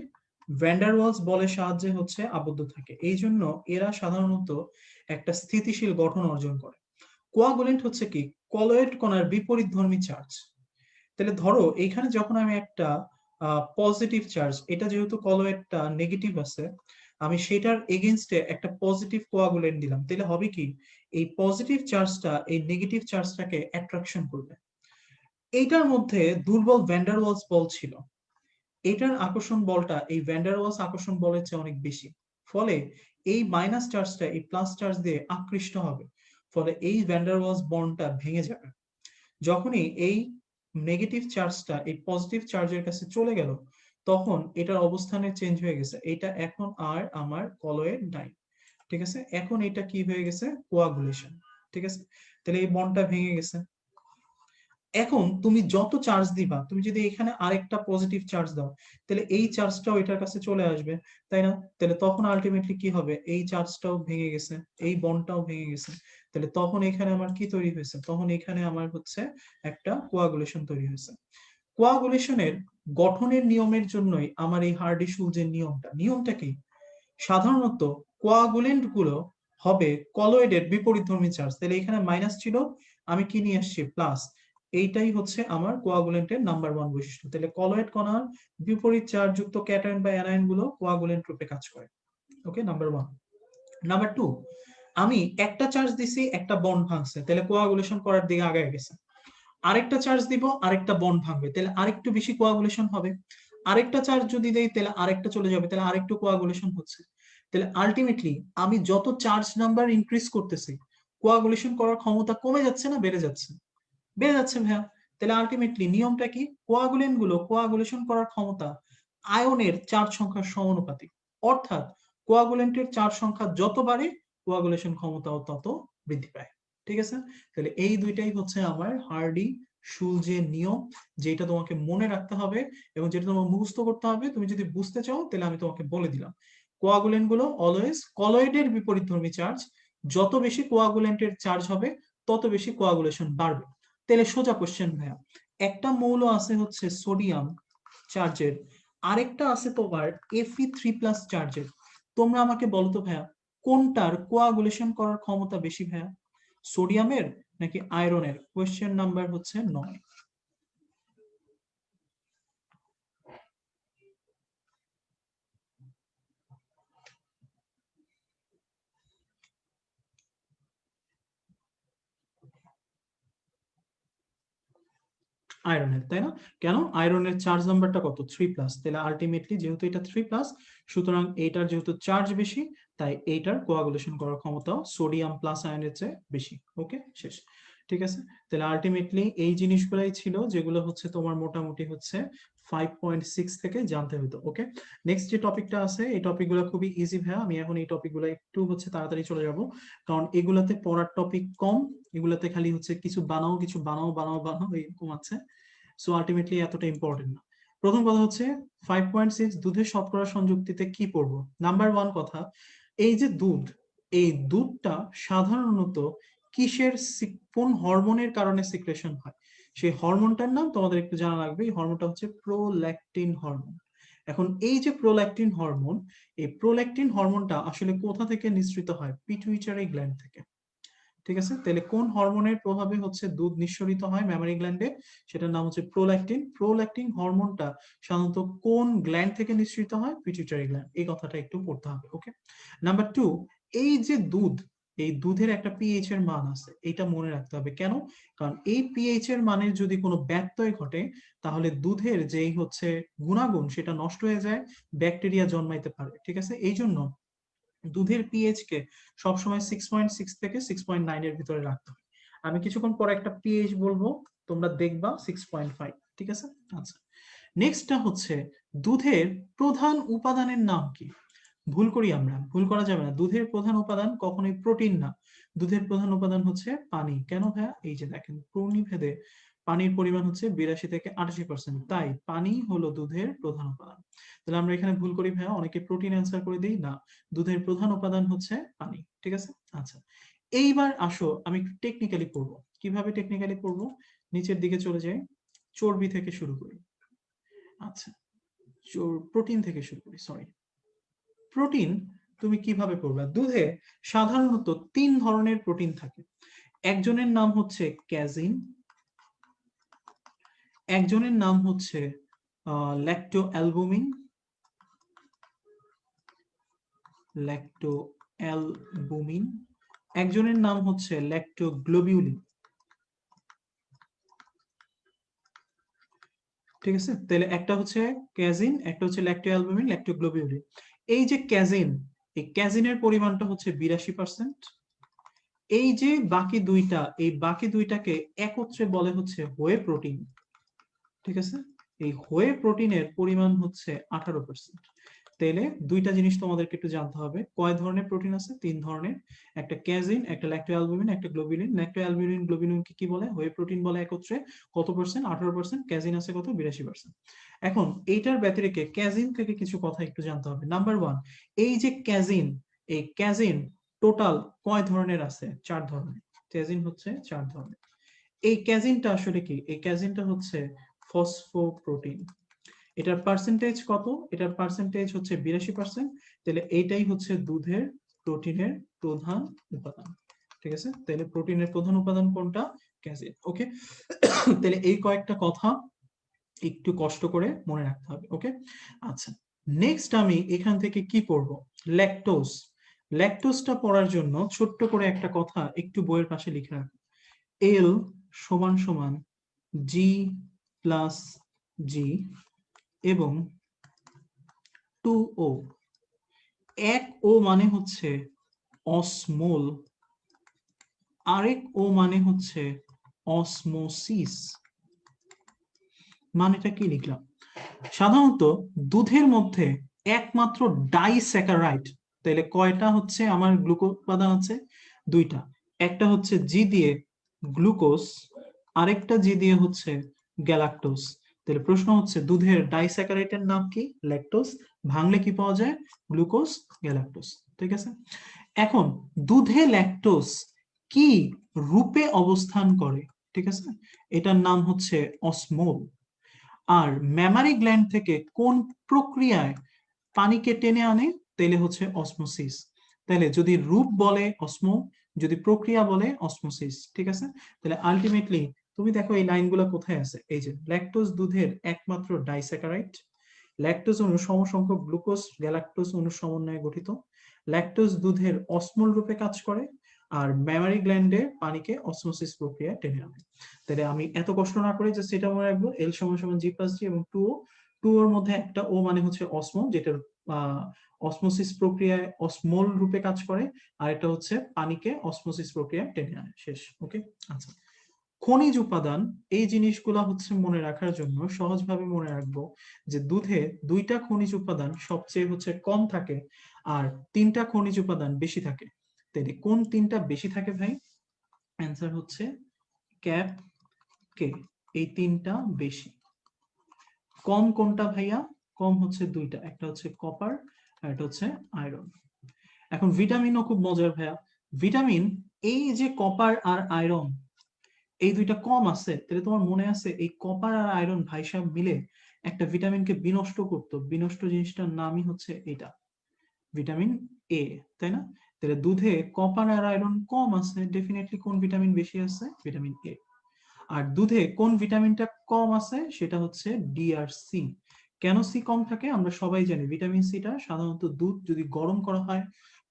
A: ভ্যান ডার ওয়ালস বলের সাহায্যে হচ্ছে আবদ্ধ থাকে, এই জন্য এরা সাধারণত একটা স্থিতিশীল গঠন অর্জন করে। কোয়াগুলেন্ট হচ্ছে কি? কলয়েড কণার বিপরীতধর্মী চার্জ। তাহলে ধরো এইখানে যখন আমি একটা পজিটিভ চার্জ, এটা যেহেতু কলয়েডটা নেগেটিভ আছে, আমি সেটার এগেইনস্টে একটা পজিটিভ কোয়াগুলেন্ট দিলাম, তাহলে হবে কি? এই পজিটিভ চার্জটা এই নেগেটিভ চার্জটাকে অ্যাট্রাকশন করবে। এইটার মধ্যে দুর্বল ভ্যান ডার ওয়ালস বল ছিল, এটার আকর্ষণ বলটা এই ভ্যান ডার ওয়ালস আকর্ষণ বলের চেয়ে অনেক বেশি। ফলে এই মাইনাস চার্জটা এই প্লাস চার্জ দিয়ে আকৃষ্ট হবে, ফলে এই ভ্যান ডার ওয়ালস বন্ডটা ভেঙে যাবে। যখনই এই নেগেটিভ চার্জটা এই পজিটিভ চার্জের কাছে চলে গেল, তখন এটার অবস্থানে চেঞ্জ হয়ে গেছে, এটা এখন আর আমার কলয়েড নাই। ঠিক আছে, এখন এটা কি হয়ে গেছে? কোয়াগুলেশন। ঠিক আছে, তাহলে এই বন্ডটা ভেঙে গেছে। এখন তুমি যত চার্জ দিবা, তুমি যদি এখানে আরেকটা পজিটিভ চার্জ দাও, তাহলে এই চার্জটাও এটার কাছে চলে আসবে, তাই না? তাহলে তখন আলটিমেটলি কি হবে? এই চার্জটাও ভেঙে গেছে, এই বন্ডটাও ভেঙে গেছে। তাহলে তখন এখানে আমার কি তৈরি হয়েছে? তখন এখানে আমার হচ্ছে একটা কোয়াগুলেশন তৈরি হয়েছে। কোয়াগুলেশনের গঠনের নিয়মের জন্যই আমার এই হার্ডি-শুলজের নিয়মটা কি? সাধারণত কোয়াগুলেন্ট গুলো হবে কলয়েডের বিপরীতধর্মী চার্জ। তাহলে এখানে মাইনাস ছিল, আমি কি নিয়ে আসছি প্লাস। এইটাই হচ্ছে আমার কোয়াগুলেন্টের নাম্বার 1 বৈশিষ্ট্য। তাহলে কলয়েড কণার বিপরীত চার্জ যুক্ত ক্যাটায়ন বা অ্যানায়ন গুলো কোয়াগুলেন্ট রূপে কাজ করে। ওকে, নাম্বার 1। নাম্বার 2, আমি একটা চার্জ দিছি, একটা বন্ড ভাঙছে, তাহলে কোয়াগুলেশন করার দিকে আগায় গেছে। আরেকটা চার্জ দিব, আরেকটা বন্ড ভাঙবে, তাহলে আরেকটু বেশি কোয়াগুলেশন হবে। আরেকটা চার্জ যদি দেই, তাহলে আরেকটা চলে যাবে, তাহলে আরেকটু কোয়াগুলেশন হচ্ছে। তাহলে আলটিমেটলি আমি যত চার্জ নাম্বার ইনক্রিজ করতেছি, কোয়াগুলেশন করার ক্ষমতা কমে যাচ্ছে না বেড়ে যাচ্ছে? বেড়ে যাচ্ছে ভাইয়া। তাহলে আলটিমেটলি নিয়মটা কি? কোয়াগুলেন্ট গুলো কোয়াগুলেশন করার ক্ষমতা আয়নের চার্জ সংখ্যার সমানুপাতিক। অর্থাৎ কোয়াগুলেন্টের চার্জ সংখ্যা যত বাড়ে, কোয়াগুলেশন ক্ষমতাও তত বৃদ্ধি পায়। ঠিক আছে? তাহলে এই দুইটাই হচ্ছে আমার হার্ডি-শুলজের নিয়ম, যেটা তোমাকে মনে রাখতে হবে এবং যেটা তোমাকে মুখস্থ করতে হবে। তুমি যদি বুঝতে চাও তাহলে আমি তোমাকে বলে দিলাম। কোয়াগুলেন্ট গুলো অলওয়েজ কলয়েডের বিপরীতধর্মী চার্জ। যত বেশি কোয়াগুলেন্টের চার্জ হবে, তত বেশি কোয়াগুলেশন বাড়বে। তাহলে সোজা কোশ্চেন ভাইয়া, একটা মৌল আছে হচ্ছে সোডিয়াম চার্জের, আরেকটা আছে তোমার Fe3+ চার্জের। তোমরা আমাকে বলো তো ভাইয়া, কোনটার কোয়াগুলেশন করার ক্ষমতা বেশি ভাইয়া? সোডিয়ামের নাকি আয়রনের? কোশ্চেন নাম্বার হচ্ছে 9। আয়রনের, তাই না? কেন? আয়রনের চার্জ নাম্বারটা কত? 3+। তাহলে আলটিমেটলি যেহেতু এটা 3+, সুতরাং এইটার যেহেতু চার্জ বেশি, তাই এইটার কোয়াগুলেশন করার ক্ষমতাও সোডিয়াম প্লাস আয়নের চেয়ে বেশি। ওকে, শেষ। ঠিক আছে? তাহলে আলটিমেটলি এই জিনিসগুলাই ছিল যেগুলো হচ্ছে তোমার মোটামুটি হচ্ছে 5.6 থেকে জানতে হতো। ওকে, নেক্সট যে টপিকটা আছে, এই টপিকগুলো খুবই ইজি ভাইয়া। আমি এখন এই টপিকগুলো একটু হচ্ছে তাড়াতাড়ি চলে যাব, কারণ এগুলাতে পড়ার টপিক কম। এগুলাতে খালি হচ্ছে কিছু বানাও কিছু বানাও বানাও বানাও এরকম আছে। সো আলটিমেটলি এতটা ইম্পর্টেন্ট না। প্রথম কথা হচ্ছে 5.6 দুধের শতকরা সংযুক্তিতে কি পড়বো। নাম্বার 1 কথা, এই যে দুধ, এই দুধটা সাধারণত কিসের কোন হরমোনের কারণে সিক্রেশন হয়? সেই হরমোনটার নাম তোমাদের একটু জানা লাগবে। এই হরমোনটা হচ্ছে প্রোল্যাকটিন হরমোন। এখন এই যে প্রোল্যাকটিন হরমোন, এই প্রোল্যাকটিন হরমোনটা আসলে কোথা থেকে নিঃসৃত হয়? পিটুইটারি গ্ল্যান্ড থেকে। ঠিক আছে? তাহলে কোন হরমোনের প্রভাবে হচ্ছে দুধ নিঃসরিত হয় ম্যামারি গ্ল্যান্ডে? সেটার নাম হচ্ছে প্রোল্যাকটিন। প্রোল্যাকটিন হরমোনটা সাধারণত কোন গ্ল্যান্ড থেকে নিঃসৃত হয়? Pituitary gland. এই কথাটা একটু পড়তে হবে। ওকে, নাম্বার 2, এই যে দুধ, এই দুধের একটা পিএইচ এর মান আছে, এটা মনে রাখতে হবে। কেন? কারণ এই পিএইচ এর মানের যদি কোনো ব্যত্যয় ঘটে, তাহলে দুধের যেই হচ্ছে গুণাগুণ সেটা নষ্ট হয়ে যায়, ব্যাকটেরিয়া জন্মাইতে পারে। ঠিক আছে? এই জন্য দুধের পিএইচ কে সবসময় 6.6 থেকে 6.9 এর ভিতরে রাখতে হয়। আমি কিছুক্ষণ পরে একটা পিএইচ বলবো, তোমরা দেখবা 6.5। ঠিক আছে? আচ্ছা, নেক্সটটা হচ্ছে দুধের প্রধান উপাদানের নাম কি? ভুল করি আমরা, ভুল করা যাবে না। দুধের প্রধান উপাদান কখনোই প্রোটিন না। দুধের প্রধান উপাদান হচ্ছে পানি। কেন ভাইয়া? এই যে দেখেন, প্রণিভেদে পানির পরিমাণ হচ্ছে 82 থেকে 88%, তাই পানি হলো দুধের প্রধান উপাদান। তাহলে আমরা এখানে ভুল করি ভাইয়া, অনেকে প্রোটিন অ্যান্সার করে দেই না, দুধের প্রধান উপাদান হচ্ছে পানি। ঠিক আছে? আচ্ছা, এইবার আসো আমি একটু টেকনিক্যালি পড়বো। কিভাবে টেকনিক্যালি পড়বো? নিচের দিকে চলে যাই, চর্বি থেকে শুরু করি। আচ্ছা, প্রোটিন থেকে শুরু করি, সরি। প্রোটিন তুমি কিভাবে পড়বে? দুধে সাধারণত 3 ধরনের প্রোটিন থাকে। একজনের নাম হচ্ছে ক্যাজিন, একজনের নাম হচ্ছে ল্যাক্টোঅ্যালবুমিন, ল্যাক্টোঅ্যালবুমিন, একজনের নাম হচ্ছে ল্যাক্টোগ্লোবিউলিন। ঠিক আছে? তাহলে একটা হচ্ছে ক্যাজিন, একটা হচ্ছে ল্যাক্টোঅ্যালবুমিন, ল্যাক্টোগ্লোবিউলিন। এই যে ক্যাজিন, এই ক্যাজিনের পরিমাণটা হচ্ছে 82%। এই যে বাকি দুইটা, এই বাকি দুইটাকে একত্রে বলে হচ্ছে হোয়ে প্রোটিন। ঠিক আছে? এই হোয়ে প্রোটিনের পরিমাণ হচ্ছে 18%। তাহলে দুইটা জিনিস তোমাদেরকে একটু জানতে হবে। কয় ধরনের প্রোটিন আছে? 3 ধরনের। একটা ক্যাজিন, একটা ল্যাক্টোঅ্যালবুমিন, একটা গ্লোবিউলিন। ল্যাক্টোঅ্যালবুমিন, গ্লোবিউলিনকে কি বলে? হোয়ে প্রোটিন বলে একত্রে। কত পার্সেন্ট? 18%। ক্যাজিন আছে কত? 82%। এখন এইটার ব্যতিরেকে ক্যাজিন থেকে কিছু কথা একটু জানতে হবে। নাম্বার 1, এই যে ক্যাজিন, এই ক্যাজিন টোটাল কয় ধরনের আছে? 4 ধরনের। ক্যাজিন হচ্ছে 4 ধরনের। এই ক্যাজিনটা আসলে কি? এই ক্যাজিনটা হচ্ছে ফসফোপ্রোটিন। এটার পার্সেন্টেজ কত? এটার পার্সেন্টেজ হচ্ছে 82%। তাহলে এইটাই হচ্ছে দুধের প্রোটিনের প্রধান উপাদান। ঠিক আছে, তাহলে প্রোটিনের প্রধান উপাদান কোনটা? ক্যাজিন। ওকে, তাহলে এই কয়েকটা কথা একটু কষ্ট করে মনে রাখতে হবে। ওকে, আচ্ছা, নেক্সট আমি এখান থেকে কি পড়ব? ল্যাকটোজ। ল্যাকটোজটা পড়ার জন্য ছোট্ট করে একটা কথা একটু বইয়ের পাশে লিখে রাখো। এল সমান সমান জি প্লাস জি এবং 2O। এক ও মানে হচ্ছে অসমোল, আরেক ও মানে হচ্ছে অসমোসিস। মানেটা কি লিখলাম? সাধারণত দুধের মধ্যে একমাত্র ডাইস্যাকারাইড, তাহলে কয়টা হচ্ছে আমার গ্লুকোজ উপাদান আছে? দুইটা। একটা হচ্ছে জি দিয়ে গ্লুকোজ, আরেকটা জি দিয়ে হচ্ছে গ্যালাক্টোজ। তাহলে প্রশ্ন হচ্ছে দুধের ডাইস্যাকারাইডের নাম কি? ল্যাকটোজ। ভাঙলে কি পাওয়া যায়? Glucose, galactose. ঠিক আছে, এখন দুধে ল্যাকটোজ কি রূপে অবস্থান করে? ঠিক আছে, এটার নাম হচ্ছে অসমোল। আর ম্যামারি গ্ল্যান্ড থেকে কোন প্রক্রিয়ায় পানিকে টেনে আনে? তাহলে হচ্ছে অসমোসিস। তাহলে যদি রূপ বলে অসমো, যদি প্রক্রিয়া বলে অসমোসিস। ঠিক আছে, তাহলে আলটিমেটলি তুমি দেখো এই লাইনগুলো কোথায় আছে। এই যে ল্যাকটোজ দুধের একমাত্র ডাইস্যাকারাইড, ল্যাকটোজ অণু সমসংখ্যক গ্লুকোজ গ্যালাক্টোজ অণুর সমন্বয়ে গঠিত, ল্যাকটোজ দুধের অসমোল রূপে কাজ করে, আর ম্যামারি গ্ল্যান্ডে পানিকে অসমোসিস প্রক্রিয়ায় টেনে আনে। তাহলে আমি এত কষ্ট না করে জাস্ট এটা মনে রাখবো, এল সমান সমান জি প্লাস জি এবং 2O। 2 এর মধ্যে একটা ও মানে হচ্ছে অসমো, যেটার অসমোসিস প্রক্রিয়ায় অসমোল রূপে কাজ করে, আর এটা হচ্ছে পানিকে অসমোসিস প্রক্রিয়ায় টেনে আনে। শেষ। ওকে, আচ্ছা, খনিজ উপাদান এই জিনিসগুলা হচ্ছে মনে রাখার জন্য সহজভাবে মনে রাখবো যে দুধে দুইটা খনিজ উপাদান সবচেয়ে হচ্ছে কম থাকে আর তিনটা খনিজ উপাদান বেশি থাকে। তাই কোন তিনটা বেশি থাকে ভাই? অ্যান্সার হচ্ছে ক্যাপ কে, এই তিনটা বেশি। কম কোনটা ভাইয়া? কম হচ্ছে দুইটা, একটা হচ্ছে কপার আর একটা হচ্ছে আয়রন। এখন ভিটামিনও খুব মজার ভাইয়া। ভিটামিন, এই যে কপার আর আয়রন এই দুইটা কম আছে, তাহলে তোমার মনে আছে এই কপার আর আয়রন ভাই সাহেব মিলে একটা ভিটামিনকে বিনষ্ট করতো। বিনষ্ট জিনিসটার নামই হচ্ছে এটা, ভিটামিন এ, তাই না? তাহলে দুধে কপার আর আয়রন কম আছে, ডেফিনেটলি কোন ভিটামিন বেশি আছে? ভিটামিন এ। আর দুধে কোন ভিটামিনটা কম আছে? সেটা হচ্ছে ডি আর সি। কেন সি কম থাকে আমরা সবাই জানি। ভিটামিন সিটা সাধারণত দুধ যদি গরম করা হয়,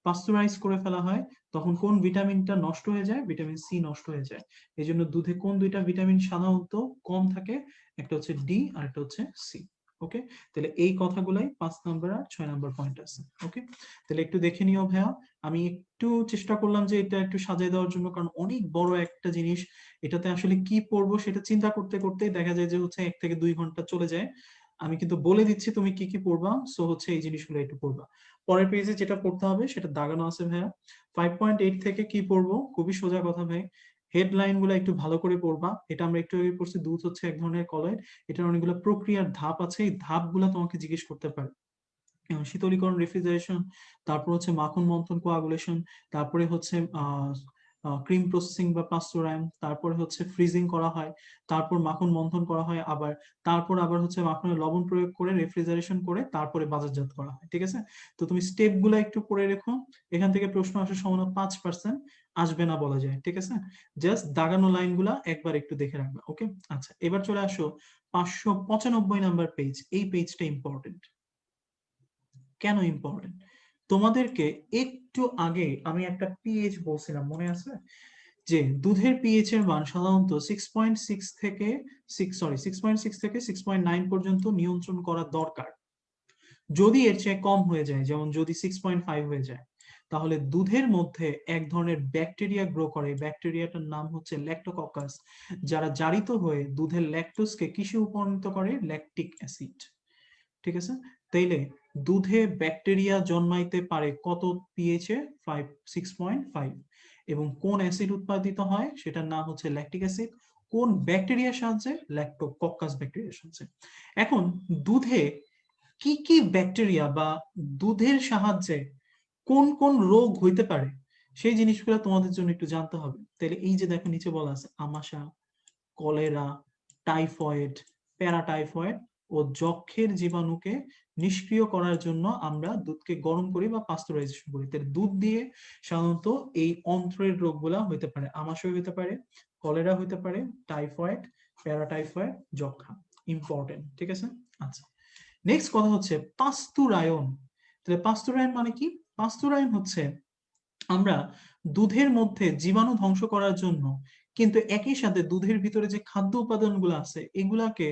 A: পাস্তুরাইজ করে ফেলা হয়, তখন কোন ভিটামিনটা নষ্ট হয়ে যায়? ভিটামিন সি নষ্ট হয়ে যায়। এই জন্য দুধে কোন দুইটা ভিটামিন সাধারণত কম থাকে? একটা হচ্ছে ডি আর একটা হচ্ছে সি। ওকে, তাহলে এই কথাগুলাই 5 নম্বর আর 6 নম্বর পয়েন্ট আছে। ওকে, তাহলে একটু দেখে নিও ভাইয়া। আমি একটু চেষ্টা করলাম যে এটা একটু সাজিয়ে দেওয়ার জন্য, কারণ অনেক বড় একটা জিনিস, এটাতে আসলে কি পড়বো সেটা চিন্তা করতে করতে দেখা যায় যে হচ্ছে 1 থেকে 2 ঘন্টা চলে যায়। আমি কিন্তু বলে দিচ্ছি তুমি কি কি পড়বা, সো হচ্ছে এই জিনিসগুলো একটু পড়বা। পরের পেজে যেটা পড়তে হবে সেটা দাগানো আছে ভাইয়া। 5.8 থেকে কি পড়বো? খুবই সোজা কথা ভাই, হেডলাইন গুলো একটু ভালো করে পড়বা। এটা আমরা একটু আগে পড়ছি, দুধ হচ্ছে এক ধরনের কলয়েড, এটার অনেকগুলো প্রক্রিয়ার ধাপ আছে, এই ধাপগুলো তোমাকে জিজ্ঞেস করতে পারে। শীতলীকরণ, রেফ্রিজারেশন, তারপর হচ্ছে মাখন মন্থন, কোয়াগুলেশন, তারপরে হচ্ছে ক্রিম প্রসেসিং বা পাস্তুরায়ন, তারপরে হচ্ছে ফ্রিজিং করা হয়, তারপর মাখন মন্থন করা হয়, আবার হচ্ছে মাখনে লবণ প্রয়োগ করে রেফ্রিজারেশন করে তারপরে বাজারজাত করা হয়। ঠিক আছে, তো তুমি স্টেপ গুলা একটু পড়ে রেখো। এখান থেকে প্রশ্ন আসার সম্ভাবনা 5% আসবে না বলা যায়। ঠিক আছে, জাস্ট দাগানো লাইন গুলা একবার একটু দেখে রাখবা। ওকে, আচ্ছা, এবার চলে আসো 595 নাম্বার পেজ। এই পেজটা ইম্পর্টেন্ট। কেন ইম্পর্টেন্ট? তোমাদেরকে একটু আগে আমি একটা পিএইচ বলছিলাম, মনে আছে? যে দুধের পিএইচ এর মান সাধারণত 6.6 থেকে 6.9 পর্যন্ত নিয়ন্ত্রণ করা দরকার। যদি এর চেয়ে কম হয়ে যায়, যেমন যদি 6.5 হয়ে যায়, তাহলে দুধের মধ্যে এক ধরনের ব্যাকটেরিয়া গ্রো করে, ব্যাকটেরিয়াটার নাম হচ্ছে ল্যাক্টোককাস, যারা জারিত হয়ে দুধের ল্যাকটোজকে কিসে রূপান্তরিত করে? Lactic acid. ঠিক আছে, তাইলে দুধে ব্যাকটেরিয়া জন্মাইতে পারে কত পিএইচ এ? 6.5। এবং কোন অ্যাসিড উৎপাদিত হয়? সেটার নাম হচ্ছে ল্যাকটিক অ্যাসিড। কোন ব্যাকটেরিয়ার সাহায্যে? ল্যাক্টোকক্কাস ব্যাকটেরিয়ার সাহায্যে। এখন দুধে কি কি ব্যাকটেরিয়া বা দুধের সাহায্যে কোন কোন রোগ হইতে পারে সেই জিনিসগুলো তোমাদের জন্য একটু জানতে হবে। তাহলে এই যে দেখো নিচে বলা আছে আমাশা, কলেরা, টাইফয়েড, প্যারাটাইফয়েড ও যক্ষের জীবাণুকে নিষ্ক্রিয় করার জন্য আমরা দুধকে গরম করি বা পাস্তুরাইজেশন করি। তাহলে দুধ দিয়ে সাধারণত এই অন্ত্রের রোগগুলা হতে পারে, আমাশয় হতে পারে, কলেরা হতে পারে, টাইফয়েড, প্যারাটাইফয়েড, যক্ষা। ইম্পর্টেন্ট, ঠিক আছে? আচ্ছা, নেক্সট কথা হচ্ছে পাস্তুরায়ন। তাহলে পাস্তুরায়ন মানে কি? পাস্তুরায়ন হচ্ছে আমরা দুধের মধ্যে জীবাণু ধ্বংস করার জন্য, কিন্তু একই সাথে দুধের ভিতরে যে খাদ্য উপাদানগুলো আছে এগুলাকে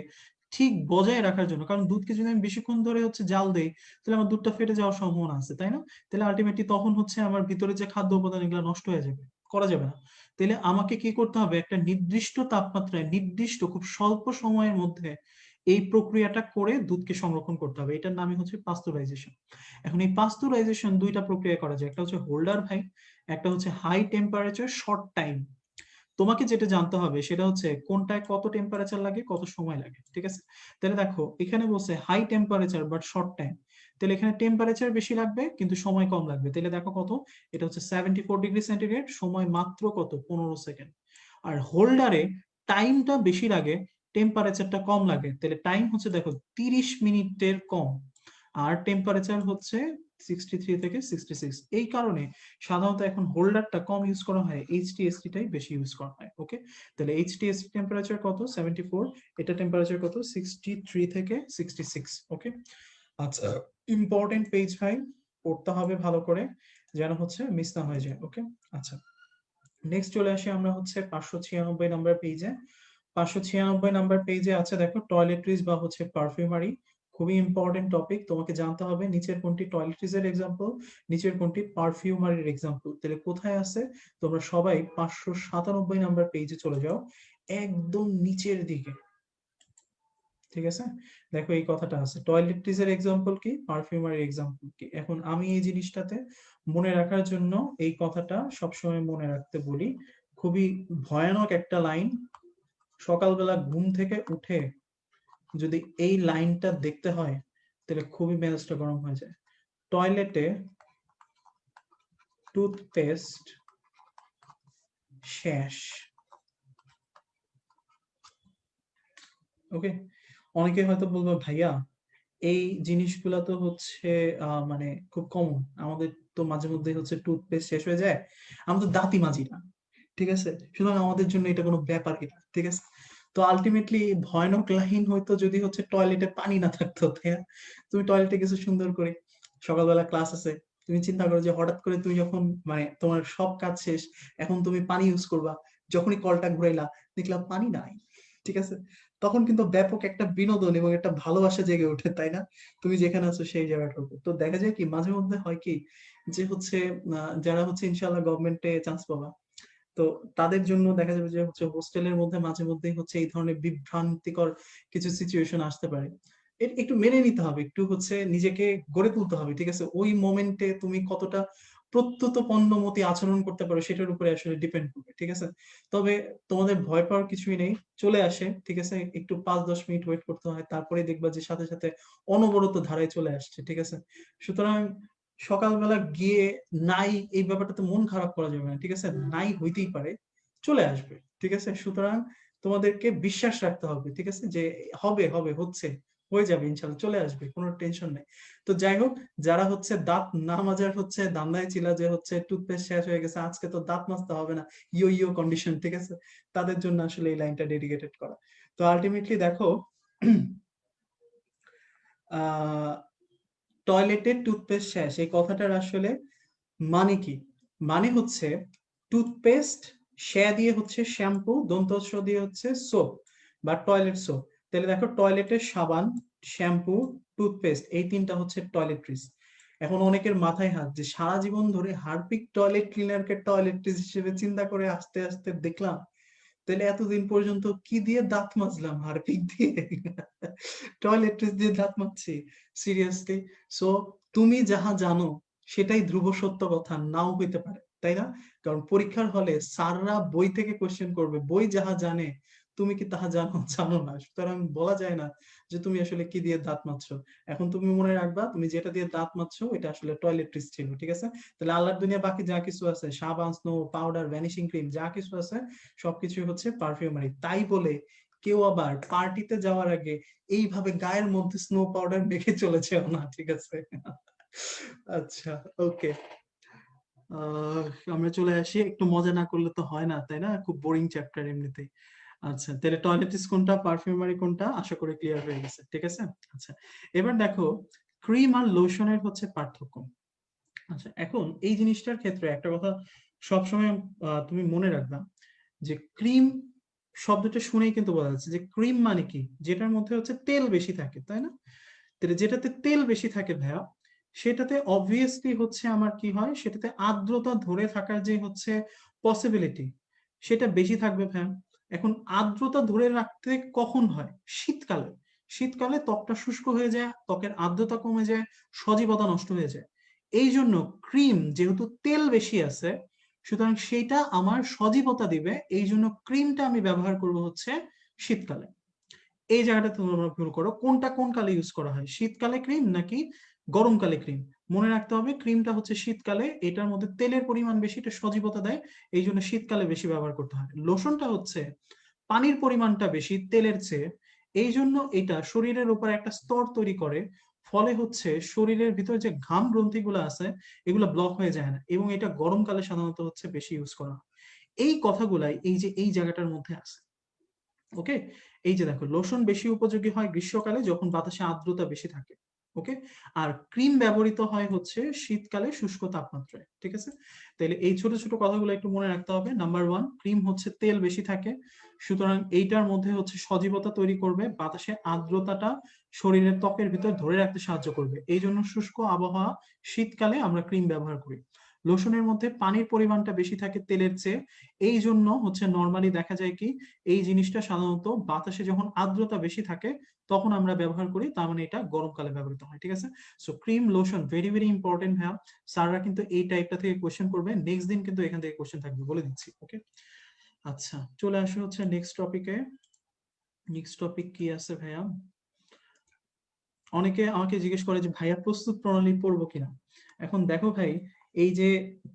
A: ঠিক বজায় রাখার জন্য, কারণ দুধকে যদি আমি বেশিক্ষণ ধরে হচ্ছে জাল দেই তাহলে আমার দুধটা ফেটে যাওয়ার সম্ভাবনা আছে, তাই না? তাহলে আলটিমেটলি তখন হচ্ছে আমার ভিতরে যে খাদ্য উপাদান এগুলো নষ্ট হয়ে যাবে, করা যাবে না। তাহলে আমাকে কি করতে হবে? একটা নির্দিষ্ট তাপমাত্রায় নির্দিষ্ট খুব স্বল্প সময়ের মধ্যে এই প্রক্রিয়াটা করে দুধকে সংরক্ষণ করতে হবে। এটার নামই হচ্ছে পাস্তুরাইজেশন। এখন এই পাস্তুরাইজেশন দুইটা প্রক্রিয়া করা যায়, একটা হচ্ছে হোল্ডার ভাই, একটা হচ্ছে হাই টেম্পারেচার শর্ট টাইম। তোমাকে যেটা জানতে হবে সেটা হচ্ছে কোনটায় কত টেম্পারেচার লাগে, কত সময় লাগে, ঠিক আছে? তাহলে দেখো এখানে বলছে high temperature but short time, তাহলে এখানে টেম্পারেচার বেশি লাগবে কিন্তু সময় কম লাগবে। তাহলে দেখো কত, এটা হচ্ছে 74°C, সময় মাত্র কত, 15 সেকেন্ড। আর হোল্ডারে টাইমটা বেশি লাগে, টেম্পারেচারটা কম লাগে, তাহলে টাইম হচ্ছে দেখো 30 মিনিটের কম, আর টেম্পারেচার হচ্ছে 63 থেকে 66। এই কারণে সাধারণত এখন হোল্ডারটা কম ইউজ করা হয়, এইচটিএসটি টাই বেশি ইউজ করা হয়। ওকে, তাহলে এইচটিএসটি টেম্পারেচার কত, 74, এটা টেম্পারেচার কত, 63 থেকে 66। ওকে, আচ্ছা, ইম্পর্টেন্ট পেজ ভাই, পড়তে হবে ভালো করে যেন হচ্ছে মিস না হয়ে যায়। ওকে, আচ্ছা, নেক্সট চলে আসি আমরা হচ্ছে 596 নাম্বার পেজে। 596 নাম্বার পেজে আছে দেখো টয়লেট্রিজ বা হচ্ছে পারফিউমারি, খুবই ইম্পর্টেন্ট টপিক, তোমাকে জানতে হবে নিচের কোনটি টয়লেট্রিজ এর এক্সাম্পল, নিচের কোনটি পারফিউমারির এক্সাম্পল। তাহলে কোথায় আছে? তোমরা সবাই 597 নাম্বার পেজে চলে যাও, একদম নিচের দিকে, ঠিক আছে? দেখো এই কথাটা আছে, টয়লেট্রিজ এর এক্সাম্পল কি, পারফিউমারির এক্সাম্পল কি। এখন আমি এই জিনিসটাতে মনে রাখার জন্য এই কথাটা সবসময় মনে রাখতে বলি, খুবই ভয়ানক একটা লাইন, সকালবেলা ঘুম থেকে উঠে যদি এই লাইনটা দেখতে হয় তাহলে খুবই মেজাজটা গরম হয়ে যায়। টয়লেটে টুথপেস্ট শেষ। ওকে, অনেকে হয়তো বলবো ভাইয়া এই জিনিসগুলা তো হচ্ছে মানে খুব কমন, আমাদের তো মাঝে মধ্যে হচ্ছে টুথপেস্ট শেষ হয়ে যায়, আমরা তো দাঁতই মাজি না, ঠিক আছে? সুতরাং আমাদের জন্য এটা কোনো ব্যাপার কিনা, ঠিক আছে? তো আলটিমেটলি ভয়ানক লাইন হয়তো যদি হচ্ছে টয়লেটে পানি না থাকতো, তাই না? তুমি টয়লেটে কিছু সুন্দর করে, সকালবেলা ক্লাস আছে, তুমি চিন্তা করো যে হঠাৎ করে তুমি যখন মানে তোমার সব কাজ শেষ, এখন তুমি পানি ইউজ করবা, যখনই কলটা ঘুরাইলা দেখলাম পানি নাই, ঠিক আছে? তখন কিন্তু ব্যাপক একটা বিনোদন এবং একটা ভালোবাসা জেগে ওঠে, তাই না? তুমি যেখানে আছো সেই জায়গাটার উপর। তো দেখা যায় কি মাঝে মধ্যে হয় কি যে হচ্ছে যারা হচ্ছে ইনশাআল্লাহ গভর্নমেন্টে চান্স পাবা, তো তাদের জন্য দেখা যাবে যে হচ্ছে হোস্টেলের মধ্যে মাঝে মধ্যেই হচ্ছে এই ধরনের বিভ্রান্তিকর কিছু সিচুয়েশন আসতে পারে। একটু মেনে নিতে হবে, একটু হচ্ছে নিজেকে গড়ে তুলতে হবে, ঠিক আছে? ওই মোমেন্টে তুমি কতটা প্রত্যুত পণ্যমতি আচরণ করতে পারো সেটার উপরে আসলে ডিপেন্ড করবে, ঠিক আছে? তবে তোমাদের ভয় পাওয়ার কিছুই নেই, চলে আসে, ঠিক আছে? একটু 5-10 মিনিট ওয়েট করতে হয়, তারপরে দেখবা যে সাথে সাথে অনবরত ধারায় চলে আসছে, ঠিক আছে? সুতরাং সকালবেলা গিয়ে নাই এই ব্যাপারটাতে মন খারাপ করা যাবে না, ঠিক আছে? নাই হইতেই পারে, চলে আসবে, ঠিক আছে? সুতরাং তোমাদেরকে বিশ্বাস রাখতে হবে, ঠিক আছে? যে হবে হবে হচ্ছে, হয়ে যাবে ইনশাল্লাহ, চলে আসবে, কোনো টেনশন নেই। তো যাই হোক, যারা হচ্ছে দাঁত না মাজার হচ্ছে ধান্দায় ছিল যে হচ্ছে টুথপেস্ট শেষ হয়ে গেছে আজকে তো দাঁত মাজতে হবে না, ইয়ো ইয়ো কন্ডিশন, ঠিক আছে? তাদের জন্য আসলে এই লাইনটা ডেডিকেটেড করা। তো আলটিমেটলি দেখো আহ টয়লেটের টুথপেস্ট শেষ এই কথাটার আসলে মানে কি? মানে হচ্ছে টুথপেস্ট, শে দিয়ে হচ্ছে শ্যাম্পু, দন্ত স দিয়ে হচ্ছে সোপ বা টয়লেট সোপ। তাহলে দেখো টয়লেটের সাবান, শ্যাম্পু, টুথপেস্ট, এই তিনটা হচ্ছে টয়লেট্রিজ। এখন অনেকের মাথায় হাত যে সারা জীবন ধরে হারপিক টয়লেট ক্লিনারকে টয়লেট্রিজ হিসেবে চিন্তা করে আস্তে আস্তে দেখলাম, তাহলে এতদিন পর্যন্ত কি দিয়ে দাঁত মাজলাম, হারপিক দিয়ে? টয়লেট্রিজ দিয়ে দাঁত মাজছি? সিরিয়াসলি? সো তুমি যাহা জানো সেটাই ধ্রুব সত্য কথা নাও হইতে পারে, তাই না? কারণ পরীক্ষার হলে স্যাররা বই থেকে কোশ্চেন করবে, বই যাহা জানে তুমি কি তাহা জানো? জানো না, সুতরাং বলা যায় না যে তুমি আসলে কি দিয়ে দাঁত মাজছো। এখন তুমি মনে রাখবা তুমি যেটা দিয়ে দাঁত মাজছো এটা আসলে টয়লেট্রিজ ছিল, ঠিক আছে? তাহলে আল্লাহর দুনিয়া বাকি যা কিছু আছে, সাবান, স্নো পাউডার, ভ্যানিশিং ক্রিম, যা কিছু আছে সবকিছু হচ্ছে পারফিউমারি। তাই বলে কেউ আবার পার্টিতে যাওয়ার আগে এইভাবে গায়ের মধ্যে স্নো পাউডার মেখে চলেছে না, ঠিক আছে? আচ্ছা, ওকে, আমরা চলে আসি। একটু মজা না করলে তো হয় না, তাই না? খুব বোরিং চ্যাপ্টার এমনিতেই। আচ্ছা, তাহলে টয়লেটিস কোনটা, পারফিউমারি কোনটা, আশা করি ক্লিয়ার হয়ে গেছে, ঠিক আছে? আচ্ছা, এবার দেখো ক্রিম আর লোশনের হচ্ছে পার্থক্য। আচ্ছা, এখন এই জিনিসটার ক্ষেত্রে একটা কথা সবসময় তুমি মনে রাখবা, যে ক্রিম শব্দটা শুনেই কিন্তু বোঝা যাচ্ছে যে ক্রিম মানে কি, যেটার মধ্যে হচ্ছে তেল বেশি থাকে, তাই না? তাহলে যেটাতে তেল বেশি থাকে ভাইয়া, সেটাতে অবভিয়াসলি হচ্ছে আমার কি হয়, সেটাতে আর্দ্রতা ধরে থাকার যে হচ্ছে পসিবিলিটি, সেটা বেশি থাকবে ভাইয়া। এখন আর্দ্রতা ধরে রাখতে কখন হয়? শীতকালে। শীতকালে ত্বকটা শুষ্ক হয়ে যায়, ত্বকের আর্দ্রতা কমে যায়, সজীবতা নষ্ট হয়ে যায়। এই জন্য ক্রিম যেহেতু তেল বেশি আছে, সুতরাং সেটা আমার সজীবতা দিবে, এই জন্য ক্রিমটা আমি ব্যবহার করব হচ্ছে শীতকালে। এই জায়গাটা তোমরা ভুল করো, কোনটা কোন কালে ইউজ করা হয়, শীতকালে ক্রিম নাকি গরমকালে ক্রিম? মনে রাখতে হবে ক্রিমটা হচ্ছে শীতকালে, এটার মধ্যে তেলের পরিমাণ বেশি, এটা সজীবতা দেয়, এই জন্য শীতকালে বেশি ব্যবহার করতে হয়। লোশনটা হচ্ছে পানির পরিমাণটা বেশি তেলের চেয়ে, এই জন্য এটা শরীরের উপর একটা স্তর তৈরি করে, ফলে হচ্ছে শরীরের ভিতরে যে ঘাম গ্রন্থিগুলো আছে এগুলো ব্লক হয়ে যায় না, এবং এটা গরমকালে সাধারণত হচ্ছে বেশি ইউজ করা হয়। এই কথাগুলাই এই যে এই জায়গাটার মধ্যে আছে। ওকে, এই যে দেখো লোশন বেশি উপযোগী হয় গ্রীষ্মকালে যখন বাতাসে আর্দ্রতা বেশি থাকে। ওকে, আর ক্রিম ব্যবহৃত হয় হচ্ছে শীতকালে শুষ্ক তাপমাত্রায়, ঠিক আছে? তাহলে এই ছোট ছোট কথাগুলো একটু মনে রাখতে হবে। নাম্বার ওয়ান, ক্রিম হচ্ছে তেল বেশি থাকে, সুতরাং এইটার মধ্যে হচ্ছে সজীবতা তৈরি করবে, বাতাসে আর্দ্রতাটা শরীরের ত্বকের ভিতর ধরে রাখতে সাহায্য করবে, এই জন্য শুষ্ক আবহাওয়া শীতকালে আমরা ক্রিম ব্যবহার করি। লোশনের মধ্যে পানির পরিমাণটা বেশি থাকে তেলের চেয়ে, এই জন্য হচ্ছে নর্মালি দেখা যায় কি, এই জিনিসটা সাধারণত বাতাসে যখন আর্দ্রতা বেশি থাকে তখন আমরা ব্যবহার করি, তার মানে এটা গরমকালে ব্যবহৃত হয়, ঠিক আছে? So cream lotion very very important হ্যাঁ, স্যাররা কিন্তু এই টাইপটা থেকে কোশ্চেন করবে, নেক্সট দিন কিন্তু এখান থেকে কোশ্চেন থাকবে, বলে দিচ্ছি। ওকে, আচ্ছা, চলে আসো হচ্ছে নেক্সট টপিকে। নেক্সট টপিক কি আছে ভাইয়া? অনেকে আমাকে জিজ্ঞেস করে যে ভাইয়া প্রস্তুত প্রণালী পড়বো কিনা। এখন দেখো ভাই, এই যে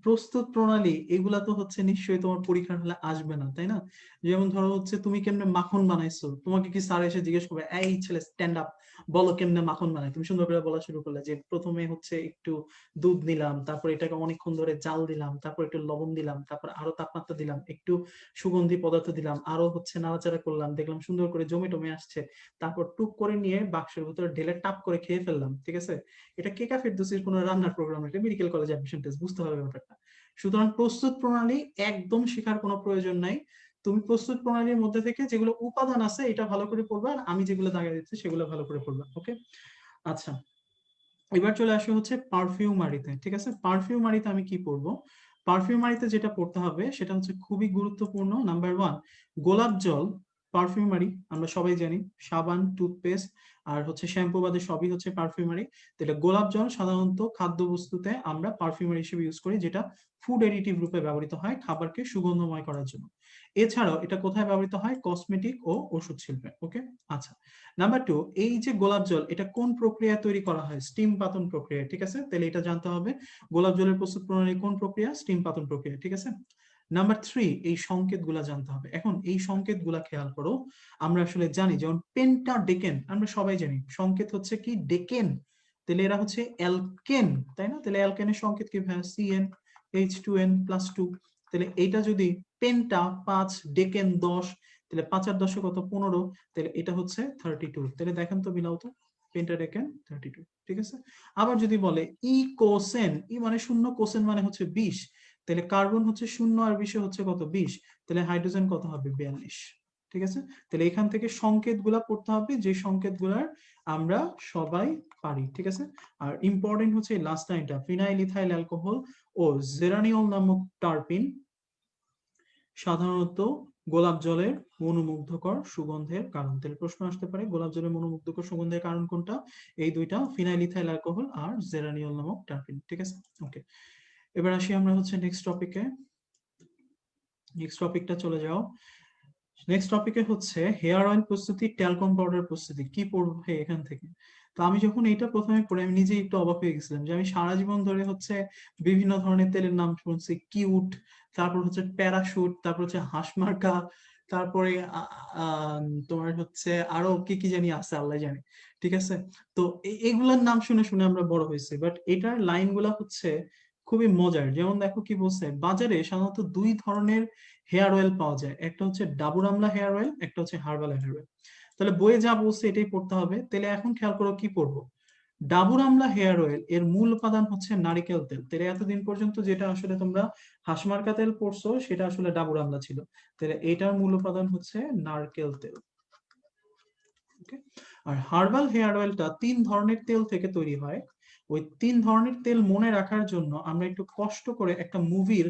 A: প্রস্তুত প্রণালী এগুলা তো হচ্ছে নিশ্চয়ই তোমার পরীক্ষার হলে আসবে না, তাই না? যেমন ধরো হচ্ছে তুমি কেমনে মাখন বানাইছো, তোমাকে কি স্যার এসে জিজ্ঞেস করবে এই ছেলে স্ট্যান্ড আপ, বলো কেমনে মাখন বানাই, তুমি সুন্দর করে বলা শুরু করলে যে প্রথমে হচ্ছে একটু দুধ নিলাম, তারপর এটাকে অনেকক্ষণ ধরে জাল দিলাম, তারপর একটু লবণ দিলাম, তারপর আরো তাপমাত্রা দিলাম, একটু সুগন্ধি পদার্থ দিলাম, আরো হচ্ছে নাড়াচাড়া করলাম, দেখলাম সুন্দর করে জমে টমে আসছে, তারপর টুক করে নিয়ে বাক্সের ভিতরে ঢেলে টাপ করে খেয়ে ফেললাম, ঠিক আছে? এটা কেকা ফেরদৌসির কোনো রান্নার প্রোগ্রাম, এটা মেডিকেল কলেজ অ্যাডমিশন টেস্ট, বুঝতে হবে ব্যাপারটা। সুতরাং প্রস্তুত প্রণালী একদম শেখার কোনো প্রয়োজন নাই, তুমি প্রস্তুত প্রণালীর মধ্যে থেকে যেগুলো উপাদান আছে এটা ভালো করে পড়বা, আর আমি যেগুলো দাগিয়ে দিচ্ছি সেগুলো ভালো করে পড়বা। ওকে, আচ্ছা, এবার চলে আসে হচ্ছে পারফিউমারিতে, ঠিক আছে? পারফিউমারিতে আমি কি পড়বো? পারফিউমারিতে যেটা পড়তে হবে সেটা হচ্ছে খুবই গুরুত্বপূর্ণ। নাম্বার ওয়ান, গোলাপ জল। পারফিউমারি আমরা সবাই জানি, সাবান, টুথপেস্ট আর হচ্ছে শ্যাম্পু বাদে সবই হচ্ছে পারফিউমারি। তাহলে গোলাপ জল সাধারণত খাদ্যবস্তুতে আমরা পারফিউমারি হিসেবে ইউজ করি, যেটা ফুড এডিটিভ রূপে ব্যবহৃত হয় খাবারকে সুগন্ধময় করার জন্য। এছাড়াও এটা কোথায় ব্যবহৃত হয়? কসমেটিক ও ওষুধ শিল্পে। ওকে, আচ্ছা, নাম্বার টু, এই যে গোলাপ জল এটা কোন প্রক্রিয়ায় তৈরি করা হয়? স্টিম পাতন প্রক্রিয়া, ঠিক আছে? তাহলে এটা জানতে হবে, গোলাপ জলের প্রস্তুত প্রণালী কোন প্রক্রিয়া? স্টিম পাতন প্রক্রিয়া, ঠিক আছে? নাম্বার থ্রি, এই সংকেত গুলা জানতে হবে। এখন এই সংকেত গুলা খেয়াল করো, আমরা আসলে জানি যেমন পেন্টা ডেকেন, আমরা সবাই জানি সংকেত হচ্ছে কি ডেকেন, তাহলে এরা হচ্ছে অ্যালকেন, তাই না? তাহলে অ্যালকেনের সংকেত কি ভাই? CN H2N+2। তাহলে এইটা যদি পেন্টা 5, ডেকেন 10, তাহলে 5 আর 10 কত? 15, তাহলে এটা হচ্ছে 32। তাহলে দেখেন তো মিলাও তো, পেন্টাডেকেন 32, ঠিক আছে? আবার যদি বলে ই কোসেন, ই মানে শূন্য, কোসেন মানে হচ্ছে 20, তাহলে কার্বন হচ্ছে শূন্য আর 20 হচ্ছে কত? 20, তাহলে হাইড্রোজেন কত হবে? 42, ঠিক আছে? তাহলে এখান থেকে সংকেত গুলা পড়তে হবে, যে সংকেত গুলার আমরা সবাই পারি, ঠিক আছে? আর ইম্পর্টেন্ট হচ্ছে লাস্ট লাইনটা, ফিনাইল ইথাইল অ্যালকোহল ও জেরানিয়ল নামক টারপিন সাধারণত গোলাপ জলের মনোমুগ্ধকর সুগন্ধের কারণ। তাহলে প্রশ্ন আসতে পারে গোলাপ জলের মনোমুগ্ধকর সুগন্ধের কারণ কোনটা? এই দুইটা, ফিনাইল ইথাইল অ্যালকোহল আর জেরানিয়ল নামক টারপিন, ঠিক আছে? ওকে, এবার আসি আমরা হচ্ছে নেক্সট টপিকে। নেক্সট টপিকটা চলে যাও। নেক্সট টপিকে হচ্ছে হেয়ার অয়েল প্রস্তুতি, ট্যালকম পাউডার প্রস্তুতি। কি পড়বো এখান থেকে? তো আমি যখন এটা প্রথমে পড়ে আমি নিজেই একটু অবাক হয়ে গেছিলাম যে আমি সারা জীবন ধরে হচ্ছে বিভিন্ন ধরনের তেলের নাম শুনছি, কিউট, তারপর হচ্ছে প্যারাশুট, তারপর হচ্ছে হাঁসমার্কা, তারপরে তোমার হচ্ছে আরো কি কি জানি আছে আল্লাহ জানে, ঠিক আছে। তো এগুলার নাম শুনে শুনে আমরা বড় হয়েছি, বাট এটার লাইন গুলা হচ্ছে খুবই মজার। যেমন দেখো কি বলছে, বাজারে সাধারণত দুই ধরনের হেয়ার অয়েল পাওয়া যায়, একটা হচ্ছে ডাবুর আমলা হেয়ার অয়েল, একটা হচ্ছে হার্বাল হেয়ার অয়েল। তাহলে বইয়ে যা বলছে এটাই পড়তে হবে। তাহলে এখন খেয়াল করো কি পড়বো। ডাবুর আমলা হেয়ার অয়েল এর মূল উপাদান হচ্ছে নারিকেল তেল। তাহলে এতদিন পর্যন্ত যেটা আসলে তোমরা হাসমার্কা তেল পড়ছো সেটা আসলে ডাবুর আমলা ছিল। তাহলে এটার মূল উপাদান হচ্ছে নারকেল তেল। ওকে। আর হার্বাল হেয়ার অয়েলটা 3 ধরনের তেল থেকে তৈরি হয়। ওই 3 ধরনের তেল মনে রাখার জন্য আমরা একটু কষ্ট করে একটা মুভির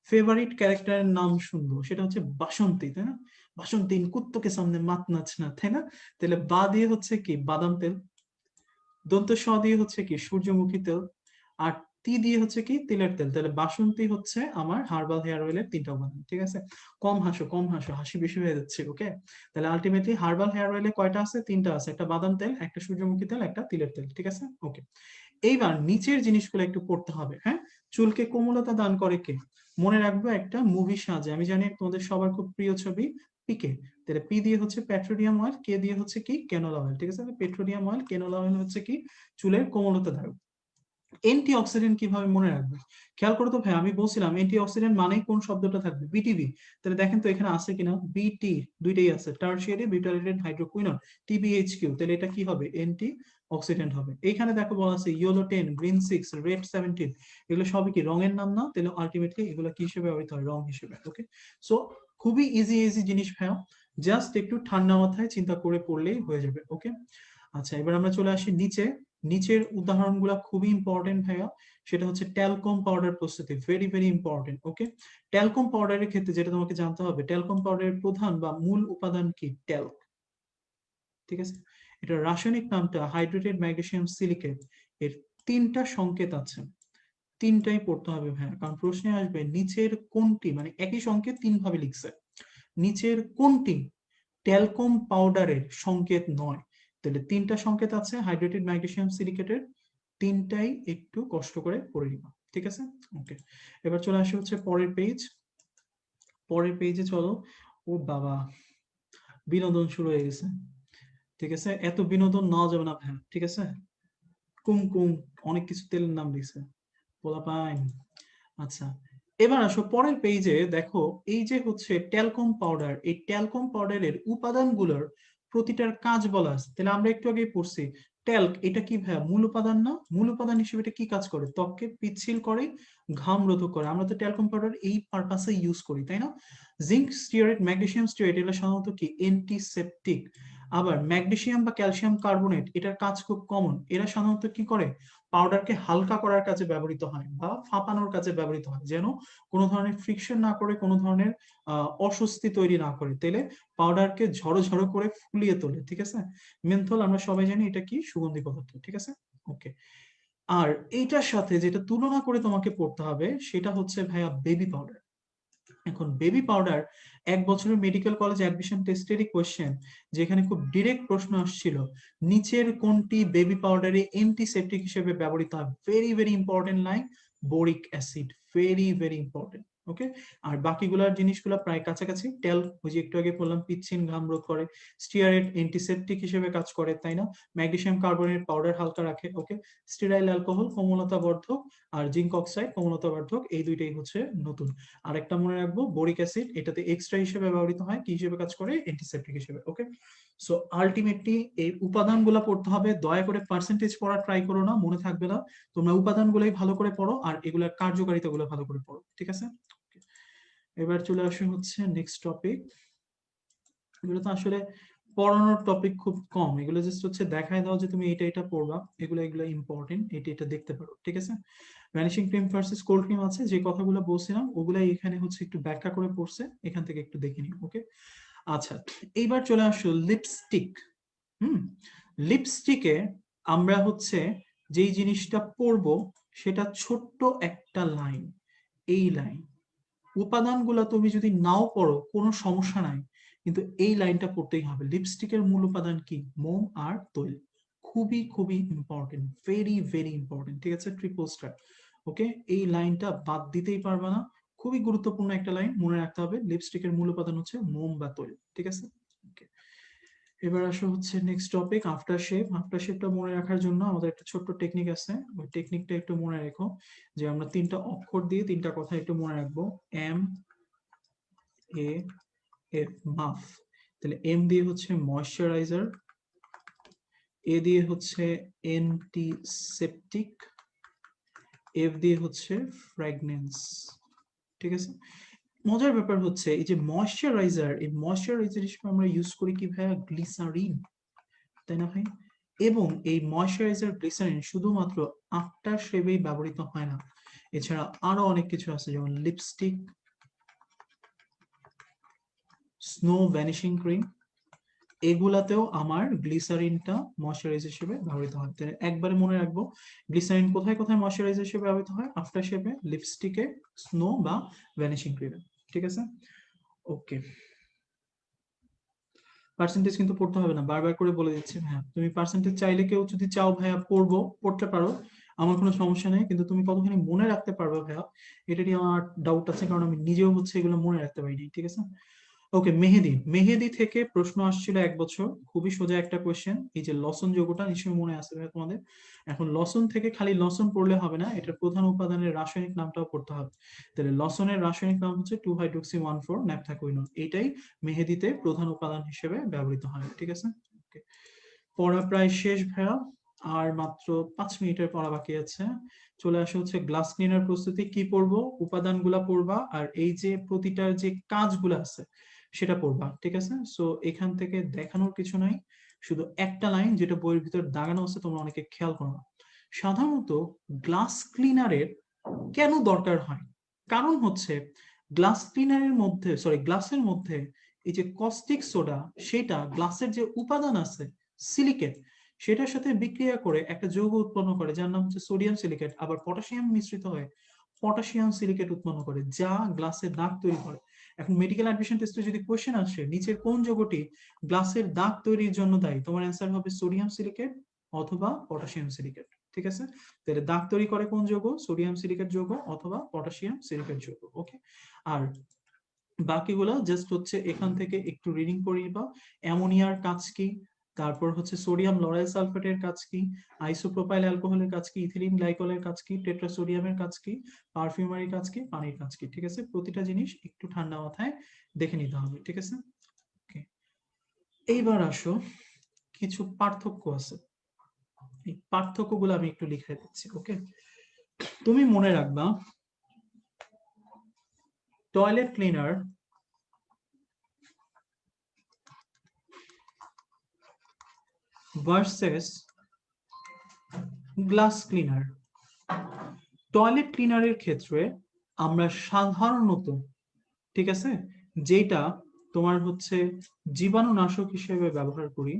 A: ফেভারিট ক্যারেক্টারের নাম শুনবো, সেটা হচ্ছে বাসন্তী, তাই না? বাসন্তী কুত্তোকে সামনে মাত নাচনা, তাই না? তাহলে বা দিয়ে হচ্ছে কি বাদাম তেল, দন্ত স দিয়ে হচ্ছে কি সূর্যমুখী তেল, আর তি দিয়ে হচ্ছে কি তিলের তেল। তাহলে বাসন্তী হচ্ছে আমার হার্বাল হেয়ার অয়েলের 3টা উপাদান, ঠিক আছে। কম হাসো কম হাসো, হাসি বেশি হয়ে যাচ্ছে, ওকে। তাহলে আলটিমেটলি হার্বাল হেয়ার অয়েলে কয়টা আছে? 3টা আছে, একটা বাদাম তেল, একটা সূর্যমুখী তেল, একটা তিলের তেল, ঠিক আছে, ওকে। এইবার নিচের জিনিসগুলো একটু পড়তে হবে, হ্যাঁ। চুলকে কোমলতা দান করে কে? মনে রাখবো একটা মুভি সাজে, আমি জানি তোমাদের সবার খুব প্রিয় ছবি পিকে। তাহলে পি দিয়ে হচ্ছে পেট্রোলিয়াম অয়েল, কে দিয়ে হচ্ছে কি ক্যানোলা অয়েল, ঠিক আছে। পেট্রোলিয়াম অয়েল, ক্যানোলা অয়েল হচ্ছে কি চুলের কোমলতা দায়ক। অ্যান্টি অক্সিডেন্ট কিভাবে মনে রাখবে? খেয়াল করো তো ভাই, আমি বলছিলাম অ্যান্টি অক্সিডেন্ট মানেই কোন শব্দটা থাকবে? বিটিবি। তাহলে দেখেন তো এখানে আছে কিনা, বিটি দুইটাই আছে, টারশিয়ারি বিউটাইলেটেড হাইড্রোকুইনন, টিবিএইচকিউ। তাহলে এটা কি হবে? অ্যান্টি অক্সিডেন্ট হবে। এইখানে দেখো বলা আছে ইয়েলো 10, গ্রিন 6, রেড 17, এগুলো সবই কি রঙের নাম না? তাহলে আলটিমেটলি এগুলো কি হিসেবে ব্যবহৃত হয়? রং হিসেবে, ওকে। সো খুবই ইজি ইজি জিনিস ভাইয়া, জাস্ট একটু ঠান্ডা মাথায় চিন্তা করে পড়লেই হয়ে যাবে, ওকে। আচ্ছা, এবার আমরা চলে আসি নিচে। নিচের উদাহরণগুলো খুবই ইম্পর্টেন্ট ভাইয়া। সেটা হচ্ছে ট্যালকম পাউডার প্রস্তুতি, ভেরি ভেরি ইম্পর্টেন্ট, ওকে। ট্যালকম পাউডারের ক্ষেত্রে যেটা তোমাকে জানতে হবে, ট্যালকম পাউডারের প্রধান বা মূল উপাদান কি? ট্যালক, ঠিক আছে। এটা রাসায়নিক নামটা হাইড্রেটেড ম্যাগনেসিয়াম সিলিকেট। এর 3টা সংকেত আছে, 3টাই পড়তে হবে ভাইয়া, কারণ প্রশ্নে আসবে নিচের কোনটি, মানে একই সংকেত 3 ভাবে লিখছে, নিচের কোনটি ট্যালকম পাউডারের সংকেত নয়? তাহলে 3টা সংকেত আছে হাইড্রেটেড ম্যাগনেসিয়াম সিলিকেটের, 3টাই একটু কষ্ট করে পড়ে নিবা, ঠিক আছে, ওকে। এবার চলে আসি হচ্ছে পরের পেজ। পরের পেজে চলো। ও বাবা, বিনোদন শুরু হয়ে গেছে, ঠিক আছে। এত বিনোদন নেওয়া যাবে না ভাই, ঠিক আছে। কুমকুম, অনেক কিছু তেলের নাম দিছে পোলাপাইন। আচ্ছা, এবার আসো পরের পেজে। দেখো এই যে হচ্ছে ট্যালকম পাউডার, এই ট্যালকম পাউডারের উপাদানগুলোর প্রতিটার কাজ বলা আছে। তাহলে আমরা একটু আগে পড়ছি ট্যালক, এটা কি ভাইয়া মূল উপাদান না? মূল উপাদান হিসেবে এটা কি কাজ করে? ত্বককে পিচ্ছিল করে, ঘাম রোধক করে। আমরা তো ট্যালকম পাউডার এই পারপাসে ইউজ করি, তাই না? জিঙ্ক স্টিয়ারেট, ম্যাগনেসিয়াম স্টিয়ারেট, এগুলো সাধারণত কি অ্যান্টিসেপটিক। আবার ম্যাগনেসিয়াম বা ক্যালসিয়াম কার্বনেট, এটার কাজ খুব কমন। এরা সাধারণত কি করে? পাউডারকে হালকা করার কাজে ব্যবহৃত হয় বা ফাঁপানোর কাজে ব্যবহৃত হয়, যেন কোনো ধরনের ফ্রিকশন না করে, কোনো ধরনের অস্বস্তি তৈরি না করে। তেলে পাউডারকে ঝড়ো ঝড়ো করে ফুলিয়ে তোলে, ঠিক আছে। মেন্থল আমরা সবাই জানি এটা কি সুগন্ধি পদার্থ, ঠিক আছে, ওকে। আর এইটার সাথে যেটা তুলনা করে তোমাকে পড়তে হবে সেটা হচ্ছে ভাইয়া বেবি পাউডার। এখন বেবি পাউডার 1 বছরের মেডিকেল কলেজ অ্যাডমিশন টেস্টেরই কোয়েশ্চেন, যেখানে খুব ডিরেক্ট প্রশ্ন আসছিল, নিচের কোনটি বেবি পাউডারে অ্যান্টিসেপটিক হিসেবে ব্যবহৃত হয়? Very very important line, boric acid, very very important, okay. আর বাকিগুলার জিনিসগুলো প্রায় কাছাকাছি। টেল ওই যে একটু আগে বললাম পিচ্ছিন ঘাম রোধ করে, স্টিয়ারেট অ্যান্টিসেপটিক হিসেবে কাজ করে, তাই না? ম্যাগনেসিয়াম কার্বনেট পাউডার হালকা রাখে, ওকে। স্টেরাইল অ্যালকোহল কোমলতা বর্ধক, আর জিঙ্ক অক্সাইড কোমলতা বর্ধক, এই দুইটাই হচ্ছে নতুন। আরেকটা মনে রাখবো, বোরিক অ্যাসিড, এটাতে এক্সট্রা হিসেবে ব্যবহৃত হয়, কি হিসেবে কাজ করে? অ্যান্টিসেপটিক হিসেবে, ওকে। সো আলটিমেটলি এই উপাদানগুলো পড়তে হবে। দয়া করে পার্সেন্টেজ পড়া ট্রাই করো না, মনে থাকবে না। তোমরা উপাদানগুলোই ভালো করে পড়ো আর এগুলোর কার্যকারিতাগুলো ভালো করে পড়ো, ঠিক আছে। এবার চলে আসে হচ্ছে নেক্সট টপিক। এগুলো তো আসলে পড়ানোর টপিক খুব কম, এগুলো জাস্ট হচ্ছে দেখায় দাও যে তুমি এটা এটা পড়বা, এগুলো এগুলো ইম্পর্টেন্ট, এটা এটা দেখতে পারো, ঠিক আছে। Vanishing cream versus cold cream আছে, যে কথাগুলো বলছিলাম ওগুলাই এখানে হচ্ছে একটু ব্যাখ্যা করে পড়ছে, এখান থেকে একটু দেখে নিও, ওকে। আচ্ছা, এইবার চলে আসো লিপস্টিক। হুম, লিপস্টিকে আমরা হচ্ছে যেই জিনিসটা পড়বো সেটা ছোট্ট একটা লাইন, এই লাইন। উপাদানগুলো তুমি যদি নাও পড়ো কোনো সমস্যা নাই, কিন্তু এই লাইনটা পড়তেই হবে। লিপস্টিকের মূল উপাদান কি? মোম আর তৈল। খুবই খুবই ইম্পর্টেন্ট, ভেরি ভেরি ইম্পর্টেন্ট, ঠিক আছে। ট্রিপল স্টার, ওকে। এই লাইনটা বাদ দিতেই পারবে না, খুবই গুরুত্বপূর্ণ একটা লাইন মনে রাখতে হবে, লিপস্টিকের মূল উপাদান হচ্ছে মোম বা তৈল, ঠিক আছে। এবার আসো হচ্ছে next topic, after shave. After শেভটা মনে রাখার জন্য আমাদের একটা ছোট্ট টেকনিক আছে, ওই টেকনিকটা একটু মনে রেখো, যে আমরা তিনটা অক্ষর দিয়ে তিনটা কথা একটু মনে রাখবো। এম এ এফ, মাফ। তাহলে এম দিয়ে হচ্ছে ময়শ্চারাইজার, এ দিয়ে হচ্ছে অ্যান্টিসেপটিক, এফ দিয়ে হচ্ছে ফ্র্যাগনেন্স, ঠিক আছে। মজার ব্যাপার হচ্ছে এই যে ময়শ্চারাইজার, এই ময়শ্চারাইজার হিসেবে আমরা ইউজ করি কি ভাইয়া, গ্লিসারিন, তাই না ভাই? এবং এই ময়শ্চারাইজার গ্লিসারিন শুধুমাত্র আফটার শেভেই ব্যবহৃত হয় না, এছাড়া আরো অনেক কিছু আছে, যেমন লিপস্টিক, স্নো ভ্যানিশিং ক্রিম, এগুলাতেও আমার গ্লিসারিনটা ময়শ্চারাইজার হিসেবে ব্যবহৃত হয়। তাহলে একবারে মনে রাখবো, গ্লিসারিন কোথায় কোথায় ময়শ্চারাইজার হিসেবে ব্যবহৃত হয়, আফটার শেভে, লিপস্টিকে, স্নো বা ভ্যানিশিং ক্রিমে, ঠিক আছে। ওকে, পার্সেন্টেজ কিন্তু পড়তে হবে না, বারবার করে বলে দিচ্ছি ভাইয়া, তুমি পার্সেন্টেজ চাইলে, কেউ যদি চাও ভাইয়া পড়বো, পড়তে পারো, আমার কোনো সমস্যা নেই, কিন্তু তুমি কতখানি মনে রাখতে পারবে ভাইয়া, এটা নিয়ে আমার ডাউট আছে, কারণ আমি নিজেও হচ্ছে এগুলো মনে রাখতে পারিনি, ঠিক আছে। ওকে, মেহেদি। মেহেদি থেকে প্রশ্ন আসছিল এক বছর, খুবই সোজা একটা কোয়েশ্চেন, এই যে লসন যোগটা নিশ্চয়ই মনে আছে ভাইয়া তোমাদের। এখন লসন থেকে খালি লসন পড়লে হবে না, এটার প্রধান উপাদানের রাসায়নিক নামটাও পড়তে হবে। তাহলে লসনের রাসায়নিক নাম হচ্ছে 2-হাইড্রোক্সি-1,4 ন্যাপথাকুইনন, এটাই মেহেদিতে প্রধান উপাদান হিসেবে ব্যবহৃত হয়, ঠিক আছে। ওকে, পড়া প্রায় শেষ ভাইয়া, আর মাত্র 5 মিনিটের পড়া বাকি আছে। চলে আসে হচ্ছে গ্লাস ক্লিনার প্রস্তুতি, কি পড়বো, উপাদানগুলা পড়বা, আর এই যে প্রতিটার যে কাজগুলো আছে সেটা পড়বা, ঠিক আছে। সো এখান থেকে দেখানোর কিছু নাই, শুধু একটা লাইন যেটা বইয়ের ভিতর দাগানো আছে, তোমরা অনেকে খেয়াল করো না। সাধারণত গ্লাস ক্লিনারের কেন দরকার হয়, কারণ হচ্ছে গ্লাস ক্লিনারের মধ্যে, সরি, গ্লাসের মধ্যে এই যে কস্টিক সোডা, সেটা গ্লাসের যে উপাদান আছে সিলিকেট, সেটার সাথে বিক্রিয়া করে একটা যৌগ উৎপন্ন করে যার নাম হচ্ছে সোডিয়াম সিলিকেট, আবার পটাশিয়াম মিশ্রিত হয়ে পটাশিয়াম সিলিকেট উৎপন্ন করে, যা গ্লাসের দাগ তৈরি করে। এখন মেডিকেল অ্যাডমিশন টেস্টে যদি কোশ্চেন আসে নিচের কোন যৌগটি গ্লাসের দাগ তৈরির জন্য দায়ী, তোমার অ্যান্সার হবে সোডিয়াম সিলিকেট অথবা পটাশিয়াম সিলিকেট, ঠিক আছে। তাহলে দাগ তৈরি করে কোন যৌগ, সোডিয়াম সিলিকেট যৌগ অথবা পটাশিয়াম সিলিকেট যৌগ, ওকে। আর বাকিগুলো জাস্ট হচ্ছে এখান থেকে একটু রিডিং করে নিবা। অ্যামোনিয়ার কাজ কি, তারপর হচ্ছে সোডিয়াম লরাইল সালফেটের কাজ কি, আইসোপ্রোপাইল অ্যালকোহলের কাজ কি, ইথিলিন গ্লাইকলের কাজ কি, টেট্রাসোডিয়ামের কাজ কি, পারফিউমারির কাজ কি, পানির কাজ কি, ঠিক আছে। প্রতিটা জিনিস একটু ঠান্ডা মাথায় দেখে নিতে হবে, ঠিক আছে। ওকে, এইবার আসো, কিছু পার্থক্য আছে, এই পার্থক্যগুলো আমি একটু লিখে দিচ্ছি, ওকে। তুমি মনে রাখবা, toilet cleaner versus glass cleaner. Toilet ক্লিনারের ক্ষেত্রে আমরা সাধারণত, ঠিক আছে, যেটা তোমার হচ্ছে জীবাণুনাশক হিসেবে ব্যবহার করি,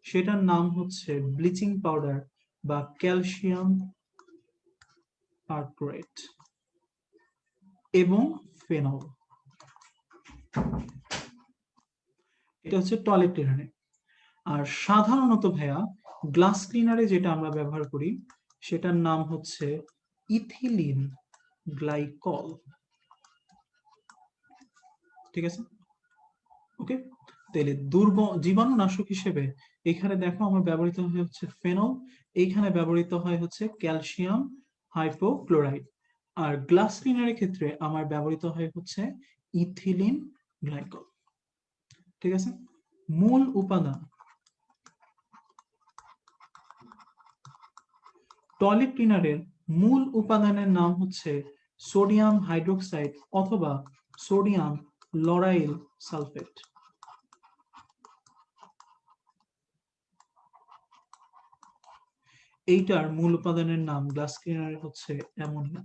A: সেটার নাম হচ্ছে ব্লিচিং পাউডার বা ক্যালসিয়াম পারক্লোরেট এবং ফেনল, এটা হচ্ছে টয়লেট ক্লিনারে। আর সাধারণত ভাইয়া গ্লাস ক্লিনারে যেটা আমরা ব্যবহার করি সেটার নাম হচ্ছে ইথিলিন গ্লাইকল, ঠিক আছে। ওকে, তাহলে জীবাণুনাশক হিসেবে এখানে দেখো আমার ব্যবহৃত হয় হচ্ছে ফেনল, এইখানে ব্যবহৃত হয় হচ্ছে ক্যালসিয়াম হাইপোক্লোরাইড, আর গ্লাস ক্লিনারের ক্ষেত্রে আমার ব্যবহৃত হয় হচ্ছে ইথিলিন গ্লাইকল, ঠিক আছে। মূল উপাদান, টয়লেট ক্লিনারের মূল উপাদানের নাম হচ্ছে সোডিয়াম হাইড্রোক্সাইড অথবা সোডিয়াম লরাইল সালফেট। এইটার মূল উপাদানের নাম গ্লাস ক্লিনারের হচ্ছে অ্যামোনিয়া।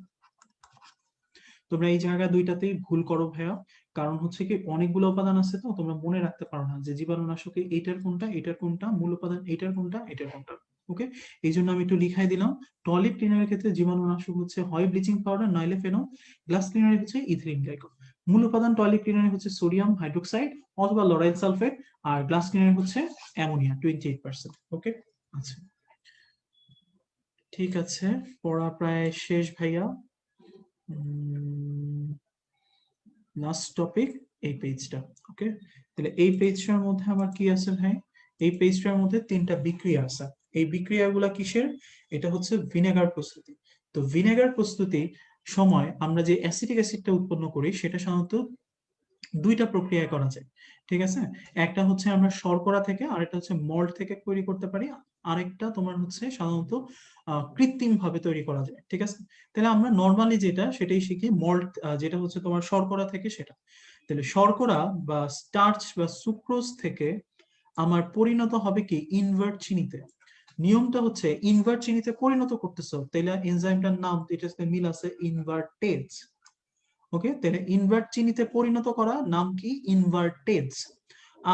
A: তোমরা এই জায়গা দুইটাতেই ভুল করো ভাইয়া, কারণ হচ্ছে কি অনেকগুলো উপাদান আছে, তো তোমরা মনে রাখতে পারো না যে জীবাণুনাশকে এইটার কোনটা এটার কোনটা, মূল উপাদান এইটার কোনটা এটার কোনটা, ওকে। এই জন্য আমি একটু লিখাই দিলাম, টয়লেট ক্লিনারের ক্ষেত্রে জীবাণুনাশক হচ্ছে হয় ব্লিচিং পাউডার নইলে ফেনল, গ্লাস ক্লিনারে হচ্ছে ইথিলিন গ্লাইকল। মূল উপাদান টয়লেট ক্লিনারে হচ্ছে সোডিয়াম হাইড্রোক্সাইড অথবা লরাইল সালফেট, আর গ্লাস ক্লিনারে হচ্ছে অ্যামোনিয়া 28%, ওকে। আচ্ছা, ঠিক আছে, পড়া প্রায় শেষ ভাইয়া, লাস্ট টপিক এই পেজটা। ওকে, তাহলে এই পেজটার মধ্যে আমার কি আছে ভাই? এই পেজটার মধ্যে 3টা বিক্রিয়া আছে। এই বিক্রিয়াগুলা কিসের? এটা হচ্ছে ভিনেগার প্রস্তুতি। তো ভিনেগার প্রস্তুতি সময় আমরা যে অ্যাসিটিক অ্যাসিডটা উৎপন্ন করি সেটা সাধারণত 2টা প্রক্রিয়ায় করা যায়, ঠিক আছে? একটা হচ্ছে আমরা শর্করা থেকে, আরেকটা হচ্ছে মল্ট থেকে তৈরি করতে পারি, আরেকটা তোমার হচ্ছে সাধারণত কৃত্রিম ভাবে তৈরি করা যায়, ঠিক আছে? তাহলে আমরা নর্মালি যেটা সেটাই শিখি, মল্ট যেটা হচ্ছে তোমার শর্করা থেকে সেটা। তাহলে শর্করা বা স্টার্চ বা সুক্রোজ থেকে আমার পরিণত হবে কি ইনভার্ট চিনিতে। নিয়মটা হচ্ছে ইনভার্ট চিনিতে পরিণত করতেছো, তাহলে এনজাইমটার নাম এটার সাথে মিল আছে, ইনভার্টেজ। ওকে, তাহলে ইনভার্ট চিনিতে পরিণত করা নাম কি? ইনভার্টেজ।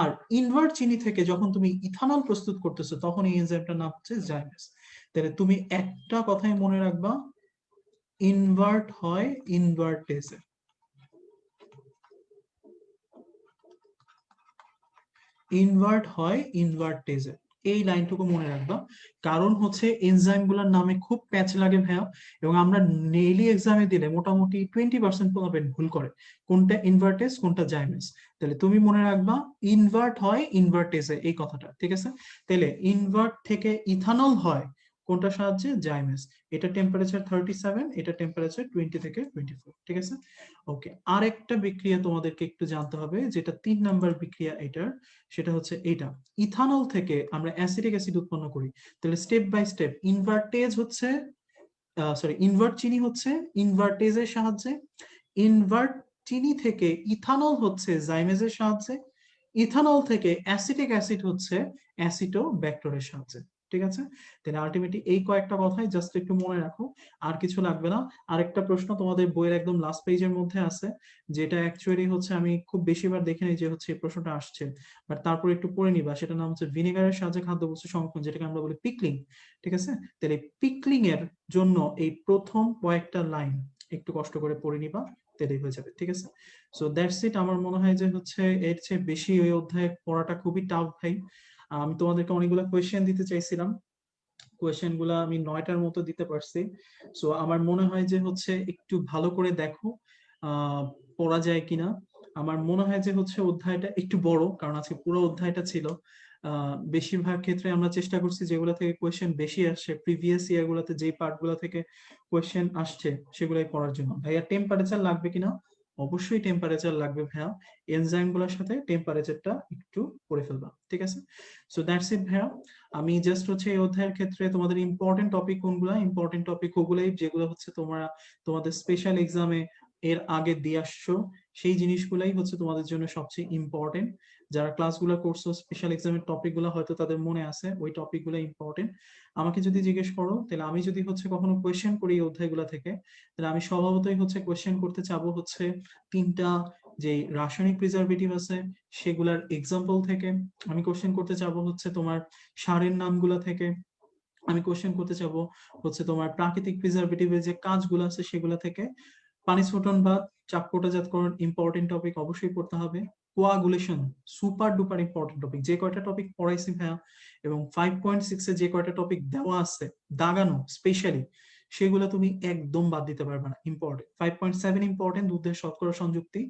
A: আর ইনভার্ট চিনি থেকে যখন তুমি ইথানল প্রস্তুত করতেছো তখন এই এনজাইমটার নাম হচ্ছে জাইমেস। তাহলে তুমি একটা কথাই মনে রাখবা, ইনভার্ট হয় ইনভার্টেজে, ইনভার্ট হয় ইনভার্টেজে, এই লাইনটুকু মনে রাখবা। কারণ হচ্ছে এনজাইম গুলার নামে খুব প্যাচ লাগে ভাইয়া, এবং আমরা ডেইলি এক্সামে দিলে মোটামুটি 20% পাবেন ভুল করে, কোনটা ইনভার্টেজ কোনটা জাইমেস। তাহলে তুমি মনে রাখবা ইনভার্ট হয় ইনভার্টেজে, এই কথাটা, ঠিক আছে? তাহলে ইনভার্ট থেকে ইথানল হয় কোনটার সাহায্যে? জাইমেস। এটা টেম্পারেচার 37, এটা টেম্পারেচার 20 থেকে 24, ঠিক আছে? ওকে, আরেকটা বিক্রিয়া তোমাদেরকে একটু জানতে হবে, যেটা 3 নাম্বার বিক্রিয়া এটার, সেটা হচ্ছে এটা। ইথানল থেকে আমরা অ্যাসিটিক অ্যাসিড উৎপন্ন করি। তাহলে স্টেপ বাই স্টেপ ইনভার্টেজ হচ্ছে, সরি, ইনভার্ট চিনি হচ্ছে ইনভার্টেজের সাহায্যে, ইনভার্ট চিনি থেকে ইথানল হচ্ছে জাইমেজের সাহায্যে, ইথানল থেকে অ্যাসিটিক অ্যাসিড হচ্ছে অ্যাসিটোব্যাক্টরের সাহায্যে, ঠিক আছে? তাহলে আলটিমেটলি এই কয়েকটা কথাই জাস্ট একটু মনে রাখো, আর কিছু লাগবে না। আরেকটা প্রশ্ন তোমাদের বইয়ের একদম লাস্ট পেজের মধ্যে আছে, যেটা অ্যাকচুয়ালি হচ্ছে আমি খুব বেশিবার দেখিনি যে হচ্ছে এই প্রশ্নটা আসছে, বাট তারপর একটু পড়ে নিবা। সেটা নাম হচ্ছে ভিনেগারের সাহায্যে খাদ্যবস্তু সংরক্ষণ, যেটাকে আমরা বলি পিকলিং, ঠিক আছে? তাহলে পিকলিং এর জন্য এই প্রথম কয়েকটা লাইন একটু কষ্ট করে পড়ে নিবা, তাহলেই হয়ে যাবে, ঠিক আছে? So that's it. আমার মনে হয় যে হচ্ছে এর চেয়ে বেশি ওই অধ্যায় পড়াটা খুবই টাফ ভাই। আমি তোমাদেরকে অনেকগুলো কোয়েশ্চেন দিতে চাইছিলাম, কোয়েশ্চেন গুলা আমি 9টার মতো দিতে পারছি। সো আমার মনে হয় যে হচ্ছে একটু ভালো করে দেখো আহ পড়া যায় কিনা। আমার মনে হয় যে হচ্ছে অধ্যায়টা একটু বড়, কারণ আজকে পুরো অধ্যায়টা ছিল। বেশিরভাগ ক্ষেত্রে আমরা চেষ্টা করছি যেগুলো থেকে কোয়েশ্চেন বেশি আসছে প্রিভিয়াস ইয়ার গুলাতে, যে পার্ট গুলো থেকে কোয়েশ্চেন আসছে সেগুলাই পড়ার জন্য। ভাইয়া টেম্পারেচার লাগবে কিনা? অবশ্যই টেম্পারেচার লাগবে ভাইয়া, এনজাইম গুলোর সাথে টেম্পারেচারটা একটু পড়ে ফেলবা, ঠিক আছে? সো দ্যাটস ইট ভাইয়া। আমি জাস্ট হচ্ছে এই অধ্যায়ের ক্ষেত্রে তোমাদের ইম্পর্টেন্ট টপিক কোনগুলো, ইম্পর্টেন্ট টপিক ওগুলাই যেগুলো হচ্ছে তোমরা তোমাদের স্পেশাল এক্সামে এর আগে দিয়ে আসছো, সেই জিনিসগুলাই হচ্ছে তোমাদের জন্য সবচেয়ে ইম্পর্টেন্ট। যারা ক্লাসগুলো করছো স্পেশাল এক্সামের টপিকগুলো হয়তো তাদের মনে আছে, ওই টপিকগুলো ইম্পর্টেন্ট। আমাকে যদি জিজ্ঞেস করো, তাহলে আমি যদি হচ্ছে কখনো কোয়েশ্চেন করি এই অধ্যায়গুলো থেকে, তাহলে আমি স্বভাবতই হচ্ছে কোয়েশ্চেন করতে চাবো হচ্ছে 3টা যে রাসায়নিক প্রিজারভেটিভ আছে সেগুলার এক্সাম্পল থেকে, আমি কোশ্চেন করতে চাবো হচ্ছে তোমার সারের নামগুলো থেকে, আমি কোশ্চেন করতে চাবো হচ্ছে তোমার প্রাকৃতিক প্রিজারভেটিভের যে কাজগুলো আছে সেগুলো থেকে, পানি স্ফুটন বা চাপ প্রোটোজাতকরণ ইম্পর্টেন্ট টপিক অবশ্যই পড়তে হবে, coagulation super duper important topic, যে কয়টা টপিক পড়াইছি ভাইয়া, এবং 5.6 এ যে কয়টা টপিক দেওয়া আছে দাগানো স্পেশালি, সেগুলো তুমি একদম বাদ দিতে পারবে না, ইম্পর্টেন্ট। 5.7 ইম্পর্টেন্ট, দুধের শতকরা সংযুক্তি।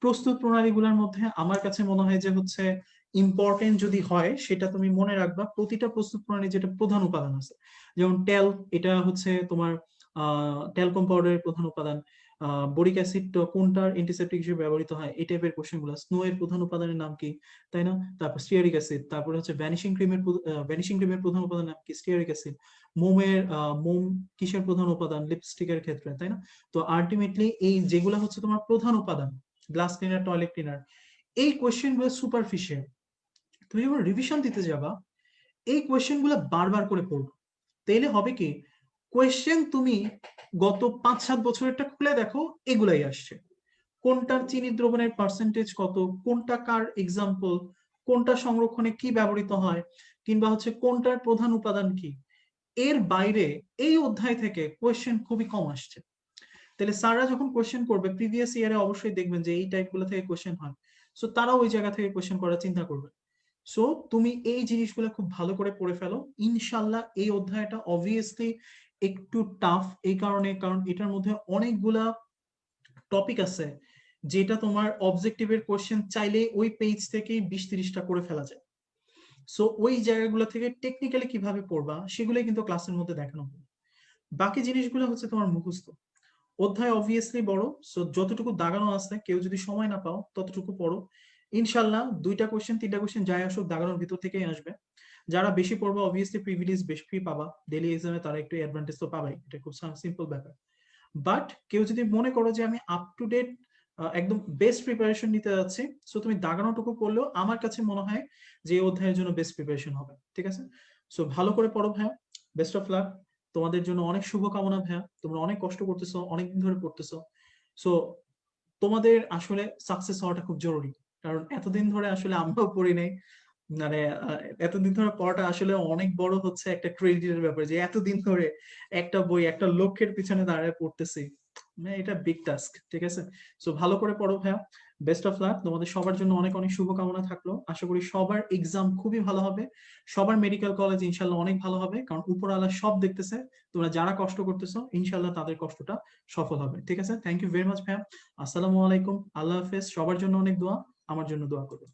A: প্রস্তুত প্রণালীগুলোর মধ্যে আমার কাছে মনে হয় যে হচ্ছে ইম্পর্টেন্ট যদি হয় সেটা তুমি মনে রাখবা, প্রতিটা প্রস্তুত প্রণালী যেটা প্রধান উপাদান আছে, যেমন টেল, এটা হচ্ছে তোমার ট্যালকম পাউডারের প্রধান উপাদান, বোরিক অ্যাসিড কোনটার অ্যান্টিসেপটিক হিসেবে ব্যবহৃত হয়, এই টাইপের কোশ্চেন গুলো, স্নো এর প্রধান উপাদানের নাম কি, তাই না? তারপর স্টিয়ারিক অ্যাসিড, তারপর হচ্ছে ভ্যানিশিং ক্রিমের প্রধান উপাদান নাম কি, স্টিয়ারিক অ্যাসিড। মোম কিসের প্রধান উপাদান, লিপস্টিকের ক্ষেত্রে, তাই না? তো আলটিমেটলি এই যেগুলো হচ্ছে তোমার প্রধান উপাদান, গ্লাস ক্লিনার, টয়লেট ক্লিনার, এই কোয়েশ্চেন গুলো সুপারফিশিয়াল। তুমি যখন রিভিশন দিতে যাবা এই কোয়েশ্চেন গুলো বারবার করে পড়বো, তাইলে হবে কি, কোয়েশ্চেন তুমি গত 5-7 বছরেরটা খুলে দেখো, এগুলাই আসছে। কোনটার চিনি দ্রবণের পার্সেন্টেজ কত, কোনটা কার এক্সাম্পল, কোনটা সংরক্ষণে কি ব্যবহৃত হয়, কিংবা হচ্ছে কোনটার প্রধান উপাদান কি, এর বাইরে এই অধ্যায় থেকে কোয়েশ্চেন খুবই কম আসছে। তাহলে স্যাররা যখন কোয়েশ্চেন করবে প্রিভিয়াস ইয়ারে অবশ্যই দেখবেন যে এই টাইপগুলো থেকে কোয়েশ্চেন হয়, সো তারাও ওই জায়গা থেকে কোয়েশ্চেন করার চিন্তা করবে। সো তুমি এই জিনিসগুলো খুব ভালো করে পড়ে ফেলো, ইনশাল্লাহ এই অধ্যায়টা অবভিয়াসলি একটু টাফ এই কারণে, কারণ এটার মধ্যে অনেকগুলা টপিক আছে যেটা তোমার অবজেক্টিভের কোশ্চেন চাইলে ওই পেজ থেকেই 20-30টা করে ফেলা যায়। সো ওই জায়গাগুলো থেকে টেকনিক্যালি কিভাবে পড়বা সেগুলোই কিন্তু ক্লাসের মধ্যে দেখানো হবে। বাকি জিনিসগুলো হচ্ছে তোমার মুখস্থ। অধ্যায় অবভিয়াসলি বড়, সো যতটুকু দাগানো আছে কেউ যদি সময় না পাও ততটুকু পড়ো। ইনশাল্লাহ 2টা কোশ্চেন 3টা কোশ্চেন যাই আসুক দাগানোর ভিতর থেকেই আসবে। যারা বেশি পড়বা অবভিয়াসলি প্রিভিলেজ বেশি পাবা, ডেইলি এক্সামে তারা একটু অ্যাডভান্টেজ তো পাবাই, এটা খুব সিম্পল ব্যাপার। বাট কেউ যদি মনে করো যে আমি আপ টু ডেট একদম বেস্ট প্রিপারেশন নিতে যাচ্ছি, সো তুমি দাগানোটুকু পড়লেও আমার কাছে মনে হয় যে এই অধ্যায়ের জন্য বেস্ট প্রিপারেশন হবে। ঠিক আছে, সো ভালো করে পড়ো ভাইয়া, বেস্ট অফ লাক। তোমাদের জন্য অনেক শুভকামনা ভাইয়া, তোমরা অনেক কষ্ট করতেছো, অনেকদিন ধরে পড়তেছো। সো তোমাদের আসলে সাকসেস হওয়াটা খুব জরুরি, কারণ এতদিন ধরে আসলে আমরাও পড়ি নাই। মানে এতদিন ধরে পড়াটা আসলে অনেক বড় হচ্ছে একটা ক্রেডিটের ব্যাপার, যে এতদিন ধরে একটা বই একটা লক্ষ্যের পিছনে দাঁড়ায় পড়তেছি, মানে এটা বিগ টাস্ক। ঠিক আছে, সো ভালো করে পড়ো ভাইয়া, বেস্ট অফ লাক। তোমাদের সবার জন্য অনেক অনেক শুভকামনা থাকলো। আশা করি সবার এক্সাম খুবই ভালো হবে, সবার মেডিকেল কলেজ ইনশাল্লাহ অনেক ভালো হবে, কারণ উপরওয়ালা সব দেখতেছে তোমরা যারা কষ্ট করতেছো, ইনশাল্লাহ তাদের কষ্টটা সফল হবে। ঠিক আছে, থ্যাংক ইউ ভেরি মাচ ভাইয়া। আসসালামু আলাইকুম, আল্লাহ হাফেজ। সবার জন্য অনেক দোয়া, আমার জন্য দোয়া করো।